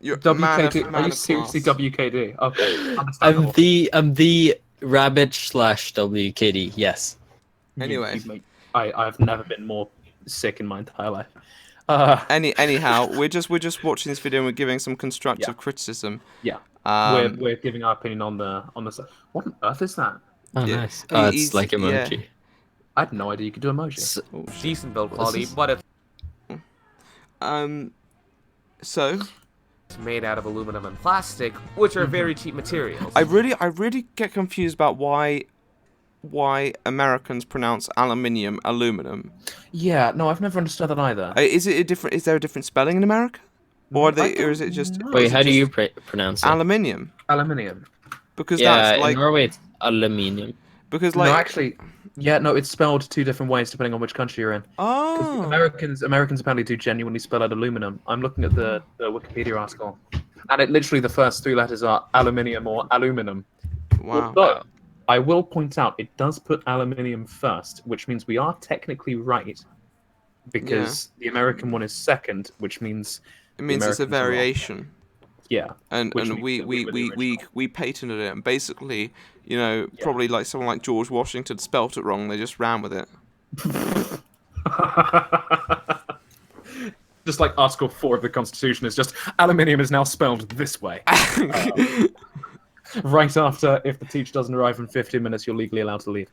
You're WKD. Are you seriously WKD? Okay. I'm the rabbit / WKD. Yes. Anyway, I've never been more sick in my entire life. Anyhow, we're just watching this video and we're giving some constructive criticism. Yeah. We're giving our opinion on the. What on earth is that? Oh, nice. Oh, it's like emoji. Yeah. I had no idea you could do emoji. Decent build quality, but it's so it's made out of aluminum and plastic, which are very cheap materials. I really get confused about why Americans pronounce aluminium aluminum. Yeah, no, I've never understood that either. Is there a different spelling in America, or is it just? Wait, how do you pronounce it? Aluminium. Aluminium. Because that's like in Norway it's aluminium. Because like no, actually, it's spelled two different ways depending on which country you're in. Oh. Americans apparently do genuinely spell out aluminum. I'm looking at the Wikipedia article, and it literally the first three letters are aluminium or aluminum. Wow. But I will point out it does put aluminium first, which means we are technically right, because the American one is second, which means it means it's a variation. Yeah, and we patented it, and basically, probably like someone like George Washington spelt it wrong. They just ran with it. Just like Article 4 of the Constitution is just aluminium is now spelled this way. Right after, if the teacher doesn't arrive in 15 minutes, you're legally allowed to leave.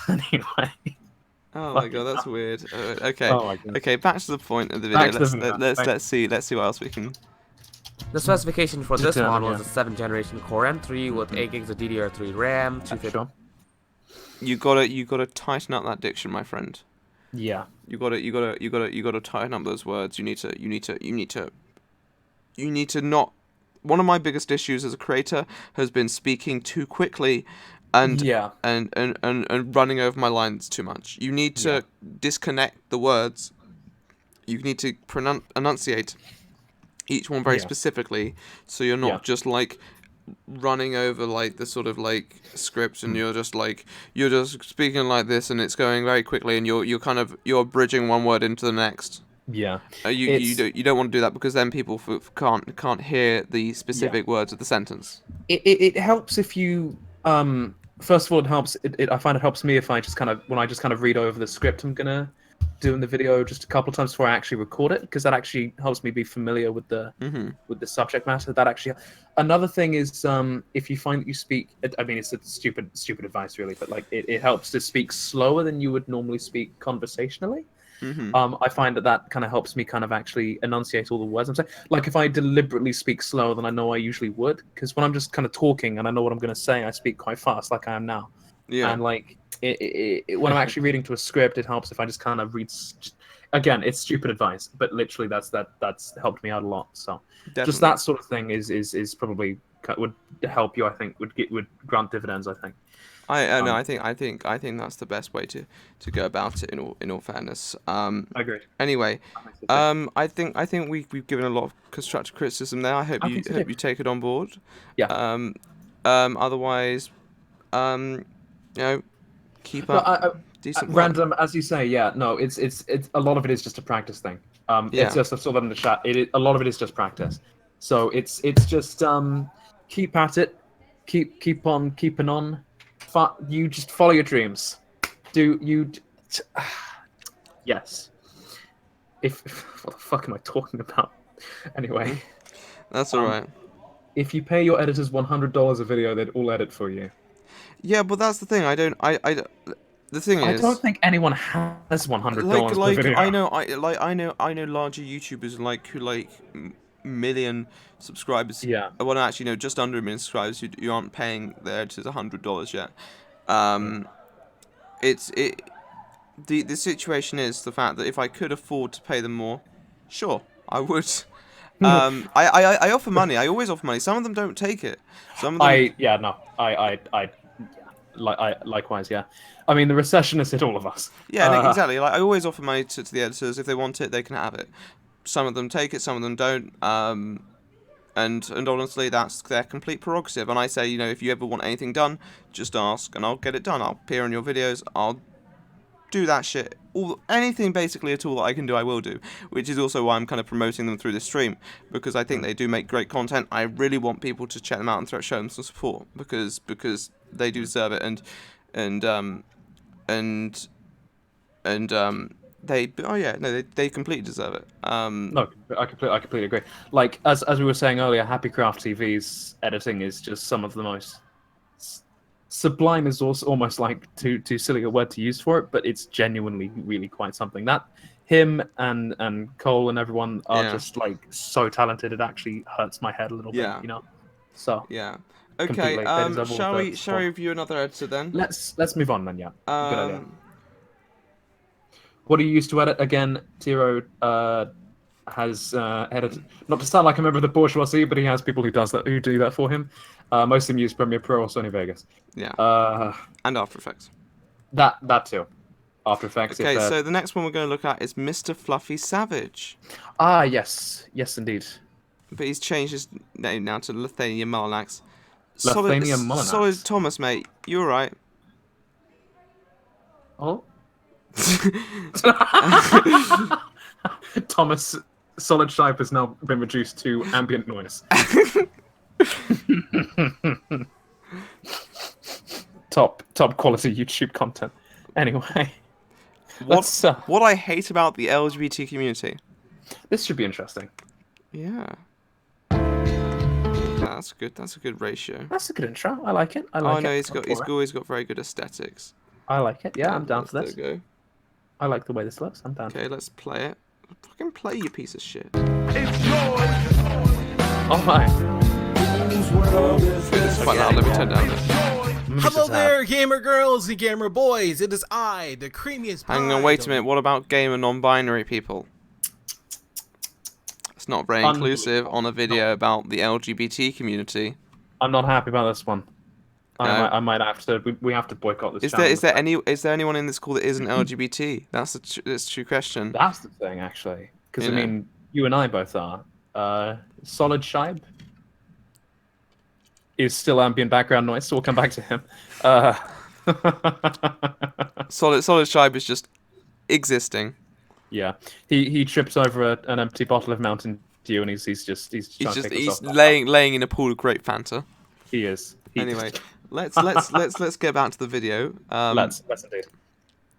Anyway. Oh my god, that's weird. Okay. Oh my God. Okay, back to the point of the video. Let's see what else we can. The specification for this model is a 7th generation Core M3 with 8 gigs of DDR3 RAM. You gotta tighten up that diction, my friend. Yeah. You gotta tighten up those words. You need to not. One of my biggest issues as a creator has been speaking too quickly, and running over my lines too much. You need to disconnect the words. You need to enunciate each one very specifically, so you're not just like running over like the sort of like script, and you're just speaking like this, and it's going very quickly, and you're bridging one word into the next. Yeah. You don't want to do that, because then people can't hear the specific words of the sentence. It helps if you first of all, it helps. I find it helps me if I just kind of read over the script I'm gonna do in the video just a couple of times before I actually record it, because that actually helps me be familiar with the subject matter. That actually. Another thing is if you find that you speak. I mean, it's a stupid advice really, but like it helps to speak slower than you would normally speak conversationally. I find that kind of helps me kind of actually enunciate all the words I'm saying. Like if I deliberately speak slower than I know I usually would, because when I'm just kind of talking and I know what I'm going to say, I speak quite fast, like I am now. Yeah. And like when I'm actually reading to a script, it helps if I just kind of read. Again, it's stupid advice, but literally that's helped me out a lot. So just that sort of thing is probably would help you. I think would grant dividends. I think. No, I think that's the best way to go about it. In all fairness, I agree. Anyway, I think we've given a lot of constructive criticism there. I hope you take it on board. Yeah. Otherwise, keep up. Decent random, as you say. Yeah. No, it's a lot of it is just a practice thing. It's just I've saw that in the chat. A lot of it is just practice. So it's just keep at it, keep on keeping on. You just follow your dreams. Yes. What the fuck am I talking about? Anyway. That's alright. If you pay your editors $100 a video, they'd all edit for you. Yeah, but that's the thing. The thing is, I don't think anyone has $100 per video. I know larger YouTubers who million subscribers. Yeah. Well, actually, no, just under 1 million subscribers who aren't paying their editors $100 yet. The situation is the fact that if I could afford to pay them more, sure, I would. I offer money. I always offer money. Some of them don't take it. Some of them. Likewise, yeah. I mean, the recession has hit all of us. Yeah, exactly. I always offer money to the editors. If they want it, they can have it. Some of them take it, some of them don't. And honestly, that's their complete prerogative. And I say, if you ever want anything done, just ask, and I'll get it done. I'll appear on your videos. I'll do that shit. Anything basically at all that I can do, I will do. Which is also why I'm kind of promoting them through this stream, because I think they do make great content. I really want people to check them out and show them some support, because they do deserve it. They completely deserve it. No, I completely agree. Like as we were saying earlier, Happy Craft TV's editing is just some of the most sublime. Is also almost like too silly a word to use for it, but it's genuinely really quite something. That him and Cole and everyone are just so talented. It actually hurts my head a little bit, So yeah. Okay. Shall we review another editor then? Let's move on then. Yeah. Good idea. What do you use to edit? Again, Tiro has edited. Not to sound like a member of the bourgeoisie, but he has people who do that for him. Most of them use Premiere Pro or Sony Vegas. Yeah. And After Effects. That too. After Effects. Okay, so the next one we're going to look at is Mr. Fluffy Savage. Ah, yes, indeed. But he's changed his name now to Lithania Mullinax. Solid Thomas, mate. You alright? Oh. Thomas Solid Shipe has now been reduced to ambient noise. top quality YouTube content. Anyway, what I hate about the LGBT community. This should be interesting. Yeah. That's good. That's a good ratio. That's a good intro. I like it. He's always got very good aesthetics. I like it. Yeah, I'm down for this. There you go. I like the way this looks. I'm down. Okay, let's play it. Fucking play, you piece of shit. It's yours. Oh my. It's quite loud. Let me turn down this. Hello there, gamer girls and gamer boys. It is I, the creamiest. Hang on, wait a minute. What about gamer non-binary people? It's not very inclusive on a video about the LGBT community. I'm not happy about this one. I might have to. We have to boycott this. Is there anyone in this call that isn't LGBT? That's a true question. That's the thing, actually, because I mean, you and I both are. Solid Shibe is still ambient background noise, so we'll come back to him. Solid Shibe is just existing. Yeah, he trips over an empty bottle of Mountain Dew, and he's laying in a pool of grape Fanta. He is. Anyway, let's get back to the video. Let's indeed.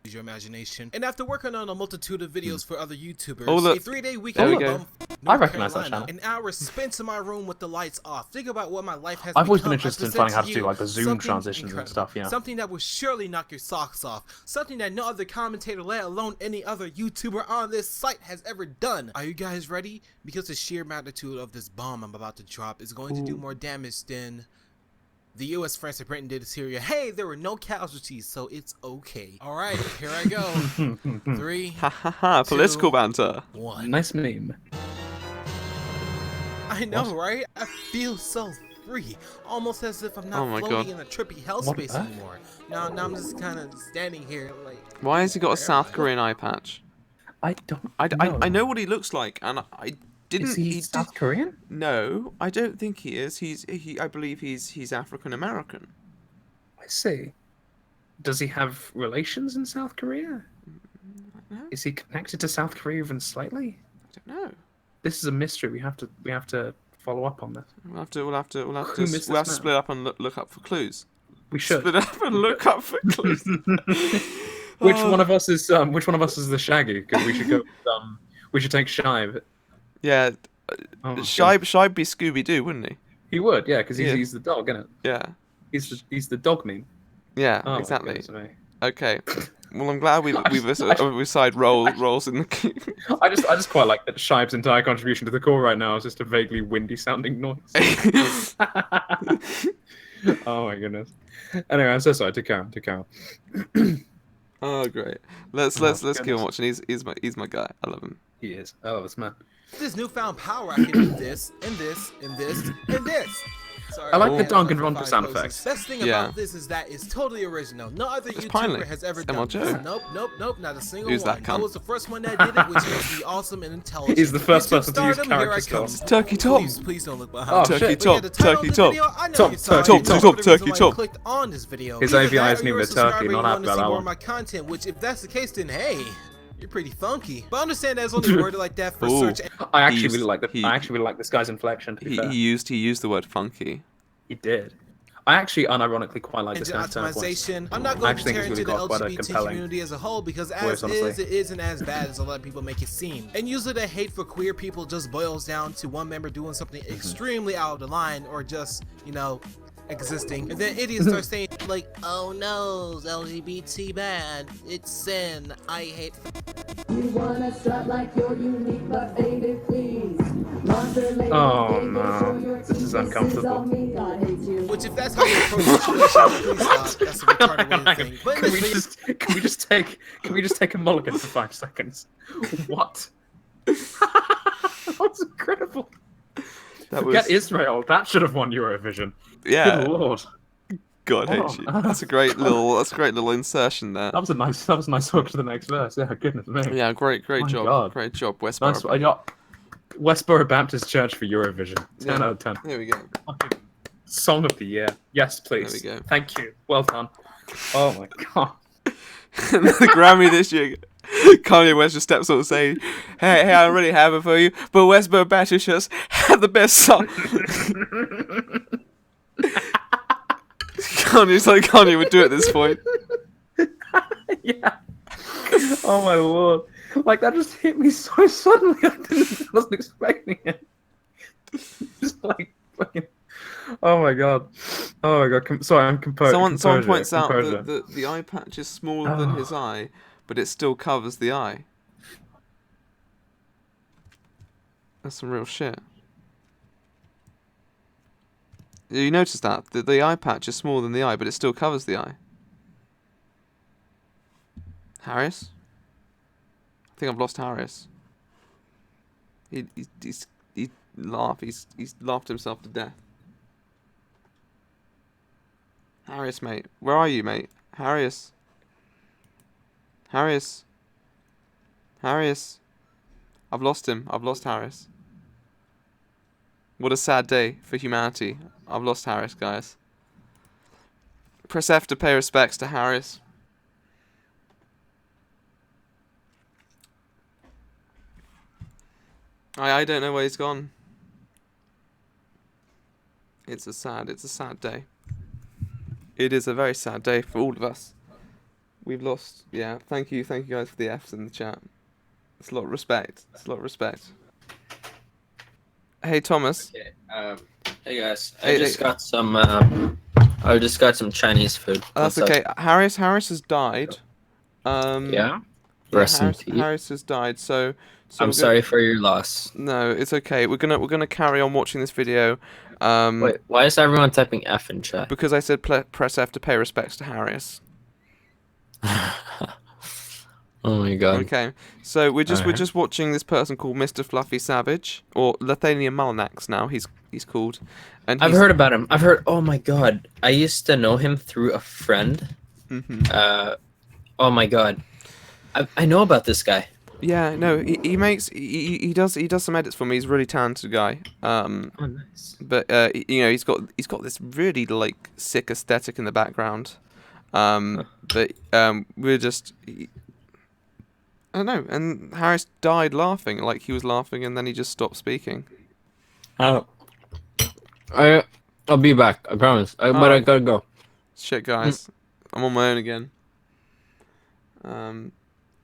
Use your imagination. And after working on a multitude of videos for other YouTubers, a 3-day weekend in I recognize that channel. An hour spent in my room with the lights off. Think about what my life has I've always been interested in finding how to do like the zoom transitions and stuff. Yeah. Something that will surely knock your socks off. Something that no other commentator, let alone any other YouTuber on this site, has ever done. Are you guys ready? Because the sheer magnitude of this bomb I'm about to drop is going to do more damage than The US, France, and Britain did Syria. Hey, there were no casualties, so it's okay. All right, here I go. 3, Ha ha ha! Political banter. 1. Nice meme. I know, right? I feel so free, almost as if I'm not floating in a trippy hell space anymore. Now I'm just kind of standing here like. Why has he got a South Korean eye patch? I don't. I know what he looks like, and I didn't. Is he South Korean? No, I don't think he is. I believe he's African American. I see. Does he have relations in South Korea? Is he connected to South Korea even slightly? I don't know. This is a mystery. We have to follow up on this. We'll have to split up and look up for clues. We should split up and look up for clues. Which one of us is the Shaggy? Because we should go. We should take Shibe. Yeah, Shibe be Scooby Doo, wouldn't he? He would, yeah, because he's the dog, isn't it? Yeah. He's the dog meme. Yeah, exactly. Okay. Well, I'm glad we've assigned roles in the. I just quite like that Shibe's entire contribution to the call right now is just a vaguely windy sounding noise. Oh my goodness. Anyway, I'm so sorry. To Carol. Oh great. Let's keep on watching. He's my guy. I love him. He is. I love this man. This newfound power, I can do this, and this, and this, and this. Sorry, I like the Danganronpa sound effects. Best thing about this is that it's totally original. No other YouTuber has ever done this. Nope, not a single one. I was the first one that did it, which makes me awesome and intelligent. He's the first person to use character stuff. Turkey Top. Please don't look behind. Turkey Top. Turkey Top. Turkey Top. Clicked on this video. His AVI is named the Turkey, not after that one. My content, which if that's the case, then hey. You're pretty funky, but I understand that's only worded like that for search. I actually really like this guy's inflection. To be fair. He used the word funky. He did. I actually unironically quite like this guy's optimization. I'm not going to tear into the LGBT community as a whole because as is, it isn't as bad as a lot of people make it seem. And usually the hate for queer people just boils down to one member doing something extremely out of the line or just, existing, and then idiots start saying like, "Oh no, LGBT bad. It's sin. I hate." You wanna strut like you're unique, but baby, please. Oh no, this is uncomfortable. Which, if that's how you approach the situation, please stop. That's a retarded thing. But can we just take a mulligan for 5 seconds? What? That was incredible. Forget Israel. That should have won Eurovision. Yeah. Good lord. God hate you. That's a great little insertion there. That was a nice hook to the next verse. Yeah, goodness me. Yeah, great job. God. Great job, Westboro. Nice. Westboro Baptist Church for Eurovision. 10 out of 10. There we go. Song of the year. Yes, please. There we go. Thank you. Well done. Oh my god. The Grammy this year. Kanye West just steps up and saying, hey, I don't really have it for you, but Westboro Baptist just have the best song. Kanye would do at this point. Yeah. Oh my lord. Like, that just hit me so suddenly. I wasn't expecting it. Just like, fucking... Oh my god. Sorry, I'm composed. Someone points out that the eye patch is smaller than his eye, but it still covers the eye. That's some real shit. You noticed that? The eye patch is smaller than the eye, but it still covers the eye. Harris? I think I've lost Harris. He's laughed himself to death. Harris, mate. Where are you, mate? Harris. I've lost him. I've lost Harris. What a sad day for humanity. I've lost Harris, guys. Press F to pay respects to Harris. I don't know where he's gone. It's a sad day. It is a very sad day for all of us. We've lost, yeah, thank you guys for the Fs in the chat. It's a lot of respect. Hey, Thomas. Okay, hey guys. I just got some Chinese food. That's okay. Harris has died. Yeah? Rest in peace. Harris has died, so I'm sorry for your loss. No, it's okay. We're gonna carry on watching this video. Wait, why is everyone typing F in chat? Because I said press F to pay respects to Harris. Oh my god. Okay, so we're just watching this person called Mr. Fluffy Savage, or Lethania Mullinax now. He's called, and I've heard about him. I've heard. Oh my god, I used to know him through a friend. Oh my god, I know about this guy. Yeah, no, he does some edits for me. He's a really talented guy. Nice. But you know, he's got this really like sick aesthetic in the background. But we're just. I don't know, and Harris died laughing, like he was laughing, and then he just stopped speaking. I'll be back, I promise. But I gotta go. Shit, guys, I'm on my own again.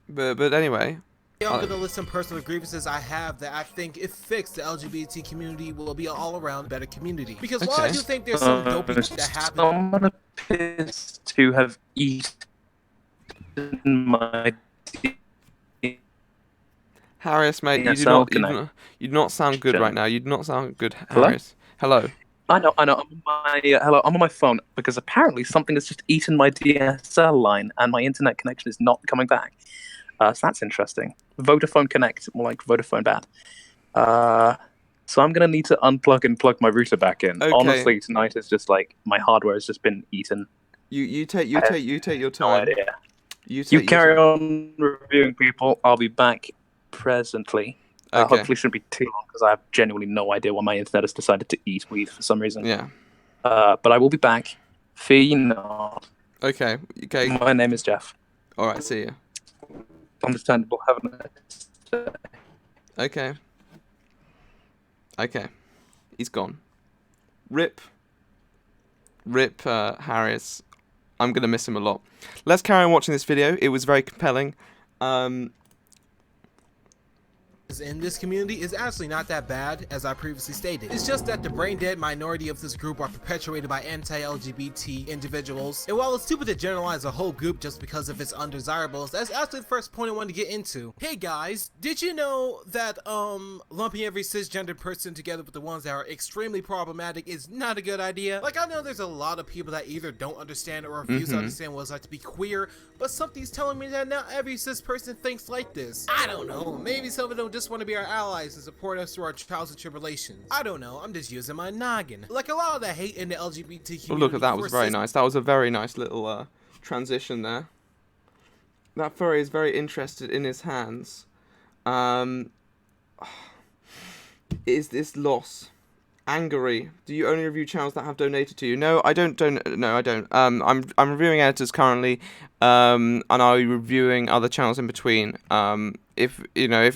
But anyway. I'm gonna list some personal grievances I have that I think, if fixed, the LGBT community will be an all-around better community. Because while I do think there's some dopey shit that happens. Someone appears to have eaten my. Harris, mate, you do not sound good right now. You do not sound good, Harris. Hello. I know. I'm on my hello. I'm on my phone because apparently something has just eaten my DSL line and my internet connection is not coming back. So that's interesting. Vodafone Connect, more like Vodafone Bad. So I'm gonna need to unplug and plug my router back in. Okay. Honestly, tonight is just like my hardware has just been eaten. You take your time. No idea. You carry on reviewing, people. I'll be back presently. Okay. Hopefully, shouldn't be too long because I have genuinely no idea why my internet has decided to eat weed for some reason. Yeah. But I will be back. Fear ye not. Okay. My name is Jeff. All right. See you. Understandable. Have a nice day. Okay. He's gone. Rip, Harris. I'm gonna miss him a lot. Let's carry on watching this video. It was very compelling. In this community is actually not that bad, as I previously stated. It's just that the brain-dead minority of this group are perpetuated by anti-LGBT individuals, and while it's stupid to generalize a whole group just because of its undesirables, that's actually the first point I wanted to get into. Hey guys, did you know that lumping every cisgender person together with the ones that are extremely problematic is not a good idea? Like, I know there's a lot of people that either don't understand or refuse to understand what it's like to be queer, but something's telling me that not every cis person thinks like this. I don't know, maybe some of them just want to be our allies and support us through our trials and tribulations. I don't know, I'm just using my noggin. Like, a lot of the hate in the LGBT community. Oh, look at that, was very nice. That was a very nice little transition there. That furry is very interested in his hands. Is this loss? Angery. Do you only review channels that have donated to you? No, I don't. No, I don't. I'm reviewing editors currently, and I'll be reviewing other channels in between. If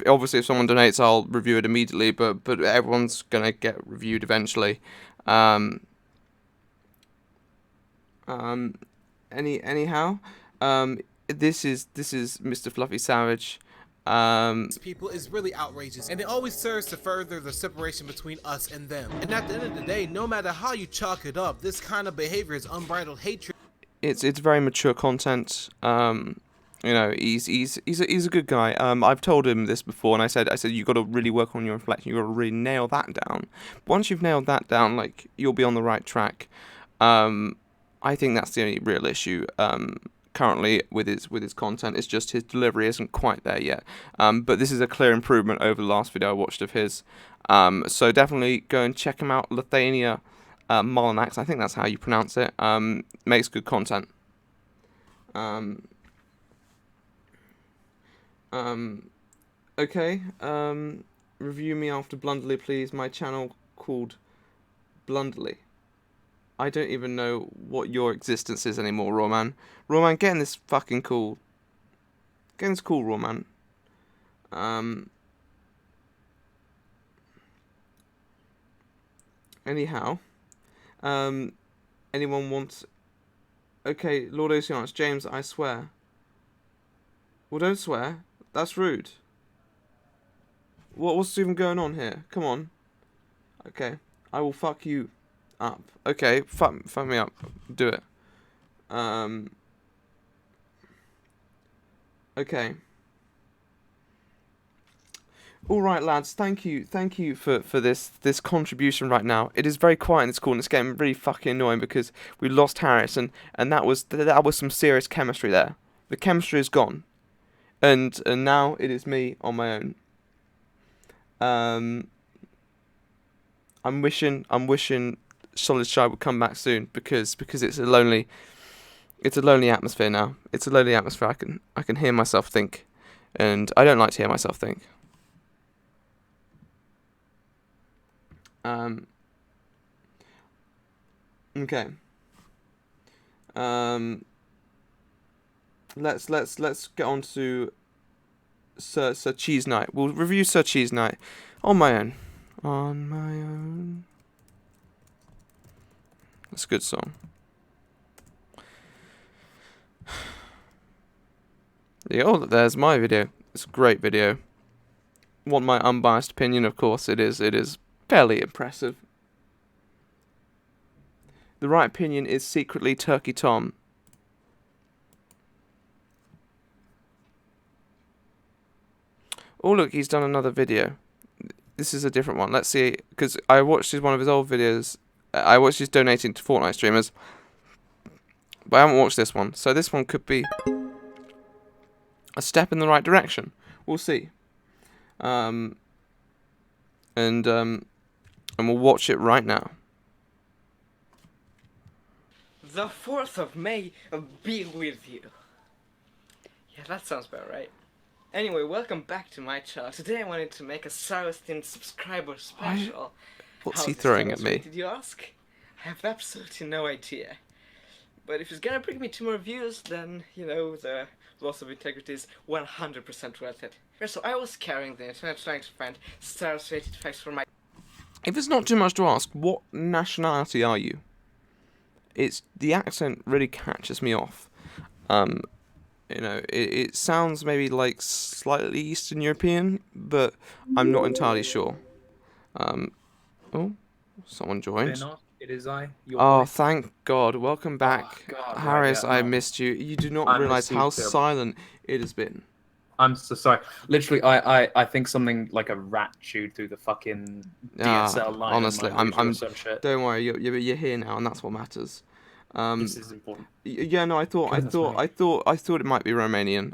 obviously if someone donates, I'll review it immediately. But everyone's gonna get reviewed eventually. Anyhow, this is Mr. Fluffy Savage. People is really outrageous, and it always serves to further the separation between us and them. And at the end of the day, no matter how you chalk it up, this kind of behavior is unbridled hatred. It's very mature content. He's a good guy. I've told him this before, and I said you got to really work on your inflection. You got to really nail that down. Once you've nailed that down, like, you'll be on the right track. I think that's the only real issue. Currently with his content, it's just his delivery isn't quite there yet. But this is a clear improvement over the last video I watched of his. So definitely go and check him out. Lethania Mullinax, I think that's how you pronounce it. Makes good content. Okay. Review me after Blunderly, please. My channel called Blunderly. I don't even know what your existence is anymore, Rawman. Rawman, get in this fucking call. Get in this call, Rawman. Anyhow. Anyone wants... Okay, Lord Oceanus, James, I swear. Well, don't swear. That's rude. What's even going on here? Come on. Okay, I will fuck you up. Okay, fuck me up. Do it. Okay. All right, lads. Thank you for this contribution right now. It is very quiet in this call, and it's getting really fucking annoying because we lost Harris, and that was some serious chemistry there. The chemistry is gone, and now it is me on my own. I'm wishing Solid Shy would come back soon because it's a lonely atmosphere now. It's a lonely atmosphere. I can hear myself think, and I don't like to hear myself think. Okay. Let's get on to Sir Cheese Night. We'll review Sir Cheese Night on my own. On my own. That's a good song. Yeah, oh, there's my video. It's a great video. Want my unbiased opinion? Of course, it is fairly impressive. The right opinion is secretly Turkey Tom. Oh look, he's done another video. This is a different one. Let's see, because I watched one of his old videos. I watched his donating to Fortnite streamers, but I haven't watched this one. So this one could be a step in the right direction. We'll see. And we'll watch it right now. The 4th of May be with you. Yeah, that sounds about right. Anyway, welcome back to my channel. Today I wanted to make a Star Wars themed subscriber special. What's he throwing at me? Did you ask? I have absolutely no idea. But if it's gonna bring me 2 more views, then, you know, the loss of integrity is 100% worth it. So I was scouring the internet trying to find Star Wars related facts for my... If it's not too much to ask, what nationality are you? The accent really catches me off. You know, it sounds maybe like slightly Eastern European, but I'm not entirely sure. Oh, someone joined. It is I. Oh, thank God. Welcome back. God, Harris, right, yeah, I missed you. You do not realise how silent it has been. I'm so sorry. Literally, I think something like a rat chewed through the fucking DSL line. Honestly, I'm don't worry, you're here now, and that's what matters. This is important. Yeah, no, I thought it might be Romanian.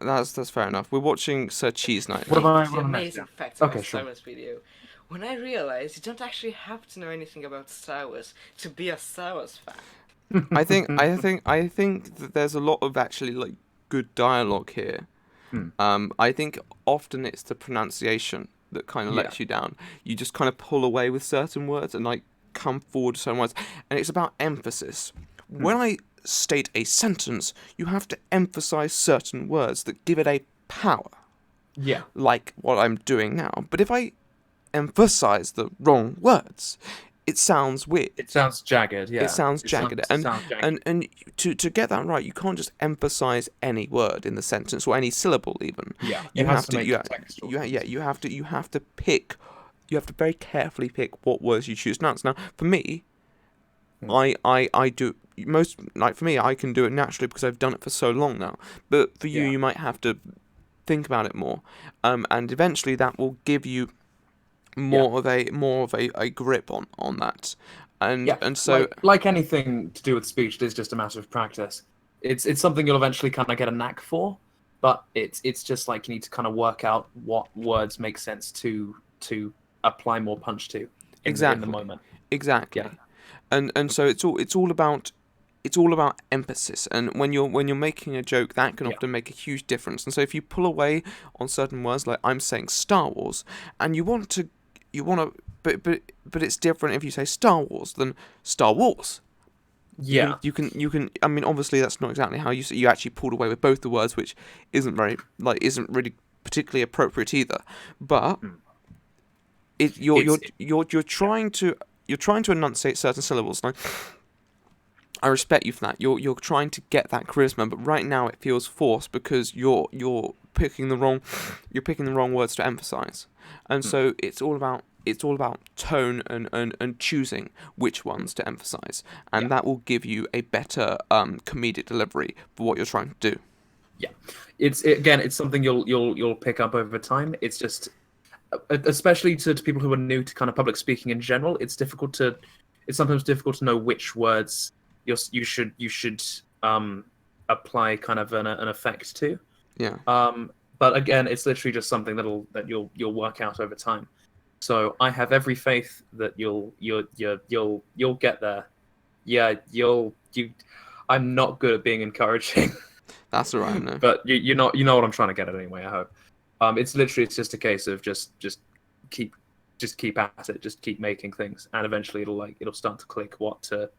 That's fair enough. We're watching Sir Cheese Night. What about amazing facts about Star Wars video? When I realized you don't actually have to know anything about Star Wars to be a Star Wars fan. I think that there's a lot of actually like good dialogue here. I think often it's the pronunciation that kind of lets you down. You just kind of pull away with certain words and like come forward to certain words, and it's about emphasis. When I state a sentence, you have to emphasize certain words that give it a power. Yeah. Like what I'm doing now. But if I emphasize the wrong words, it sounds weird. It sounds jagged, yeah. It sounds jagged. And to get that right, you can't just emphasize any word in the sentence or any syllable even. Yeah. You have to pick. You have to very carefully pick what words you choose to pronounce. Now, for me, I do most like for me I can do it naturally because I've done it for so long now. But for you, you might have to think about it more, and eventually that will give you more of a grip on that. And so like anything to do with speech, it is just a matter of practice. It's something you'll eventually kind of get a knack for, but it's just like you need to kind of work out what words make sense to apply more punch to in the moment. Exactly. Yeah. And so it's all about emphasis, and when you're making a joke, that can often make a huge difference. And so if you pull away on certain words, like I'm saying Star Wars, and you want to, but it's different if you say Star Wars than Star Wars. Yeah. You can. I mean, obviously that's not exactly how you actually pulled away with both the words, which isn't really particularly appropriate either. But you're trying to enunciate certain syllables. Like, I respect you for that. You're trying to get that charisma, but right now it feels forced because you're picking the wrong words to emphasize, and so it's all about tone and choosing which ones to emphasize, and that will give you a better comedic delivery for what you're trying to do. it's something you'll pick up over time. It's just, especially to people who are new to kind of public speaking in general, it's sometimes difficult to know which words you should apply kind of an effect to. Yeah. But again, it's literally just something that you'll work out over time. So I have every faith that you'll get there. Yeah, I'm not good at being encouraging. That's all right, no. But you know what I'm trying to get at anyway. I hope. It's just a case of just keep at it, just keep making things, and eventually it'll start to click what to.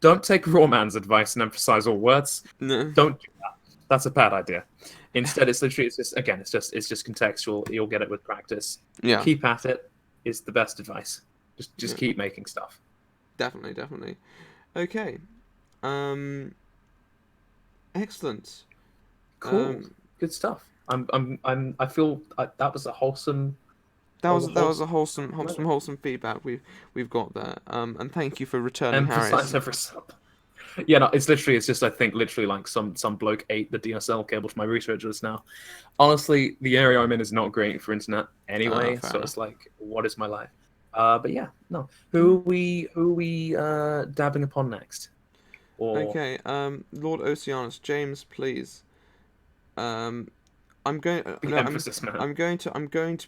Don't take raw man's advice and emphasize all words. No. Don't do that. That's a bad idea. Instead, it's just contextual. You'll get it with practice. Yeah. Keep at it is the best advice. Just keep making stuff. Definitely. Okay. Excellent. Cool. Good stuff. I feel that was a wholesome. That was a wholesome feedback we've got there. And thank you for returning, Harris. Yeah, no, it's just I think literally like some bloke ate the DSL cable to my router just now. Honestly, the area I'm in is not great for internet anyway, so it's like, what is my life? But yeah, no. Who are we dabbing upon next? Okay, Lord Oceanus, James, please. I'm going to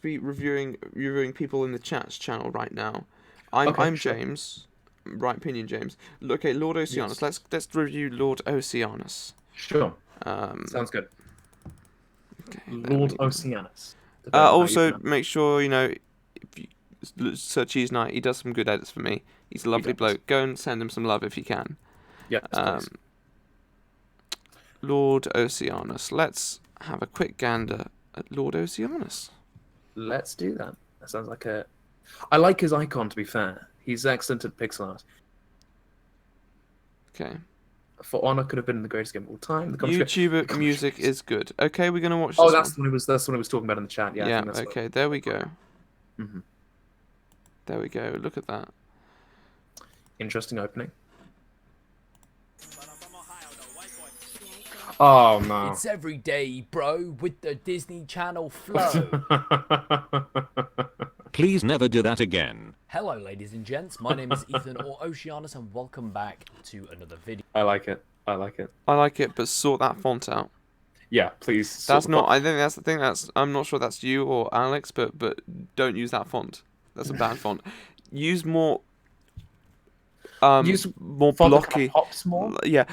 be reviewing people in the chats channel right now. I'm James. Right opinion, James. Okay, Lord Oceanus. Yes. Let's review Lord Oceanus. Sure. Sounds good. Okay, Lord Oceanus. Also, make sure if you search Cheese Knight, he does some good edits for me. He's a lovely bloke. Go and send him some love if you can. Yeah. Lord Oceanus. Let's have a quick gander at Lord Oceanus. Let's do that. That sounds like a. I like his icon. To be fair, he's excellent at pixel art. Okay. For Honor could have been the greatest game of all time. YouTuber music is good. Okay, we're gonna watch. Oh, this that's what he was talking about in the chat. Yeah. Yeah. Okay. There we go. Mm-hmm. There we go. Look at that. Interesting opening. Oh no. It's every day, bro, with the Disney Channel flow. Please never do that again. Hello, ladies and gents. My name is Ethan or Oceanus, and welcome back to another video. I like it, but sort that font out. Yeah, please. That's not. I think that's the thing. I'm not sure that's you or Alex, but don't use that font. That's a bad font. Use more. Use more font that blocky. Pops more. Yeah,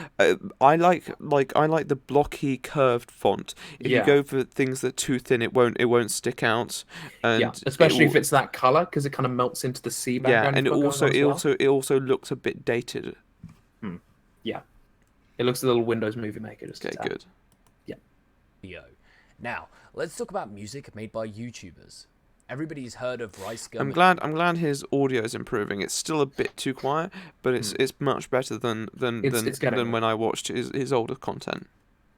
I like the blocky curved font. If you go for things that are too thin, it won't stick out. And yeah, especially if it's that color, because it kind of melts into the sea background. Yeah, and it also looks a bit dated. Yeah, it looks a little Windows Movie Maker. Just okay, good. Yeah. Now let's talk about music made by YouTubers. Everybody's heard of Rice Gum. I'm glad his audio is improving. It's still a bit too quiet, but it's much better than when I watched his older content.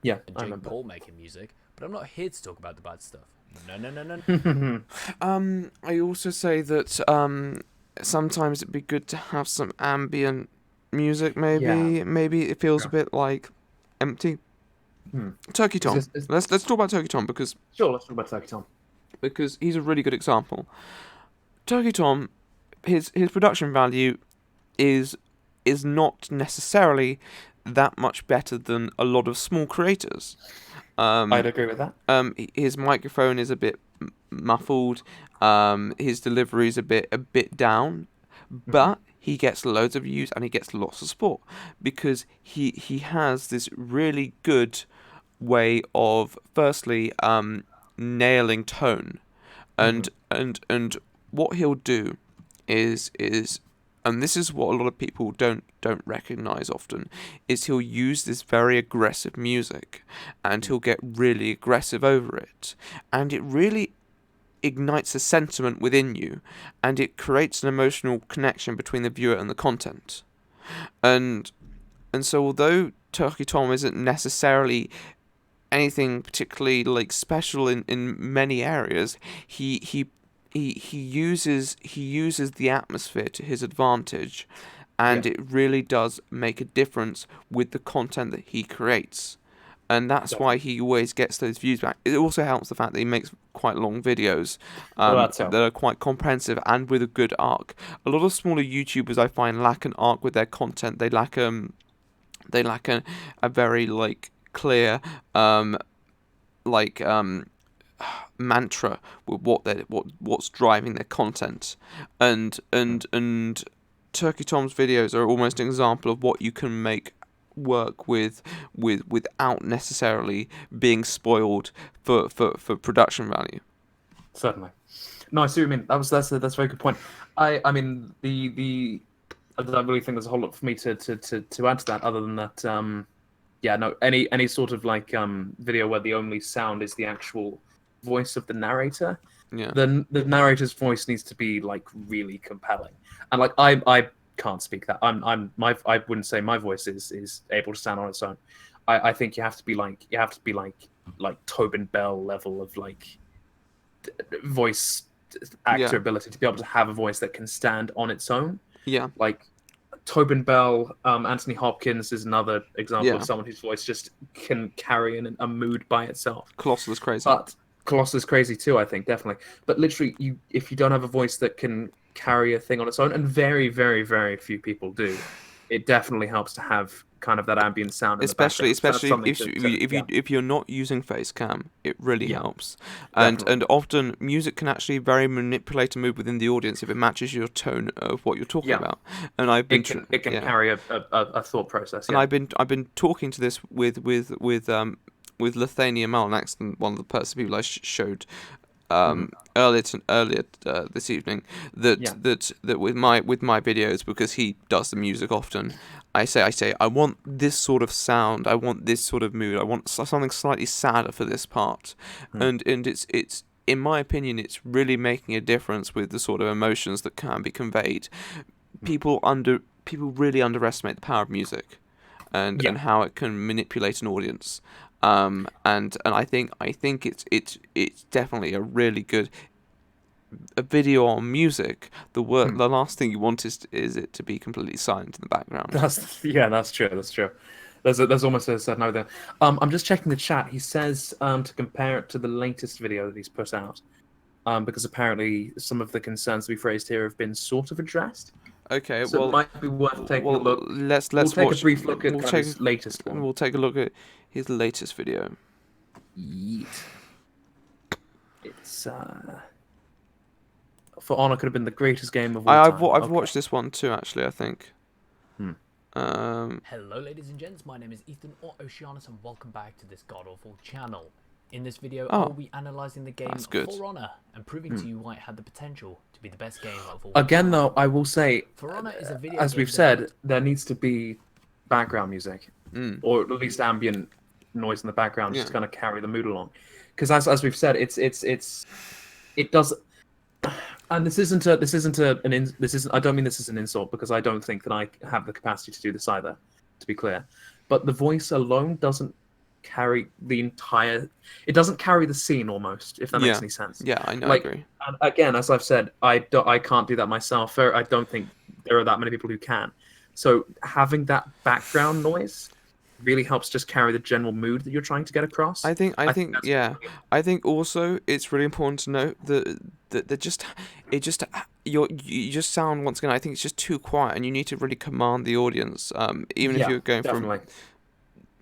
Yeah, and Jake Paul making music, but I'm not here to talk about the bad stuff. No. I also say that sometimes it'd be good to have some ambient music. Maybe it feels a bit like empty. Turkey Tom. Let's talk about Turkey Tom because. Sure, let's talk about Turkey Tom. Because he's a really good example. Turkey Tom, his production value is not necessarily that much better than a lot of small creators. I'd agree with that. His microphone is a bit muffled. His delivery is a bit down, but he gets loads of views and he gets lots of support because he has this really good way of firstly nailing tone, and what he'll do is and this is what a lot of people don't recognize often, is he'll use this very aggressive music and he'll get really aggressive over it, and it really ignites a sentiment within you and it creates an emotional connection between the viewer and the content. And so although Turkey Tom isn't necessarily anything particularly like special in many areas, he uses the atmosphere to his advantage, and it really does make a difference with the content that he creates. and that's why he always gets those views back. It also helps the fact that he makes quite long videos that are quite comprehensive and with a good arc. A lot of smaller YouTubers I find lack an arc with their content. They lack a very like clear mantra with what's driving their content, and Turkey Tom's videos are almost an example of what you can make work without necessarily being spoiled for production value. Certainly. No, I see what you mean. That's a very good point. I mean I don't really think there's a whole lot for me to add to that, other than that any sort of like video where the only sound is the actual voice of the narrator. Yeah. Then the narrator's voice needs to be like really compelling. And like I can't speak that. I wouldn't say my voice is able to stand on its own. I think you have to be like Tobin Bell level of like voice actor ability to be able to have a voice that can stand on its own. Yeah. Like Tobin Bell, Anthony Hopkins is another example of someone whose voice just can carry a mood by itself. Colossal is crazy. But Colossal is crazy too, I think, definitely. But literally, if you don't have a voice that can carry a thing on its own, and very, very, very few people do, it definitely helps to have kind of that ambient sound. Especially if you're not using face cam, it really helps. And often music can actually very manipulate a mood within the audience if it matches your tone of what you're talking about. And I've been it can carry a thought process. And I've been talking to this with Lithania Malnax, one of the people I showed earlier this evening, that with my videos, because he does the music often, I say I want this sort of sound, I want this sort of mood, I want something slightly sadder for this part, and it's in my opinion it's really making a difference with the sort of emotions that can be conveyed. People really underestimate the power of music, and how it can manipulate an audience. And I think it's definitely a really good video on music. The last thing you want is it to be completely silent in the background. That's true. There's almost a certain note there. I'm just checking the chat. He says to compare it to the latest video that he's put out, because apparently some of the concerns we phrased here have been sort of addressed. Okay, so it might be worth taking a look. Let's take a brief look at his latest one. We'll take a look at his latest video. Yeet. It's For Honor could have been the greatest game of all time. I've watched this one too, actually. I think. Hello, ladies and gents. My name is Ethan or Oceanus, and welcome back to this god awful channel. In this video, I will be analysing the game For Honor and proving to you why it had the potential to be the best game of all time. Again, though, I will say, For Honor is a video as we've said, there needs to be background music, or at least ambient noise in the background, just to kind of carry the mood along. Because as we've said, it does. And this isn't. I don't mean this is an insult, because I don't think that I have the capacity to do this either. To be clear, but the voice alone doesn't carry the entire. It doesn't carry the scene almost, if that makes any sense. Yeah, I know. I agree. And again, as I've said, I can't do that myself. I don't think there are that many people who can. So having that background noise really helps just carry the general mood that you're trying to get across. I think also it's really important to note that you just sound, once again, I think it's just too quiet, and you need to really command the audience. Even if you're going from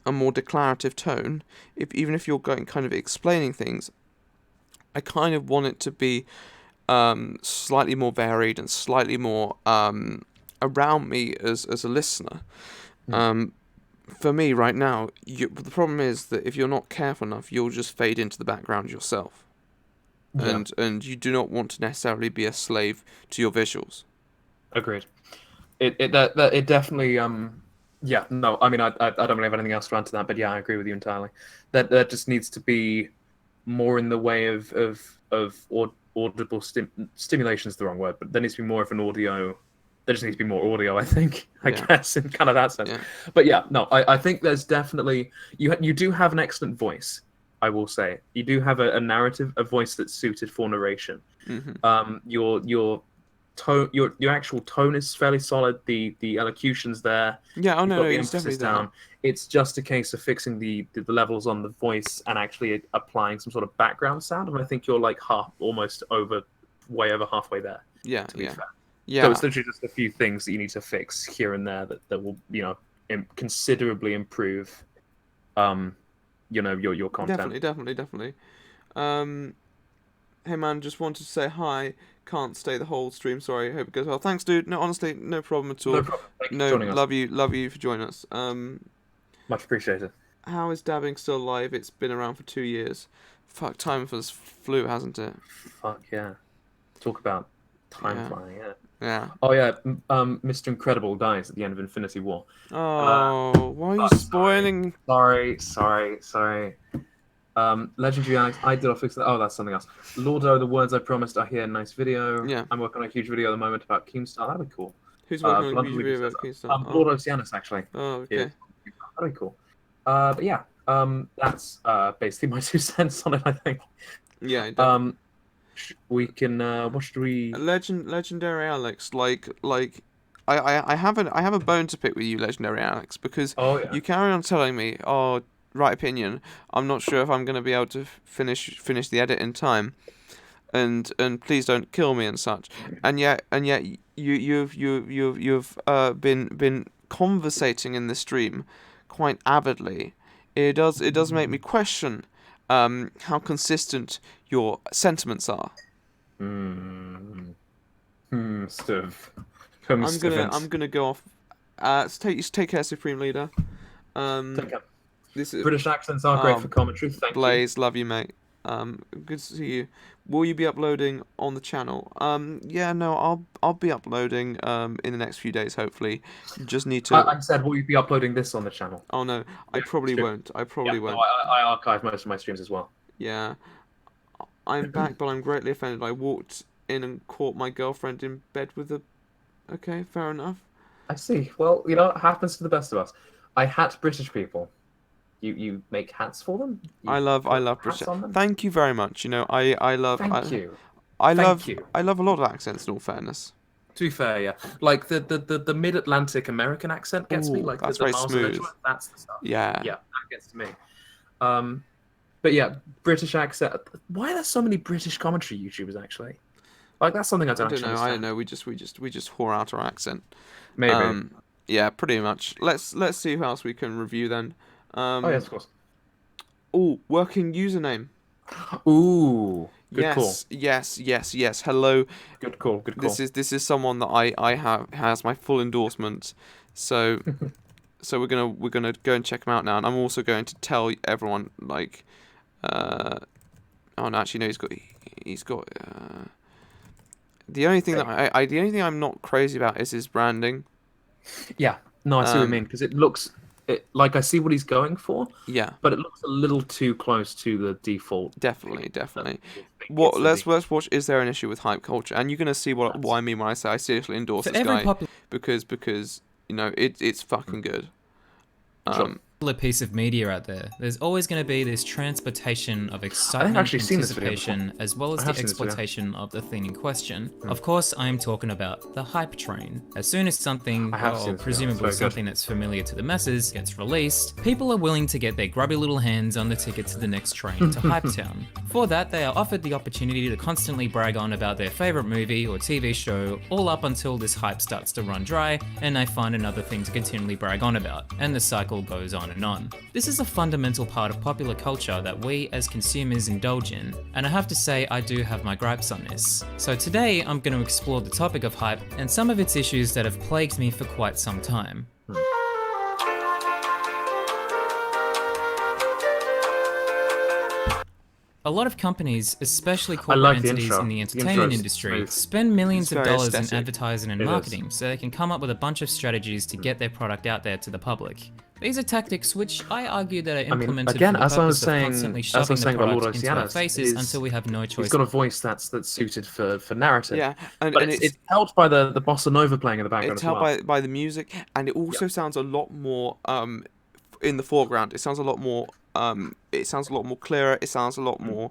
a more declarative tone, even if you're going kind of explaining things, I kind of want it to be slightly more varied and slightly more around me as a listener. For me right now, the problem is that if you're not careful enough, you'll just fade into the background yourself, and you do not want to necessarily be a slave to your visuals. Agreed. It definitely yeah, no, I mean, I don't really have anything else to add to that, but yeah, I agree with you entirely. That just needs to be more in the way of audible stimulation is the wrong word, but there needs to be more of an audio. There just needs to be more audio, I think, I guess, in kind of that sense. Yeah. But yeah, no, I think there's definitely you do have an excellent voice, I will say. You do have a narrative, a voice that's suited for narration. Mm-hmm. tone, your actual tone is fairly solid. The elocution's there. Yeah, You've no, got the it's definitely emphasis down. It's just a case of fixing the levels on the voice and actually applying some sort of background sound. And I think you're like way over halfway there. Yeah, to be fair. Yeah. So it's literally just a few things that you need to fix here and there that will, considerably improve, your content. Definitely. Hey man, just wanted to say hi. Can't stay the whole stream. Sorry. Hope it goes well. Thanks, dude. No, honestly, no problem at all. No problem. Thank you for joining us. Love you for joining us. Much appreciated. How is dabbing still alive? It's been around for 2 years. Fuck, time for this flew, hasn't it? Fuck yeah. Talk about time flying. Yeah. Oh yeah. Mr. Incredible dies at the end of Infinity War. Oh, why are you spoiling? Sorry. Legendary Alex, I did. I'll fix that. Oh, that's something else. Lordo, the words I promised are here. Nice video. Yeah. I'm working on a huge video at the moment about Keemstar. That'd be cool. Who's working on a huge video about Keemstar? Lord Oceanus, actually. Oh, okay. That'd be cool. But yeah. That's basically my 2 cents on it. I think. Yeah. We can. What should we? Legendary Alex, I have a bone to pick with you, Legendary Alex, because you carry on telling me, right opinion, I'm not sure if I'm going to be able to finish the edit in time, and please don't kill me and such, and yet you've been conversating in the stream quite avidly. It does make me question how consistent your sentiments are. Steve. I'm gonna go off. Take care, Supreme Leader. Take care. British accents are great for commentary. Thank Blaze, love you, mate. Good to see you. Will you be uploading on the channel? I'll be uploading in the next few days, hopefully. Just need to. I said, will you be uploading this on the channel? Oh no, I probably won't. I probably won't. I archive most of my streams as well. Yeah, I'm back, but I'm greatly offended. I walked in and caught my girlfriend in bed with a. Okay, fair enough. I see. Well, it happens to the best of us. I hat British people. You make hats for them? I love British. Thank you very much. I love. Thank you. I love a lot of accents. In all fairness. To be fair, yeah. Like the mid-Atlantic American accent gets me. Like that's the very Miles smooth. Edgeworth, that's the stuff. Yeah. Yeah, that gets to me. But yeah, British accent. Why are there so many British commentary YouTubers actually? Like that's something I don't know. I don't know. We just whore out our accent. Maybe. Yeah, pretty much. Let's see who else we can review then. Yes, of course. Working username. Ooh. Good call. Yes. Hello. Good call. This is someone that has my full endorsement. So we're gonna go and check him out now, and I'm also going to tell everyone oh no, actually no, he's got. The only thing I'm not crazy about is his branding. Yeah. No, I see what you mean, because it looks. I see what he's going for. Yeah. But it looks a little too close to the default. Definitely. Let's watch. Is there an issue with hype culture? And you're gonna see what I mean when I say I seriously endorse this guy because it's fucking good. Piece of media out there. There's always going to be this transportation of excitement, anticipation, as well as the exploitation of the thing in question. Of course, I am talking about the hype train. As soon as something, or presumably something that's familiar to the masses, gets released, people are willing to get their grubby little hands on the ticket to the next train to Hype Town. For that, they are offered the opportunity to constantly brag on about their favorite movie or TV show, all up until this hype starts to run dry, and they find another thing to continually brag on about, and the cycle goes on and on. This is a fundamental part of popular culture that we as consumers indulge in, and I have to say I do have my gripes on this. So today I'm going to explore the topic of hype and some of its issues that have plagued me for quite some time. A lot of companies, especially corporate entities in the entertainment industry, spend millions of dollars in advertising and marketing so they can come up with a bunch of strategies to get their product out there to the public. These are tactics which I argue that are implemented for the purpose of constantly shoving the product into our faces until we have no choice. He's got a voice that's suited for narrative. Yeah, and it's helped by the bossa nova playing in the background. It's helped by the music, and it also sounds a lot more in the foreground. It sounds a lot more. It sounds a lot more clearer. It sounds a lot more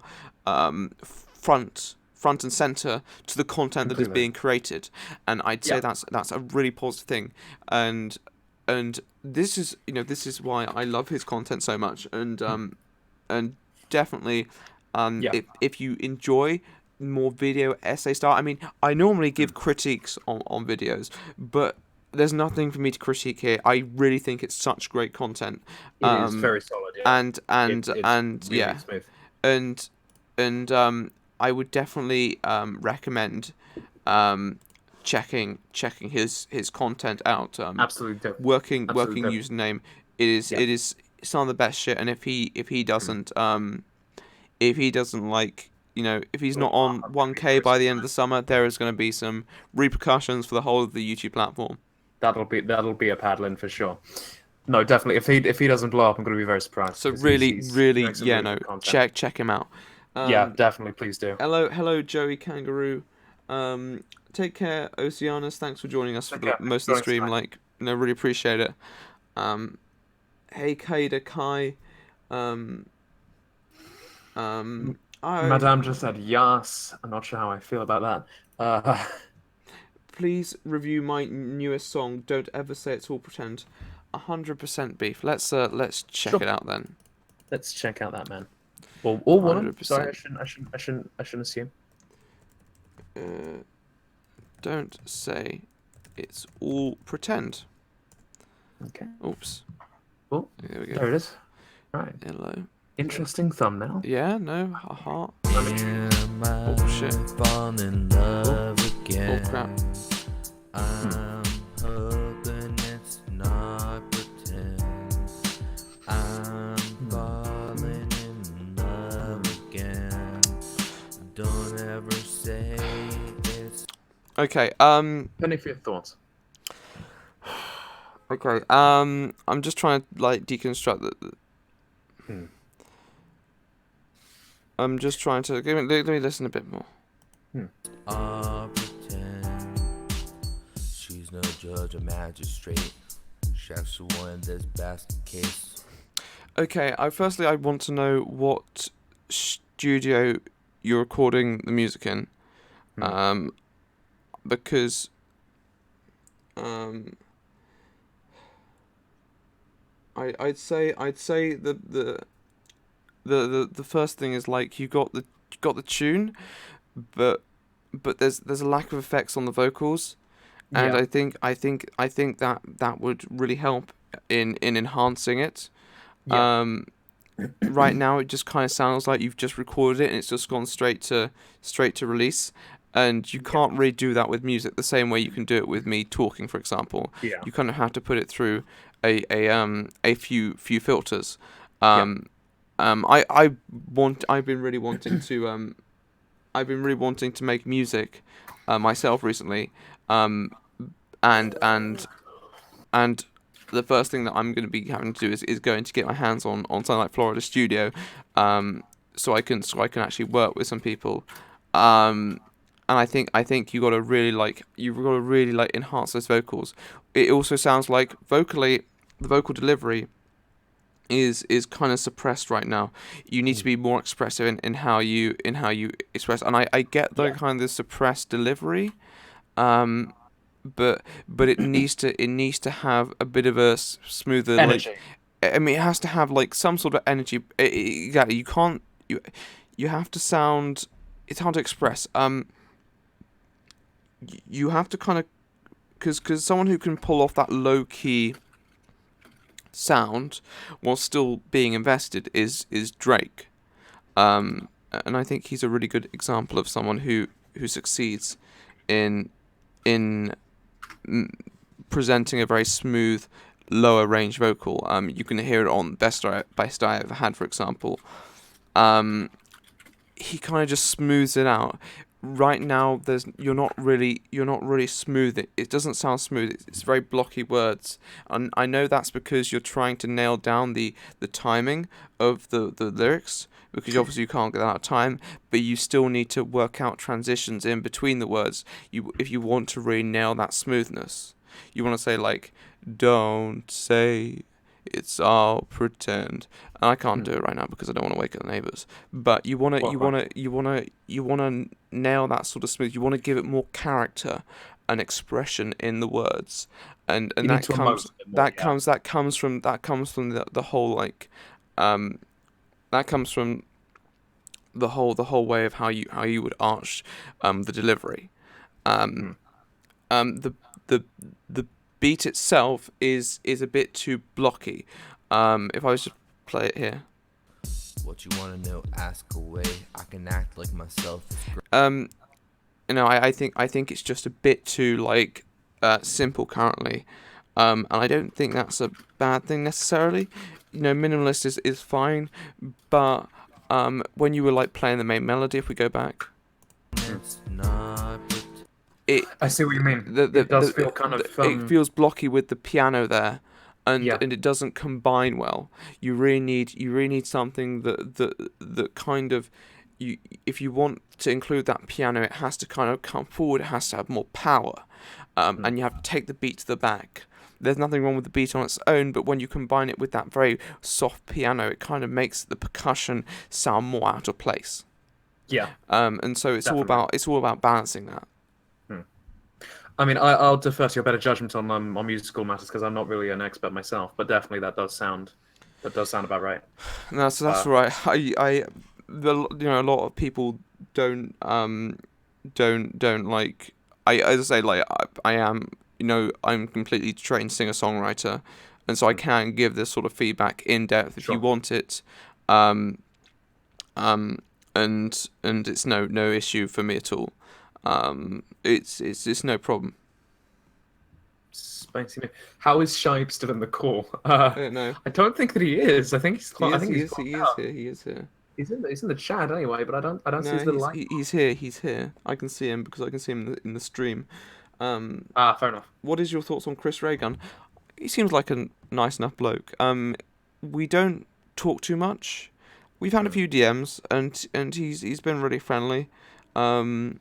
front front and center to the content that is being created, and I'd say that's a really positive thing, and this is why I love his content so much, and definitely if you enjoy more video essay style, I mean, I normally give critiques on videos, but there's nothing for me to critique here. I really think it's such great content. It is very solid, and really smooth. and I would definitely recommend checking his content out. Absolutely. Working username. It is some of the best shit. And if he doesn't like, if he's not on 1K by the end of the summer, there is going to be some repercussions for the whole of the YouTube platform. That'll be a paddling for sure. No, definitely. If he doesn't blow up, I'm going to be very surprised. So really, check him out. Yeah, definitely, please do. Hello, Joey Kangaroo. Take care, Oceanus. Thanks for joining us for most of the stream. Really appreciate it. Hey, Kaida Kai. Madame just said yes. I'm not sure how I feel about that. Please review my newest song. Don't ever say it's all pretend. 100% beef. Let's check it out then. Let's check out that man. Or woman. 100%. Sorry, I shouldn't assume. Don't say it's all pretend. Okay. Oops. Oh, there we go. There it is. Right. Hello. Interesting thumbnail. Yeah, no, a heart. Oh shit. Fall in love again. Oh crap. I'm hoping it's not pretend. I'm falling in love again. Don't ever say it's. Okay. Penny for your thoughts. Okay. I'm just trying to deconstruct the. I'm just trying to let me listen a bit more. I'll pretend she's no judge or magistrate. Chef's the one that's best in case. Okay, firstly I want to know what studio you're recording the music in, because I'd say the first thing is you got the tune, but there's a lack of effects on the vocals, and I think that would really help in enhancing it. Right now it just kind of sounds like you've just recorded it and it's just gone straight to release, and you can't really do that with music the same way you can do it with me talking, for example. You kind of have to put it through a few filters. I've been really wanting to make music myself recently, and the first thing that I'm going to be having to do is going to get my hands on something like Florida Studio, so I can actually work with some people, and I think you got to really enhance those vocals. It also sounds like vocally the vocal delivery is kind of suppressed right now. You need to be more expressive in how you express, and I get the kind of suppressed delivery, but it needs to have a bit of a smoother energy. I mean, it has to have some sort of energy. Exactly. You have to sound. It's hard to express. You have to kind of, because someone who can pull off that low key sound while still being invested is Drake, and I think he's a really good example of someone who succeeds in presenting a very smooth lower range vocal. You can hear it on Best I Ever Had, for example. He kind of just smooths it out. Right now, you're not really smooth. It doesn't sound smooth. It's very blocky words, and I know that's because you're trying to nail down the timing of the lyrics, because obviously you can't get that out of time. But you still need to work out transitions in between the words. If you want to really nail that smoothness, you want to say "Don't say It's I'll pretend. And I can't do it right now because I don't want to wake up the neighbors. But you wanna nail that sort of smooth. You want to give it more character and expression in the words, and that comes from the whole like, that comes from the whole way of how you would arch the delivery. The beat itself is a bit too blocky. If I was to play it here. What you wanna know, ask away. I can act like myself. I think it's just a bit too like simple currently, and I don't think that's a bad thing necessarily. Minimalist is fine, but when you were like playing the main melody, if we go back, I see what you mean. It does feel kind of. It feels blocky with the piano there, and it doesn't combine well. You really need something that kind of. If you want to include that piano, it has to kind of come forward. It has to have more power, and you have to take the beat to the back. There's nothing wrong with the beat on its own, but when you combine it with that very soft piano, it kind of makes the percussion sound more out of place. Yeah. And so it's all about balancing that. I mean, I'll defer to your better judgment on musical matters because I'm not really an expert myself, but definitely that does sound about right. No, so that's right. A lot of people don't like. As I say, like I am. I'm completely trained singer-songwriter, and so I can give this sort of feedback in depth if you want it. And it's no issue for me at all. It's no problem. Spicy. How is Shipe still in the call? I don't know. I don't think that he is. I think he's. He is here. He's in the chat anyway, but I don't see his little light. He's here. I can see him because I can see him in the stream. Fair enough. What is your thoughts on Chris Ray Gun? He seems like a nice enough bloke. We don't talk too much. We've had a few DMs, and he's been really friendly. I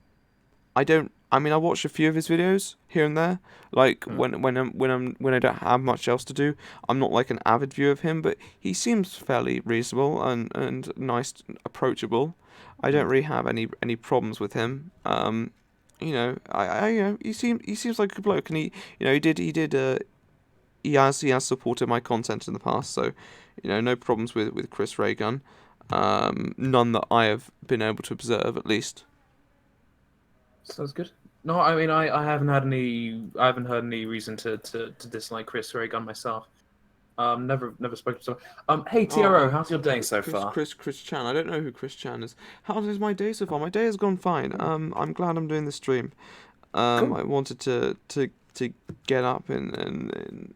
watch a few of his videos here and there. Like when I don't have much else to do, I'm not like an avid viewer of him, but he seems fairly reasonable and nice, approachable. I don't really have any problems with him. He seems like a good bloke, and he has supported my content in the past, so no problems with Chris Ray Gun. None that I have been able to observe, at least. Sounds good. No, I mean I haven't heard any reason to dislike Chris Ray Gun myself. Never spoken to him. Hey TRO, how's your day so far? Chris Chan. I don't know who Chris Chan is. How is my day so far? My day has gone fine. I'm glad I'm doing the stream. Cool. I wanted to get up and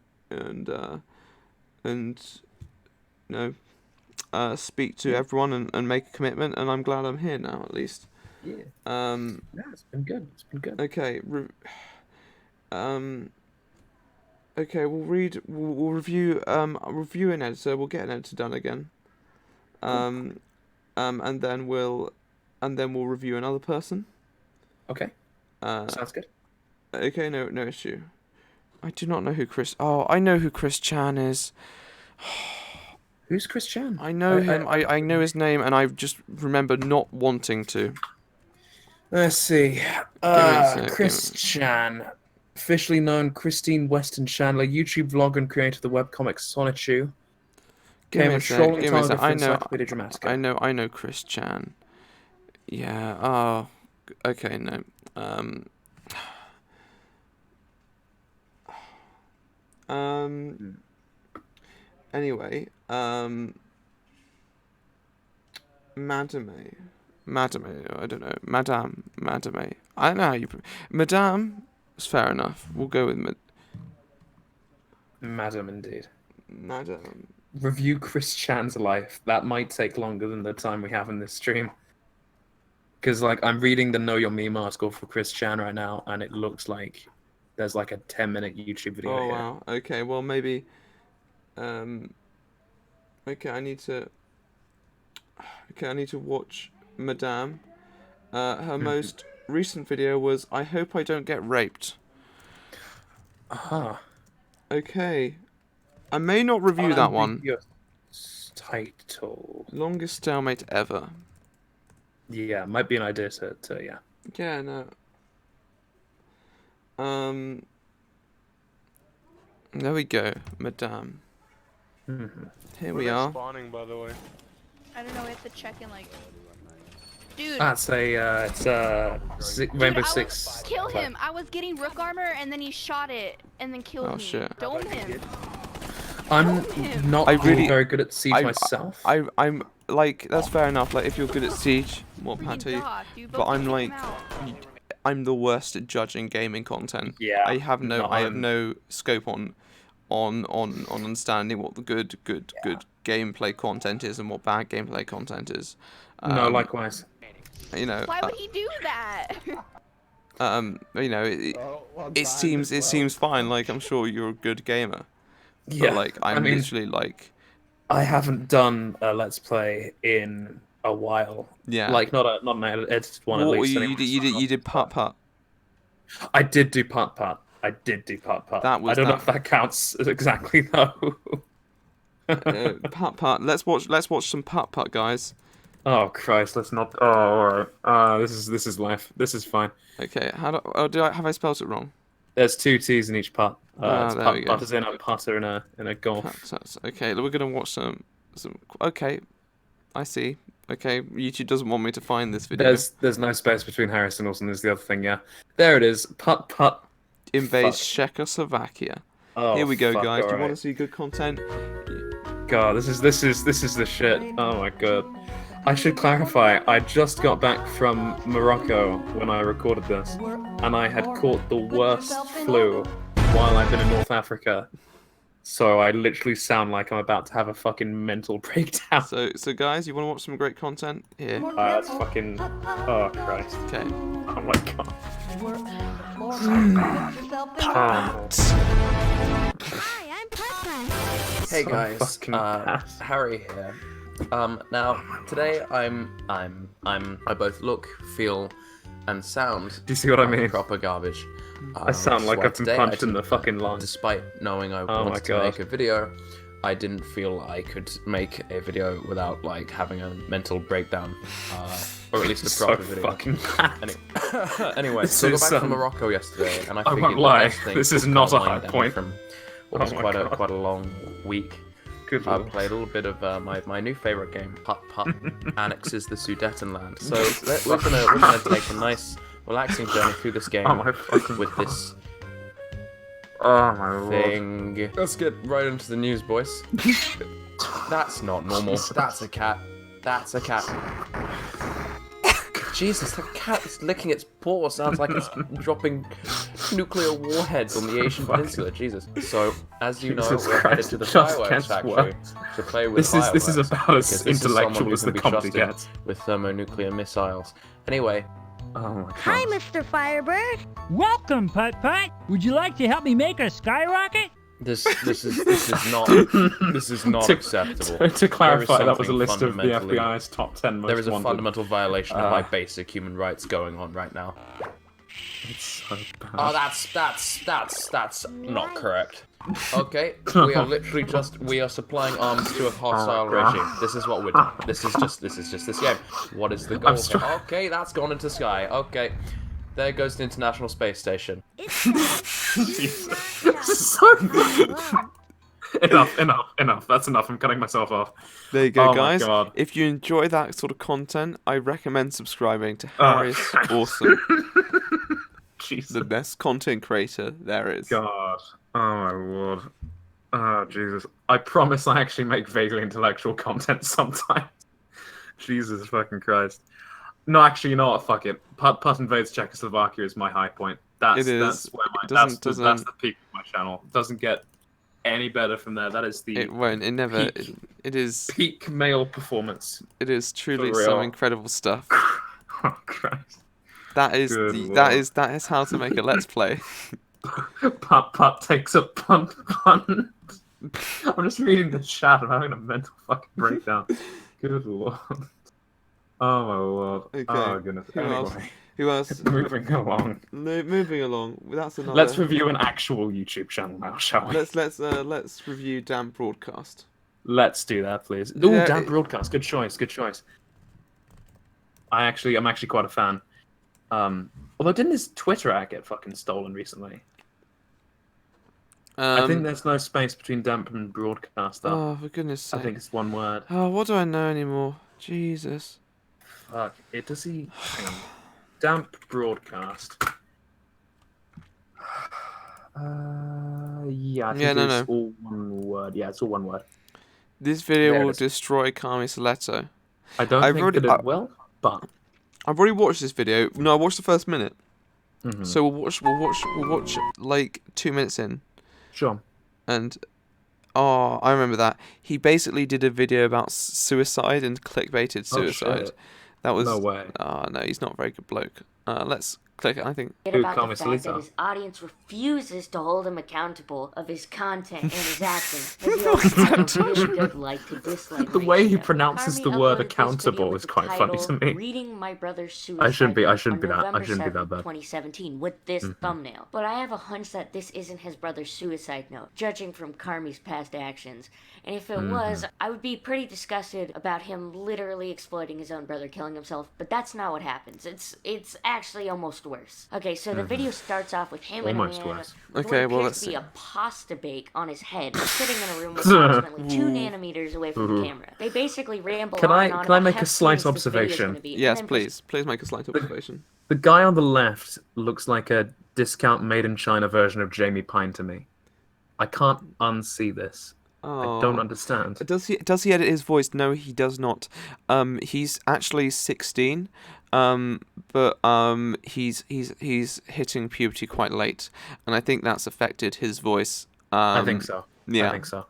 speak to everyone and make a commitment, and I'm glad I'm here now at least. Yeah. It's been good. Okay. Okay, we'll review an editor. We'll get an editor done again. And then we'll review another person. Okay. Sounds good. Okay, no issue. I do not know who Chris. Oh, I know who Chris Chan is. Who's Chris Chan? I know him. I know his name, and I just remember not wanting to. Let's see. Chris Chan, officially known Christine Weston Chandler, YouTube vlogger and creator of the webcomic Sonichu. I know Chris Chan. Yeah. Oh. Okay. No. Anyway. Madame, I don't know. Madame. I don't know how you... Madame is fair enough. We'll go with Madam, indeed. Madam. Review Chris Chan's life. That might take longer than the time we have in this stream. Because, I'm reading the Know Your Meme article for Chris Chan right now, and it looks like there's, a 10-minute YouTube video here. Oh, wow. Okay, well, maybe... Okay, I need to watch... Madame. Her most recent video was I hope I don't get raped. Uh-huh. Okay. I may not review that one. Title. Longest stalemate ever. Yeah, might be an idea to yeah. Yeah, no. There we go, Madame. Here we are. Spawning, by the way. I don't know. We have to check in like. Dude. That's Rainbow Six. Kill him! I was getting rook armor and then he shot it and then killed me. Oh shit. Dome him. I'm not really very good at Siege myself. I'm like, that's fair enough. Like, if you're good at Siege, more power to you. But I'm like, I'm the worst at judging gaming content. Yeah. I have no scope on understanding what the good gameplay content is and what bad gameplay content is. No, likewise. You know. Why would he do that? You know, it seems fine. Like, I'm sure you're a good gamer. Yeah. But, like, I mean, literally like. I haven't done a Let's Play in a while. Yeah. Like not an edited one at least. You did Putt. I did do Putt. I don't know if that counts exactly though. Putt. Let's watch some Putt, guys. Oh Christ, let's not. Oh, all right. This is life. This is fine. Okay. Have I spelled it wrong? There's 2 T's in each putt. There we go. Putt is in a putter in a golf. Okay, we're gonna watch some. Okay, I see. Okay, YouTube doesn't want me to find this video. There's no space between Harrisonals and there's the other thing. Yeah, there it is. Putt. Invades Czechoslovakia. Oh, here we go, guys. Do you right. want to see good content? God, this is the shit. Oh my god. I should clarify, I just got back from Morocco when I recorded this, and I had caught the worst flu while I've been in North Africa. So I literally sound like I'm about to have a fucking mental breakdown. So guys, you want to watch some great content? Here. That's fucking... Oh, Christ. Okay. Oh my god. Hi, I'm Putt. Hey So guys, Harry here. Now today I both look, feel, and sound. Do you see what I mean? Proper garbage. I sound like I've been punched in the fucking lung. Despite knowing I wanted to make a video, I didn't feel I could make a video without like having a mental breakdown, or at least a proper video. Fucking bad. Anyway, so I got back from Morocco yesterday, and I figured won't lie, the this is not a high point. From what was quite a long week. Good I lord. played a little bit of my new favourite game, Putt Annexes the Sudetenland. So we're gonna take a nice, relaxing journey through this game with this thing. Let's get right into the news, boys. That's not normal. That's a cat. That's a cat. Jesus, that cat is licking its paw. Sounds like it's dropping nuclear warheads on the Asian Peninsula. Jesus. So, as you know, we're headed to the fireworks factory to play with fireworks. This is about as intellectual as the comedy gets. With thermonuclear missiles. Anyway. Oh my god. Hi, Mr. Firebird. Welcome, Putt. Would you like to help me make a skyrocket? This is not acceptable. To clarify, that was a list of the FBI's top 10 most There is a wanted. fundamental violation of my basic human rights going on right now. It's so bad. Oh, that's not correct. Okay, we are supplying arms to a hostile regime. This is what we're doing. This is just this game. What is the goal here? Okay, that's gone into sky. Okay. There goes the International Space Station. Enough. That's enough. I'm cutting myself off. There you go, Oh my guys. God. If you enjoy that sort of content, I recommend subscribing to Harris Awesome. Jesus. The best content creator there is. God. Oh my lord. Oh Jesus. I promise I actually make vaguely intellectual content sometimes. Jesus fucking Christ. No, actually, you know what? Fuck it. Putt invades Czechoslovakia is my high point. That's where that's the peak of my channel. Doesn't get any better from there. That is the It won't. It never. It is peak male performance. It is truly For real. some incredible stuff. Oh Christ. That is Good that lord. is how to make a let's play. Putt takes a punt. I'm just reading the chat. I'm having a mental fucking breakdown. Good lord. Oh my lord. Okay. Oh goodness. Who else? Moving along. Moving along. That's another. Let's review an actual YouTube channel now, shall we? Let's review Damp Broadcast. Let's do that, please. Ooh, Damp Broadcast. Good choice. Good choice. I'm actually quite a fan. Although didn't his Twitter ad get fucking stolen recently? I think there's no space between Damp and Broadcast. Oh, for goodness sake! I think it's one word. Oh, what do I know anymore? Jesus. Fuck. Does he? Hang on. Damp Broadcast. Yeah, I think it's all one word. Yeah, it's all one word. This video will destroy Kami Soleto. I don't think that it will, but I've already watched this video. No, I watched the first minute. So we'll watch like 2 minutes in. Sure. And I remember that he basically did a video about suicide and clickbaited suicide. Oh, shit. That was no way. No, he's not a very good bloke. Let's click it. I think. About the fact that his audience refuses to hold him accountable of his content and his actions. As he also has a really good like to dislike The way he pronounces the word accountable is quite funny to me. Reading my brother's suicide. I shouldn't be that. I shouldn't be that bad. 2017 with this thumbnail. But I have a hunch that this isn't his brother's suicide note, judging from Carmi's past actions. And if it was, I would be pretty disgusted about him literally exploiting his own brother killing himself. But that's not what happens. It's actually almost worse. Okay, so the video starts off with him and a man with what appears to be a pasta bake on his head, sitting in a room approximately 2 nanometers away from the camera. They basically ramble on and on. Can I make a slight observation? Yes, please. Please make a slight observation. The guy on the left looks like a discount made in China version of Jamie Pine to me. I can't unsee this. I don't understand. Does he edit his voice? No, he does not. He's actually 16, but he's hitting puberty quite late, and I think that's affected his voice. I think so. Yeah, I think so.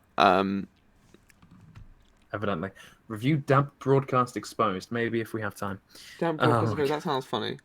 Evidently, review Damp Broadcast Exposed. Maybe if we have time. Damp Broadcast Exposed. That sounds funny.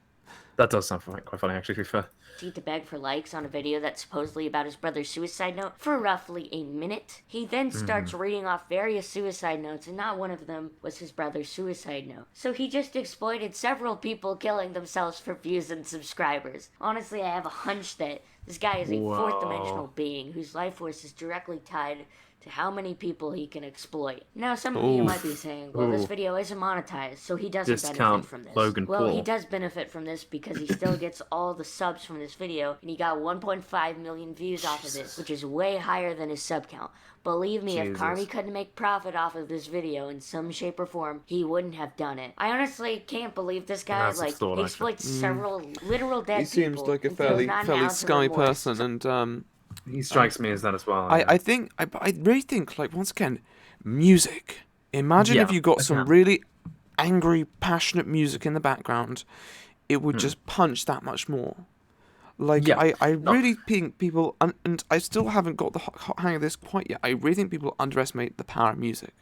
That does sound quite funny, actually, to be fair. To beg for likes on a video that's supposedly about his brother's suicide note for roughly a minute. He then starts reading off various suicide notes, and not one of them was his brother's suicide note. So he just exploited several people killing themselves for views and subscribers. Honestly, I have a hunch that this guy is a fourth-dimensional being whose life force is directly tied to how many people he can exploit. Now, some of you might be saying, well, this video isn't monetized, so he doesn't benefit from this. Logan Paul. Paul. He does benefit from this because he still gets all the subs from this video, and he got 1.5 million views off of this, which is way higher than his sub count. Believe me, if Carmi couldn't make profit off of this video in some shape or form, he wouldn't have done it. I honestly can't believe this guy, he exploits several literal dead people. He seems like a fairly scummy person, and he strikes me as that as well. I really think, like, once again, music. Imagine if you got some really angry, passionate music in the background, it would just punch that much more. Like, I really think people, and I still haven't got the hang of this quite yet, I really think people underestimate the power of music.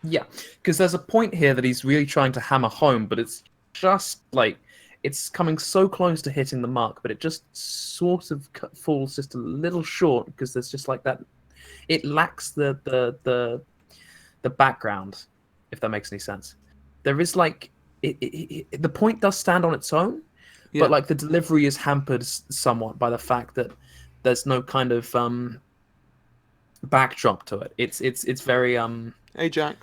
Yeah, because there's a point here that he's really trying to hammer home, but it's just, like, it's coming so close to hitting the mark, but it just sort of falls just a little short because there's just like that. It lacks the background, if that makes any sense. There is like the point does stand on its own, but like the delivery is hampered somewhat by the fact that there's no kind of backdrop to it. It's very Hey Jack.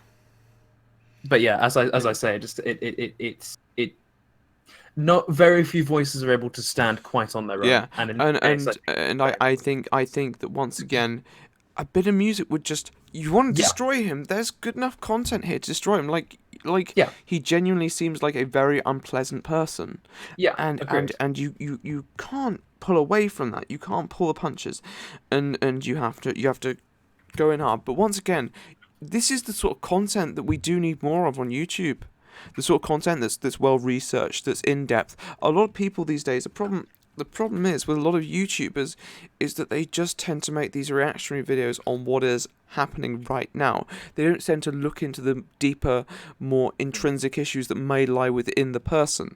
But yeah, as I say, just it's not very few voices are able to stand quite on their own. Yeah, and I think that once again, a bit of music would just you want to destroy him. There's good enough content here to destroy him. Like he genuinely seems like a very unpleasant person. Yeah, and you can't pull away from that. You can't pull the punches, and you have to go in hard. But once again, this is the sort of content that we do need more of on YouTube. The sort of content that's well researched, that's in depth. A lot of people these days, the problem is with a lot of YouTubers is that they just tend to make these reactionary videos on what is happening right now. They don't tend to look into the deeper, more intrinsic issues that may lie within the person.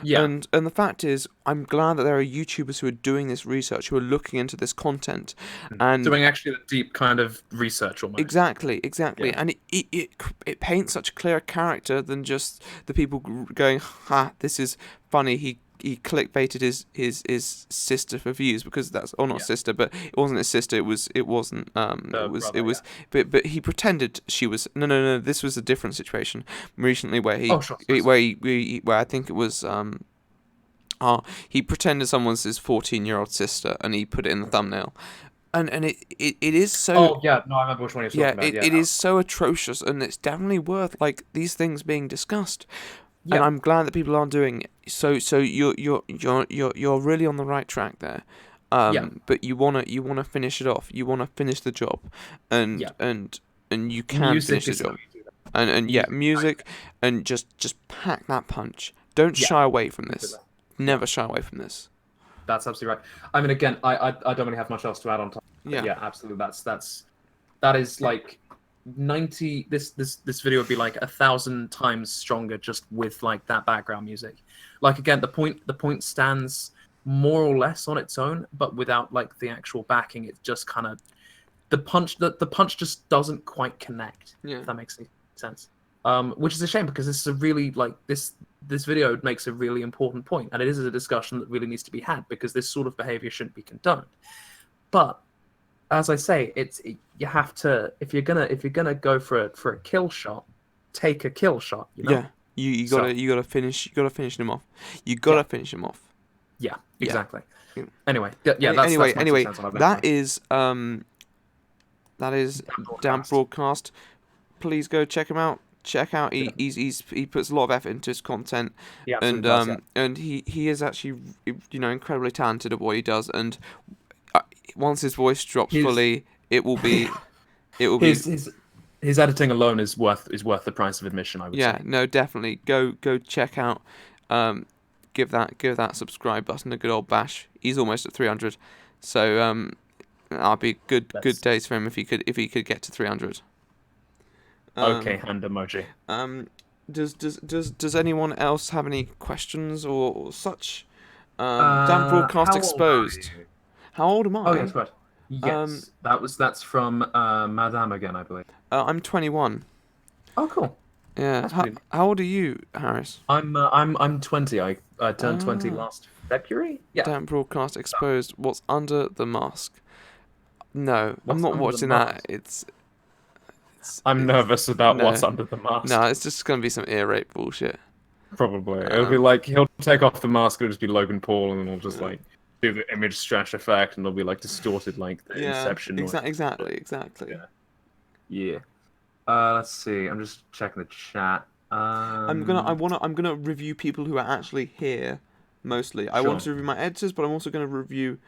Yeah. And the fact is, I'm glad that there are YouTubers who are doing this research, who are looking into this content, and doing actually the deep kind of research almost. Exactly. Yeah. And it paints such a clearer character than just the people going, "Ha, this is funny." He clickbaited his sister for views, because that's not sister, but it wasn't his sister. It wasn't. But he pretended she was. No. This was a different situation recently where where I think it was he pretended someone's his 14-year-old sister, and he put it in the thumbnail. And it is so. Oh yeah, no, I remember which one you're talking about. It is so atrocious, and it's definitely worth these things being discussed. Yeah. And I'm glad that people are doing it. So you're really on the right track there. But you wanna finish it off. You wanna finish the job, and you can music finish the job. And music, and just pack that punch. Don't shy away from this. Never shy away from this. That's absolutely right. I mean, again, I don't really have much else to add on top. Yeah, absolutely. That is like 90. This video would be like 1,000 times stronger just with like that background music. Like again, the point stands more or less on its own, but without like the actual backing, it just kind of the punch just doesn't quite connect. Yeah. If that makes any sense. Which is a shame, because this is a really this video makes a really important point, and it is a discussion that really needs to be had, because this sort of behavior shouldn't be condoned. But as I say, you have to, if you're gonna go for a kill shot, take a kill shot. You know? Yeah, you gotta finish him off. You gotta finish him off. Yeah, exactly. Yeah. Anyway, that is Dan Broadcast. Please go check him out. He puts a lot of effort into his content, and he is actually incredibly talented at what he does. And once his voice drops fully, it will be his editing alone is worth the price of admission, I would say. Yeah, no, definitely go check out. Give that subscribe button a good old bash. He's almost at 300, so that'll be good days for him if he could get to 300. Okay, hand emoji. Does anyone else have any questions or such? Dan Broadcast Exposed. How old am I? Oh yes, right. Yes, that's from Madame again, I believe. I'm 21. Oh, cool. Yeah. How old are you, Harris? I'm 20. I turned 20 last February. Yeah. Dan Broadcast Exposed. What's under the mask? No, I'm not watching that. I'm nervous about what's under the mask. No, it's just gonna be some ear rape bullshit. Probably. It'll be like he'll take off the mask. It'll just be Logan Paul, and then we'll just like do the image stretch effect, and it'll be like distorted, like the Inception. Exactly. Yeah. Let's see. I'm just checking the chat. I'm gonna review people who are actually here. Mostly, I want to review my editors, but I'm also gonna review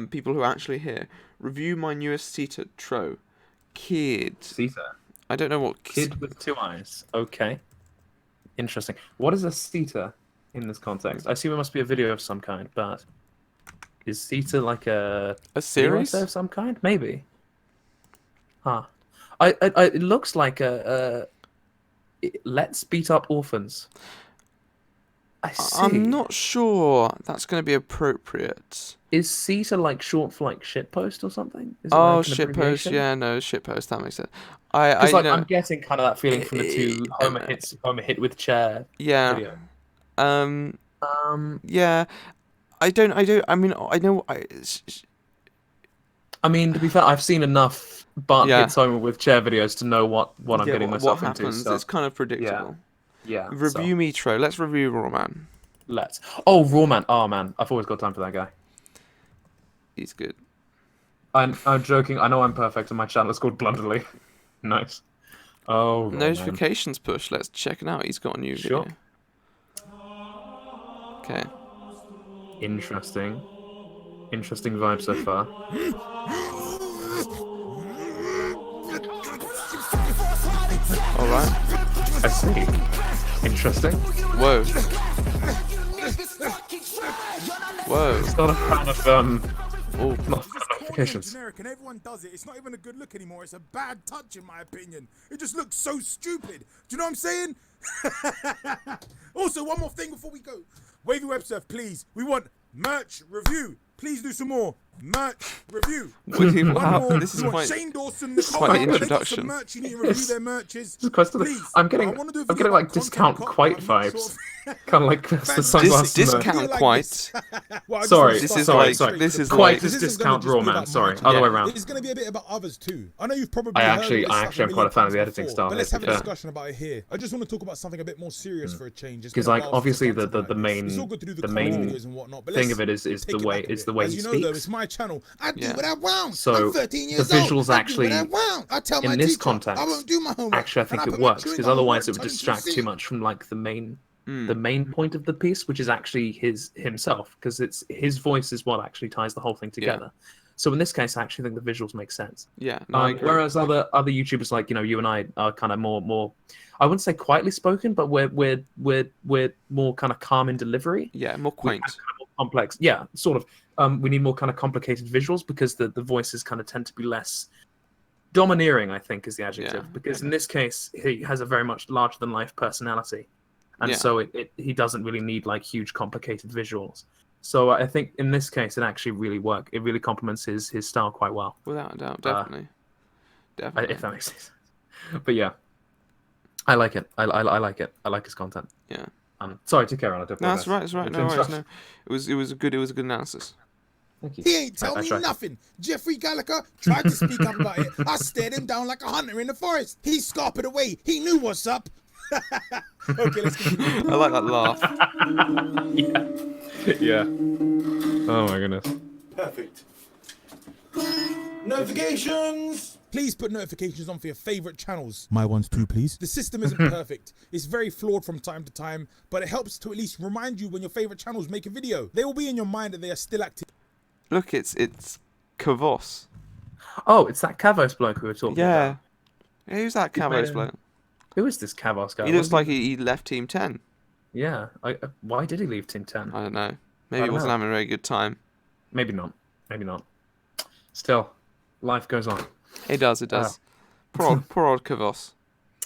people who are actually here. Review my newest Sita Tro. Kid. Sita. I don't know what kid with 2 eyes. Okay. Interesting. What is a Sita in this context? I assume it must be a video of some kind, but is Sita like a series of some kind? Maybe. Huh. It looks like Let's Beat Up Orphans. I see. I'm not sure that's going to be appropriate. Is Sita like short for like shitpost or something? Shitpost. Yeah, no, shitpost. That makes sense. I'm getting kind of that feeling from the two Homer hit with chair. Yeah. Video. Yeah. I don't. I mean, I know. I mean, to be fair, I've seen enough Bart hits Homer with chair videos to know what I'm getting myself into. What happens? So. It's kind of predictable. Yeah. Review Metro. Let's review Rawman. Let's. Oh, Rawman. Oh man, I've always got time for that guy. He's good. I'm joking. I know I'm perfect, and my channel is called Blunderly. Nice. Oh. Notifications push. Let's check it out. He's got a new video. Okay. Interesting vibe so far. All right. I see. Interesting. Whoa. Whoa. It's not a fan of notifications. Generic and everyone does it. It's not even a good look anymore. It's a bad touch, in my opinion. It just looks so stupid. Do you know what I'm saying? Also, one more thing before we go. Wavy Web Surf, please. We want merch review. Please do some more merch review. Wow, this is quite, Shane Dawson, quite the introduction. Merch. You need to review their merches. Please, I'm getting like discount quite vibes. Kind of like the sunglasses. Discount quite. Sorry, this is sorry. This is quite this discount raw man. Sorry, other way around. It's going to be a bit about others too. I know you've probably. I actually am quite a fan of the editing style. But let's have a discussion about it here. I just want to talk about something a bit more serious for a change. Because like obviously the main thing of it is the way he speaks. It's my channel. I do what I want. So I'm 13 years the visuals old. actually, I tell my in this teacher, context, I won't do my homework. Actually, I think it works because otherwise it would distract too much from like the main point of the piece, which is actually himself, because it's his voice is what actually ties the whole thing together. Yeah. So in this case, I actually think the visuals make sense. Yeah. No, whereas other YouTubers like you and I are kind of more. I wouldn't say quietly spoken, but we're more kind of calm in delivery. Yeah, more quaint. Kind of more complex. Yeah, sort of. We need more kind of complicated visuals because the voices kind of tend to be less domineering, I think, is the adjective. Yeah. Because in this case, he has a very much larger than life personality, and so he doesn't really need like huge complicated visuals. So I think in this case, it actually really works. It really complements his style quite well. Without a doubt, definitely. Definitely. If that makes sense. But yeah, I like it. I like it. I like his content. Yeah. Sorry to carry on. No, that's right. That's right. No worries. No, it was a good analysis. Thank you. He ain't tell me nothing. Jeffrey Gallagher tried to speak up about it. I stared him down like a hunter in the forest. He scarpered away. He knew what's up. Okay, let's continue. I like that laugh. Yeah. Oh my goodness. Perfect. Notifications! Please put notifications on for your favorite channels. My ones too, please. The system isn't perfect. It's very flawed from time to time, but it helps to at least remind you when your favorite channels make a video. They will be in your mind that they are still active. Look, it's Kavos. Oh, it's that Kavos bloke we were talking about. Yeah, who's that Kavos bloke? Who is this Kavos guy? He looks like he left Team 10. Yeah. Why did he leave Team 10? I don't know. Maybe he wasn't having a very good time. Maybe not. Still, life goes on. It does. Poor old Kavos.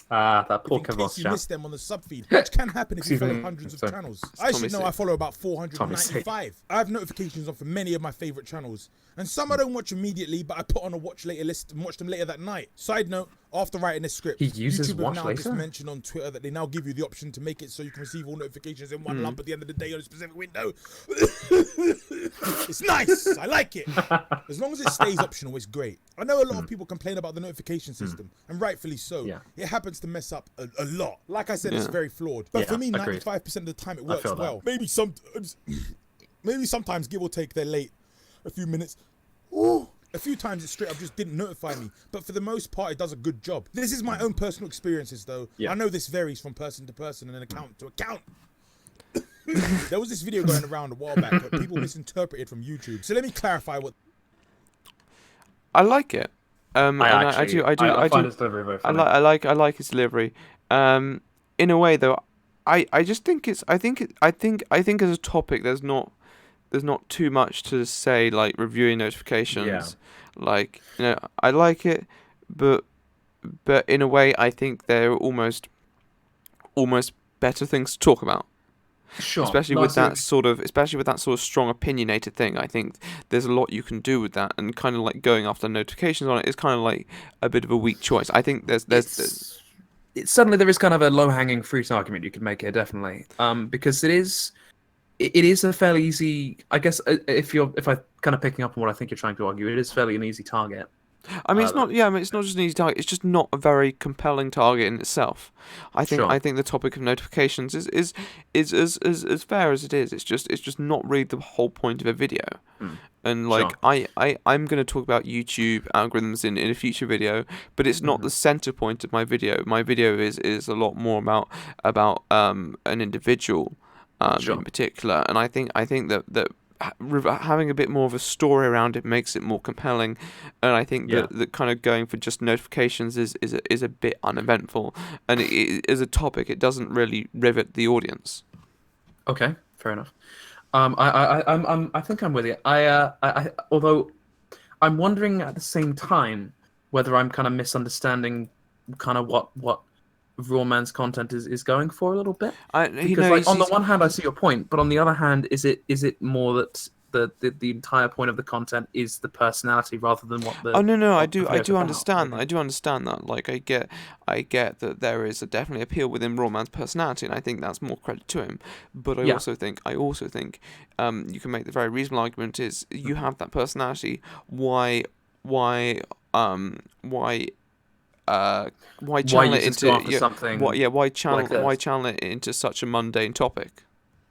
That poor Kavos. In case you missed them on the subfeed, which can happen if you follow hundreds of channels. I should know I follow about 495. I have notifications on for many of my favorite channels, and some I don't watch immediately, but I put on a watch later list and watch them later that night. Side note, after writing this script, he uses YouTube watch have now later? just mentioned on Twitter that they now give you the option to make it so you can receive all notifications in one lump at the end of the day on a specific window. It's nice. I like it. As long as it stays optional, it's great. I know a lot of people complain about the notification system, and rightfully so. Yeah. It happens to mess up a lot. Like I said, it's very flawed. But for me, 95% of the time it works well. Maybe sometimes give or take they're late a few minutes. Ooh. A few times it straight up just didn't notify me, but for the most part it does a good job. This is my own personal experiences though. I know this varies from person to person and account to account. There was this video going around a while back that people misinterpreted from YouTube. So let me clarify what. I like it. I find his delivery very funny. I like his delivery. In a way though, I just think I think as a topic there's not too much to say, like reviewing notifications. Yeah. Like, I like it, but in a way I think they're almost better things to talk about. Sure. Especially with that sort of strong opinionated thing. I think there's a lot you can do with that, and kind of like going after notifications on it is kind of like a bit of a weak choice. I think suddenly there is kind of a low-hanging fruit argument you could make here, definitely, because it is a fairly easy. I guess if I kind of picking up on what I think you're trying to argue, it is fairly an easy target. I mean, it's not. Yeah, I mean, it's not just an easy target. It's just not a very compelling target in itself. I think the topic of notifications is as fair as it is. It's just not really the whole point of a video. And like I'm going to talk about YouTube algorithms in a future video, but it's not the center point of my video. My video is a lot more about an individual in particular, and I think that having a bit more of a story around it makes it more compelling, and I think that kind of going for just notifications is a bit uneventful, and as a topic it doesn't really rivet the audience. Okay, fair enough. I think I'm with you. Although I'm wondering at the same time whether I'm kind of misunderstanding kind of what Raw Man's content is going for a little bit. Because on the one hand, I see your point, but on the other hand, is it more that the entire point of the content is the personality rather than what the... Oh no, I do understand that. I do understand that. Like I get that there is a definitely appeal within Raw Man's personality, and I think that's more credit to him. But I also think you can make the very reasonable argument is you have that personality. Why channel it into something? Why channel it into such a mundane topic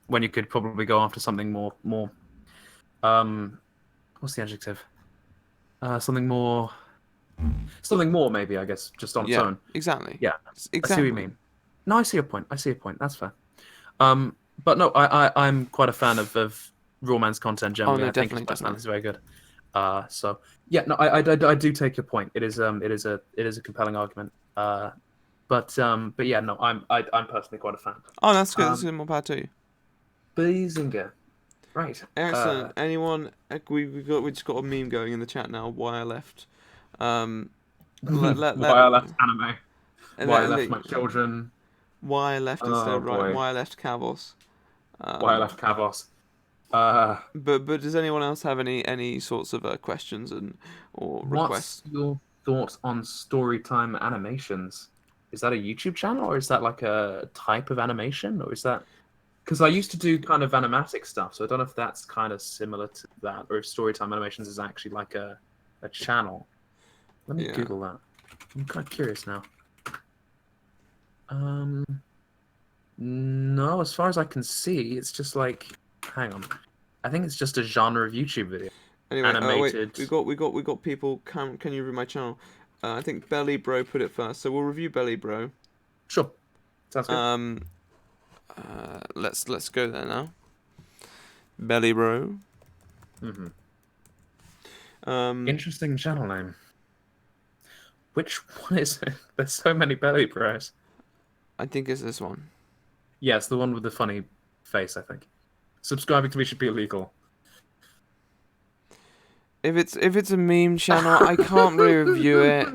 when you could probably go after something more what's the adjective? Something more maybe, I guess, just on its own. Exactly. Yeah. Exactly. I see what you mean. No, I see your point. That's fair. But no, I'm quite a fan of Raw Man's content generally. I think his personality is very good. So yeah, no, I do take your point. It is a compelling argument. But yeah, no, I'm personally quite a fan. Oh, that's good. That's more power to you. Bazinga. Right. Excellent. Anyone? We just got a meme going in the chat now. Why I left. Why I left anime. Why I left my children. Why I left instead. Right. Why I left Kavos. Why I left Kavos. But does anyone else have any sorts of questions or requests? What's your thoughts on Storytime Animations? Is that a YouTube channel, or is that like a type of animation, or is that? Because I used to do kind of animatic stuff, so I don't know if that's kind of similar to that, or if Storytime Animations is actually like a channel. Let me Google that. I'm kind of curious now. No, as far as I can see, it's just like, hang on, I think it's just a genre of YouTube video. Anyway, animated. We got people. Can you review my channel? I think Belly Bro put it first, so we'll review Belly Bro. Sure, sounds good. Let's go there now. Belly Bro. Interesting channel name. Which one is it? There's so many Belly Bros. I think it's this one. Yeah, it's the one with the funny face, I think. Subscribing to me should be illegal. If it's a meme channel, I can't really review it.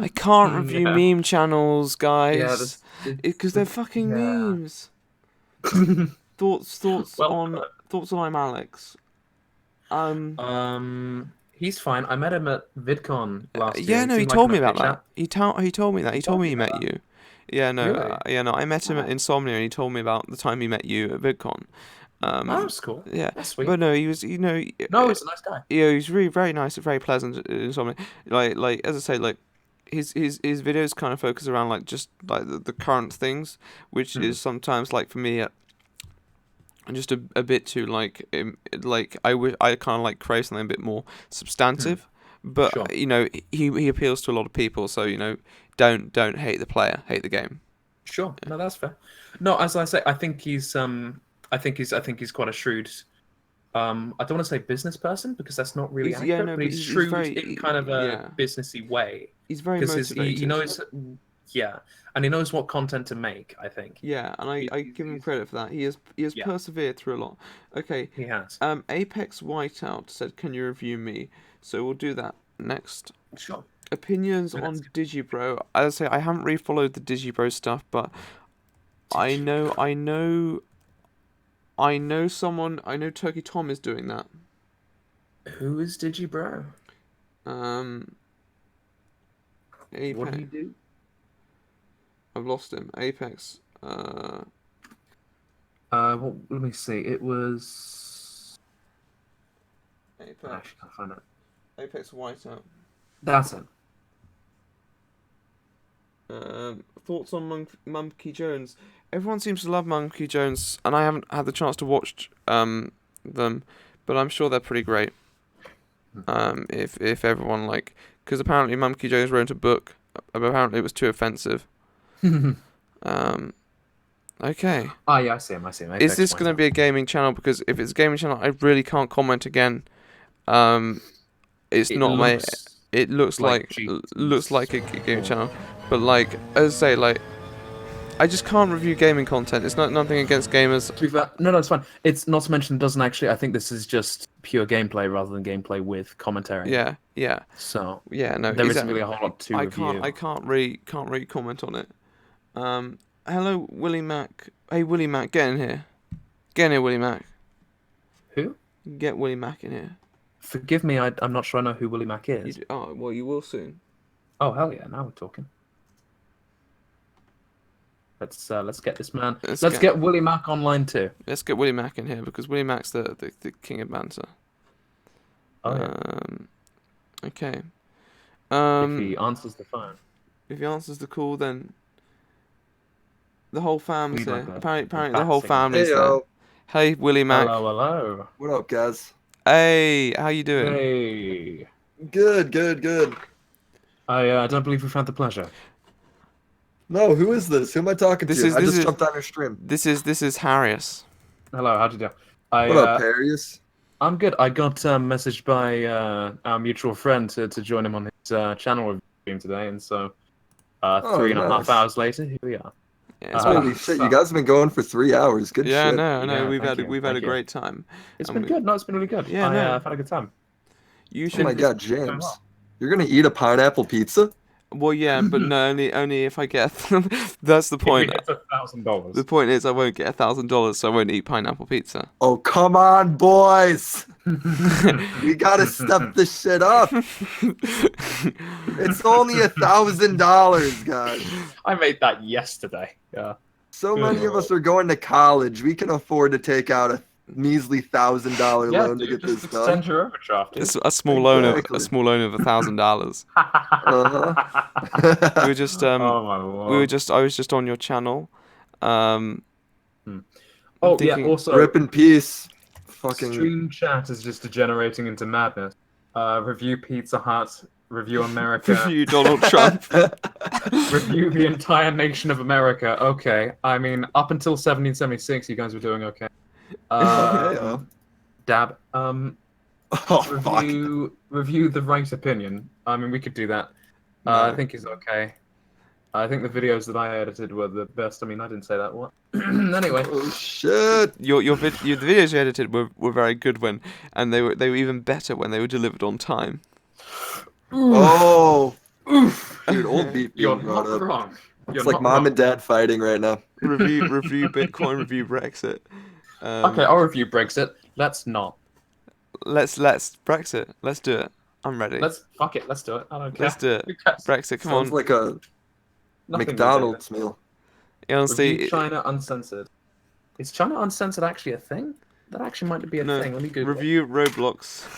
I can't review meme channels, guys, because they're fucking memes. Thoughts on I'm Alex. He's fine. I met him at VidCon last year. Yeah, no, he told me about that. He told me that. He told me he met you. Yeah, no, really? I met him at Insomnia, and he told me about the time he met you at VidCon. That's cool. Yeah, that's sweet. But no, he was, No, he's a nice guy. Yeah, he's really very nice and very pleasant at Insomnia. Like as I say, like his videos kind of focus around like just like the current things, which is sometimes like for me, just a bit too like I kind of like crave something a bit more substantive. But sure. He appeals to a lot of people, so don't hate the player, hate the game. Sure, no, that's fair. No, as I say, I think he's quite a shrewd. I don't want to say business person because that's not really accurate, but he's shrewd in kind of a businessy way. He's very motivated. He knows, and he knows what content to make, I think. Yeah, and I give him credit for that. He has persevered through a lot. Okay. He has. Apex Whiteout said, "Can you review me?" So we'll do that next. Sure. Opinions on Digibro. As I say, I haven't really followed the Digibro stuff, but I know someone. I know Turkey Tom is doing that. Who is Digibro? Apex. What do you do? I've lost him. Apex. Well, let me see. It was. Apex. I actually can't find it. Apex Whiteout. That's it. Thoughts on Monkey Jones? Everyone seems to love Monkey Jones, and I haven't had the chance to watch them, but I'm sure they're pretty great. If everyone because apparently Monkey Jones wrote a book, but apparently it was too offensive. Okay. Oh yeah, I see him. Is this going to be a gaming channel? Because if it's a gaming channel, I really can't comment again. It looks like a gaming channel, but as I say, I just can't review gaming content. It's nothing against gamers. No, it's fine. It's not to mention it doesn't actually. I think this is just pure gameplay rather than gameplay with commentary. Yeah, yeah. So yeah, no, there isn't really a whole lot to review. I can't really comment on it. Hello, Willie Mac. Hey, Willie Mac, get in here. Get in here, Willie Mac. Who? Get Willie Mac in here. Forgive me, I'm not sure I know who Willie Mac is. Oh, well, you will soon. Oh, hell yeah, now we're talking. Let's get this man. Let's get Willie Mac online too. Let's get Willie Mac in here because Willie Mac's the king of banter. Oh, yeah. Okay. If he answers the phone. If he answers the call, then the whole family's there. Like Apparently the whole family's there. Hey, Willie Mac. Hello. What up, guys? Hey, how you doing? Hey. Good. I don't believe we've had the pleasure. No, who is this? Who am I talking to? I just jumped on your stream. This is Harius. Hello, how'd you do? What up, Harius? I'm good. I got messaged by our mutual friend to join him on his channel review today, and so 3.5 hours later, here we are. Yeah, holy shit, you guys have been going for 3 hours. Good shit. Yeah, no, we've had a great time. It's been good. No, it's been really good. Yeah, I've had a good time. You should. Oh my god, James, you're gonna eat a pineapple pizza? Well, yeah, but no, only if I get. That's the point. If $1,000. The point is, I won't get $1,000, so I won't eat pineapple pizza. Oh, come on, boys! We gotta step this shit up. It's only $1,000, guys. I made that yesterday. Yeah. So many of us are going to college. We can afford to take out a measly $1,000 loan to get this done. Send your overdraft. It's a small loan of $1,000. We were just I was just on your channel. Oh yeah. Also, rip in peace. Fucking stream chat is just degenerating into madness. Review Pizza Hut. Review America. Review Donald Trump. Review the entire nation of America. Okay. I mean, up until 1776, you guys were doing okay. Dab. Review the right opinion. I mean, we could do that. I think he's okay. I think the videos that I edited were the best. I mean, I didn't say that one. Anyway. Oh shit! The videos you edited were very good and they were even better when they were delivered on time. Oh, dude, old beat You're brought not up. wrong. It's like mom and dad fighting right now. Review Bitcoin. Review Brexit. Okay, I'll review Brexit. Let's not. Let's Brexit. Let's do it. I'm ready. Fuck it. Let's do it. I don't care. Let's do it. Brexit. Come on. Sounds like a McDonald's meal. Honestly, review China Uncensored. Is China Uncensored actually a thing? That actually might be a thing. Let me Google. Review Roblox.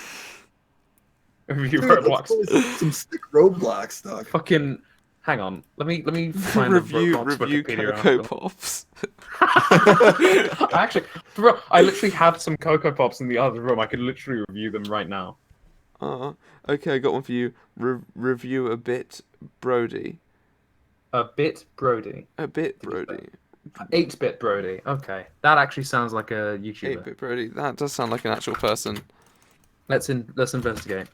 Review Roblox. Some sick Roblox stuff. Fucking. Hang on. Let me find review Wikipedia Cocoa Pops. I literally have some Cocoa Pops in the other room. I could literally review them right now. Okay, I got one for you. Review a bit Brody. A bit Brody. 8-bit Brody. Okay, that actually sounds like a YouTuber. 8-bit Brody. That does sound like an actual person. Let's investigate.